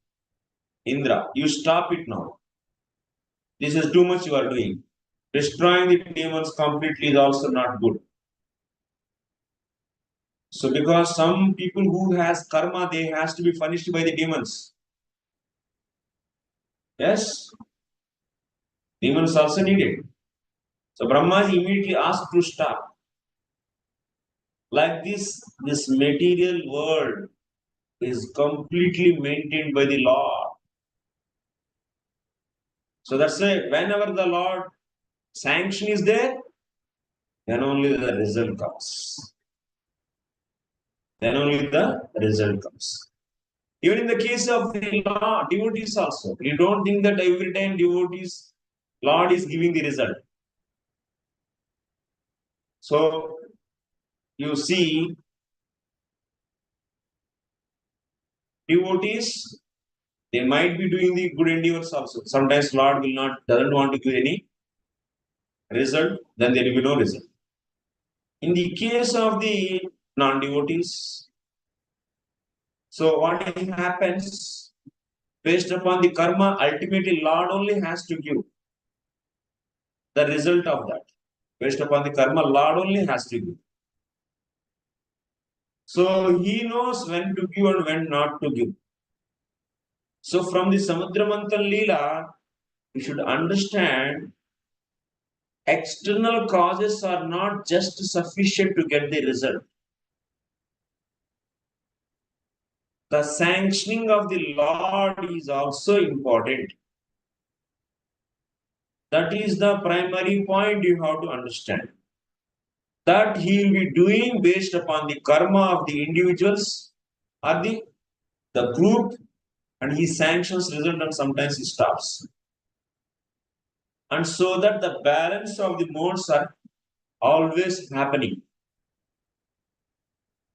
A: Indra. You stop it now. This is too much you are doing. Destroying the demons completely is also not good. So because some people who has karma, they has to be punished by the demons. Yes. Demons also need it. So Brahma immediately asked to stop. Like this material world is completely maintained by the Lord. So that's why whenever the Lord sanction is there, then only the result comes. Then only the result comes. Even in the case of the Lord, devotees also, you don't think that every time devotees, Lord is giving the result. So you see, devotees, they might be doing the good endeavors also. Sometimes Lord doesn't want to give any result, then there will be no result. In the case of the non-devotees, so what happens based upon the karma, ultimately Lord only has to give the result of that. Based upon the karma, Lord only has to give. So he knows when to give and when not to give. So from the Samudra Manthan lila, we should understand external causes are not just sufficient to get the result. The sanctioning of the Lord is also important. That is the primary point you have to understand. that he will be doing based upon the karma of the individuals or the group, and he sanctions result and sometimes he stops. And so that the balance of the modes are always happening.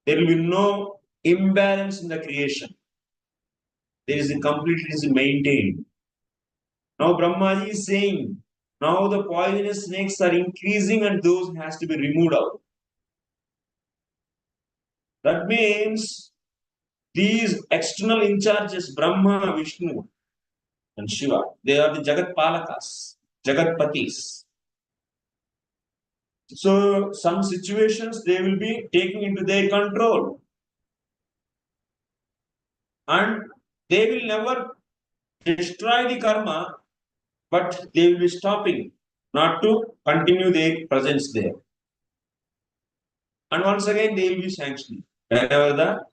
A: There will be no imbalance in the creation. There is a completely maintained. Now Brahmaji is saying, now the poisonous snakes are increasing and those has to be removed out. That means these external in charges, Brahma, Vishnu, and Shiva, they are the Jagat Palakas, Jagat Patis. So some situations they will be taking into their control. And they will never destroy the karma, but they will be stopping not to continue their presence there. And once again, they will be sanctioning whenever the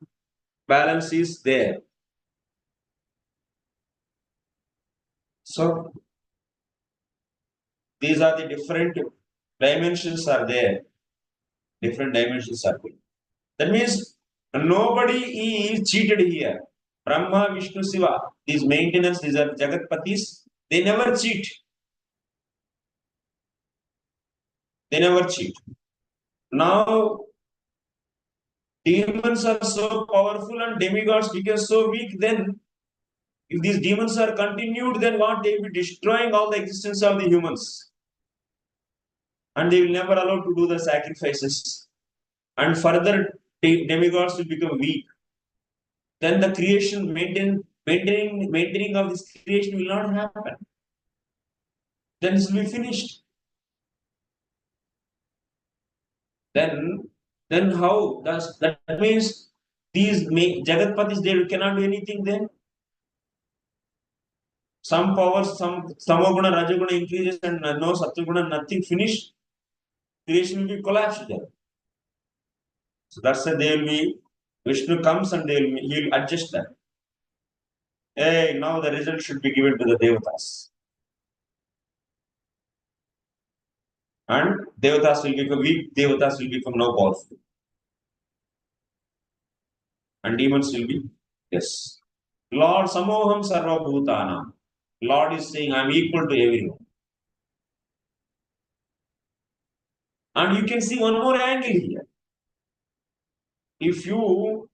A: balance is there. So these are the different dimensions are there. Different dimensions are there. That means nobody is cheated here. Brahma, Vishnu, Shiva, these maintenance, these are Jagatpatis, they never cheat. They never cheat. Now, demons are so powerful and demigods become so weak, then if these demons are continued, then what? They will be destroying all the existence of the humans. And they will never allow to do the sacrifices. And further, demigods will become weak. Then the creation, maintaining of this creation will not happen. Then it will be finished. Then how? That means these Jagatpatis, they cannot do anything then. Some powers, some Samoguna, Rajaguna increases and no Sattva-guna, nothing finished. Creation will be collapsed there. So that's why they will be, Vishnu comes and he will adjust that. Hey, now the result should be given to the Devatas. And Devatas will become weak, Devatas will become now powerful. And demons will be, yes. Lord Samoham Sarva Bhutanam. Lord is saying, I am equal to everyone. And you can see one more angle here. If you,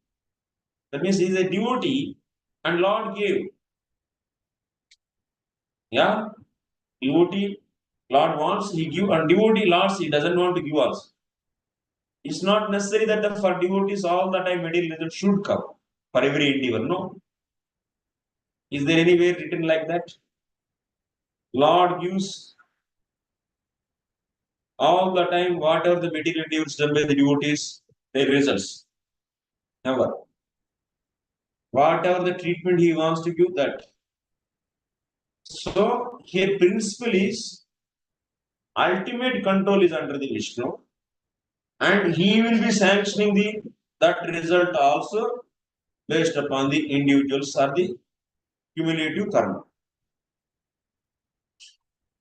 A: that means he is a devotee and Lord gave. Yeah? Devotee, Lord wants, he give, and devotee, Lord, he doesn't want to give us. It's not necessary that for devotees all the time material result should come for every endeavor. No. Is there any way written like that? Lord gives all the time whatever the material endeavors done by the devotees, their results. Never. Whatever the treatment he wants to give that. So here principle is ultimate control is under the Vishnu, and he will be sanctioning that result also based upon the individuals or the cumulative karma.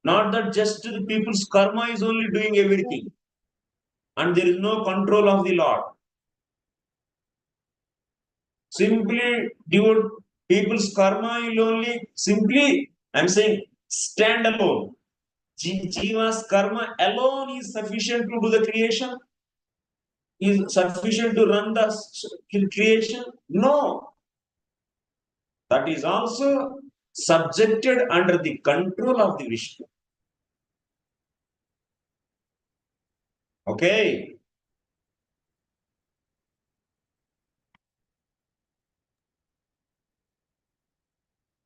A: Not that just the people's karma is only doing everything and there is no control of the Lord. Simply people's karma will only simply, I'm saying, stand alone. Jiva's karma alone is sufficient to do the creation? Is sufficient to run the creation? No. That is also subjected under the control of the Vishnu. Okay.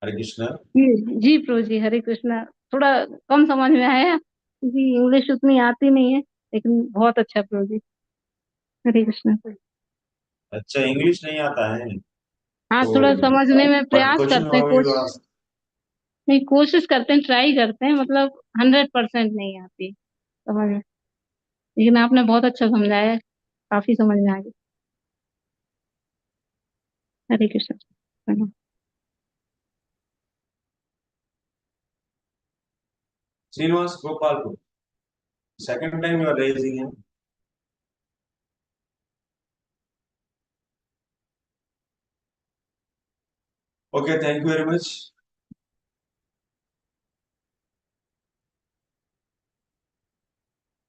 A: Hare Krishna.
H: जी प्रभु जी, हरे कृष्णा। थोड़ा कम समझ में आया क्योंकि English उतनी आती नहीं है, लेकिन बहुत अच्छा प्रभु जी। हरे कृष्णा।
A: अच्छा, इंग्लिश नहीं आता है?
H: हाँ,
A: तो
H: थोड़ा समझने में प्रयास
A: क्वेश्चन
H: करते हैं, कोशिश करते हैं, ट्राई करते हैं, मतलब 100% नहीं आती समझ में, लेकिन आपने बहुत अच्छा समझाया, काफी समझ में आ गया। हरे Krishna.
A: Srinivas Gopal, second time you are raising him. Okay, thank you very much.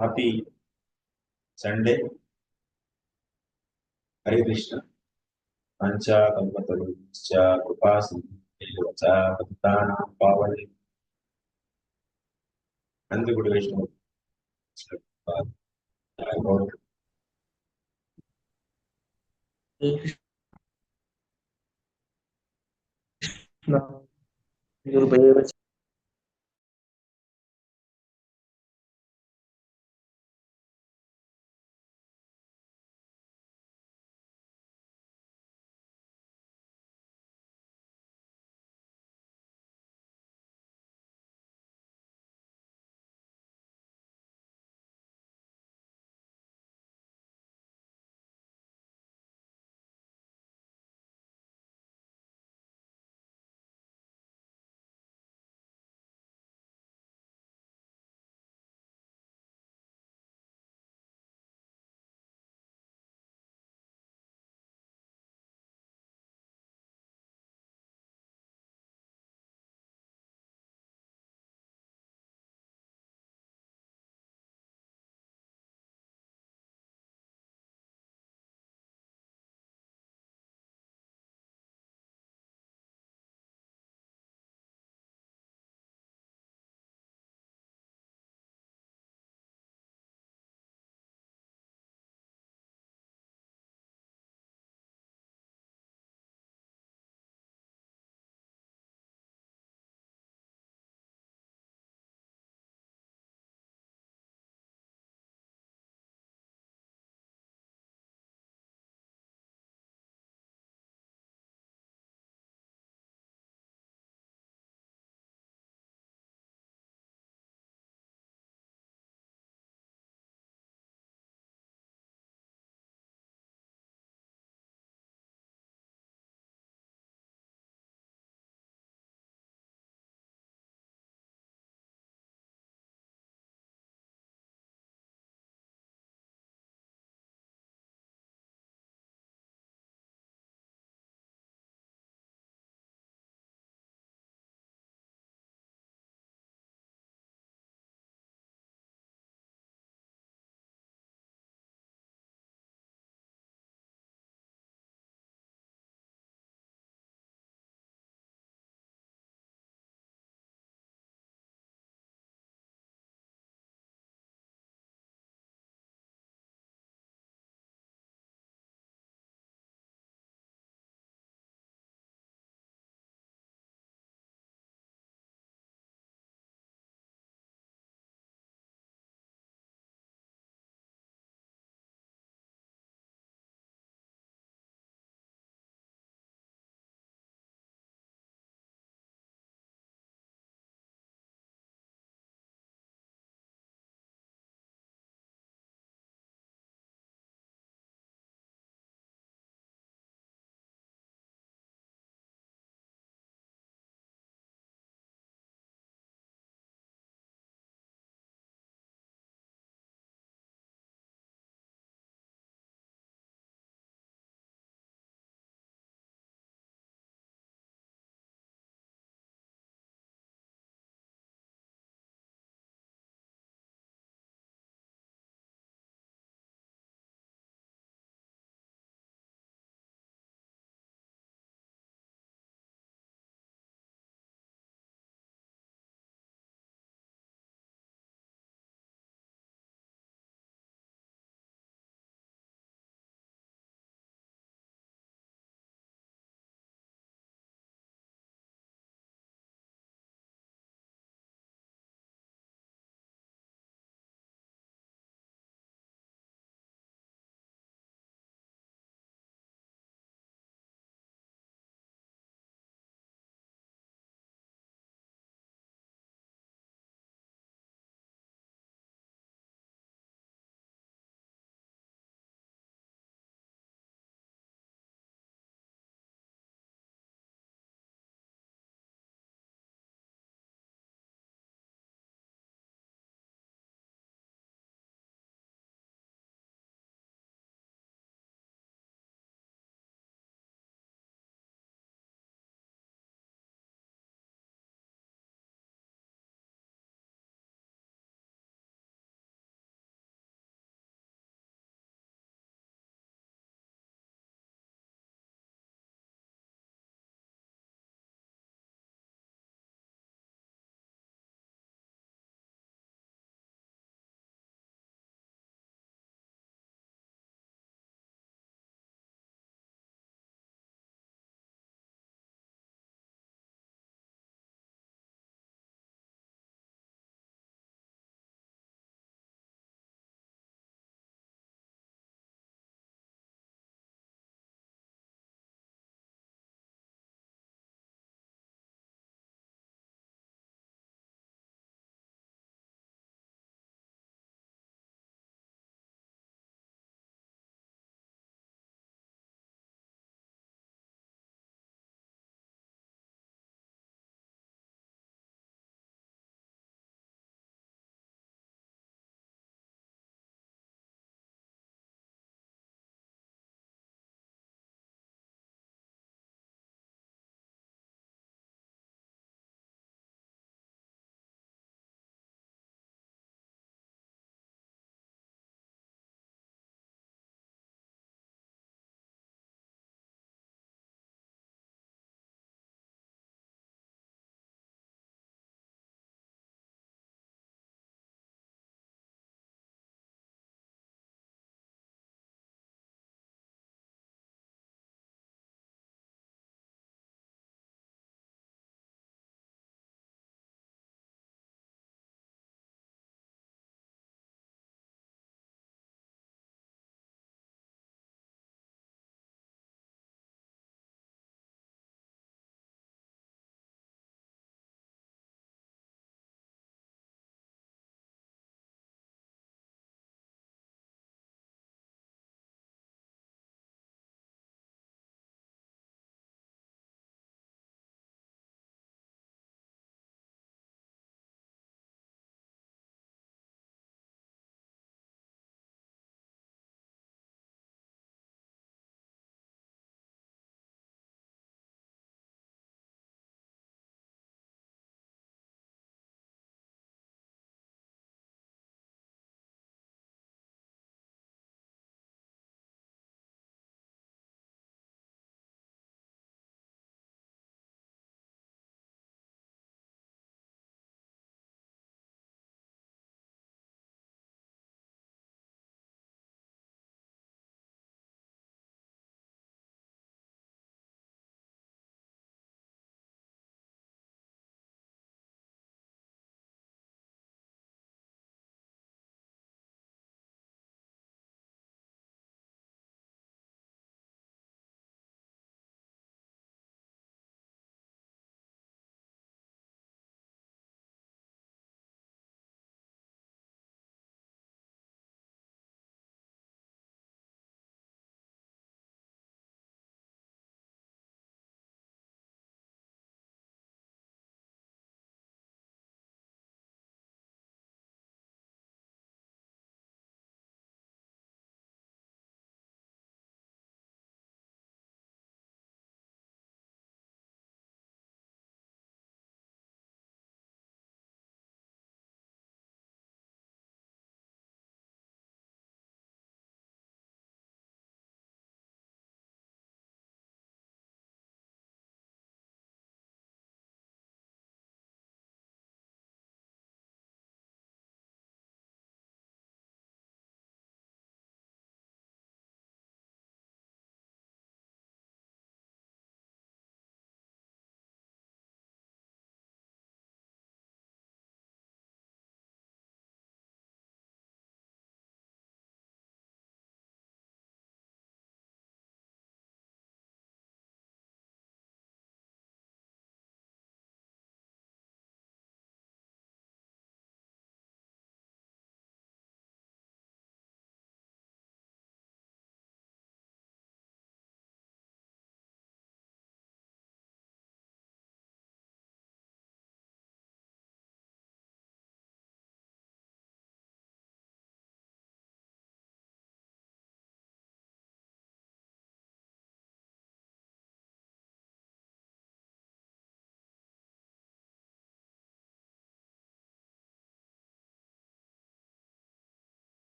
A: Happy Sunday. Hare Krishna. Pancha Kalpatarucha Upasana Devacha Patana Pavani and the good Vishnu. I got
F: Guru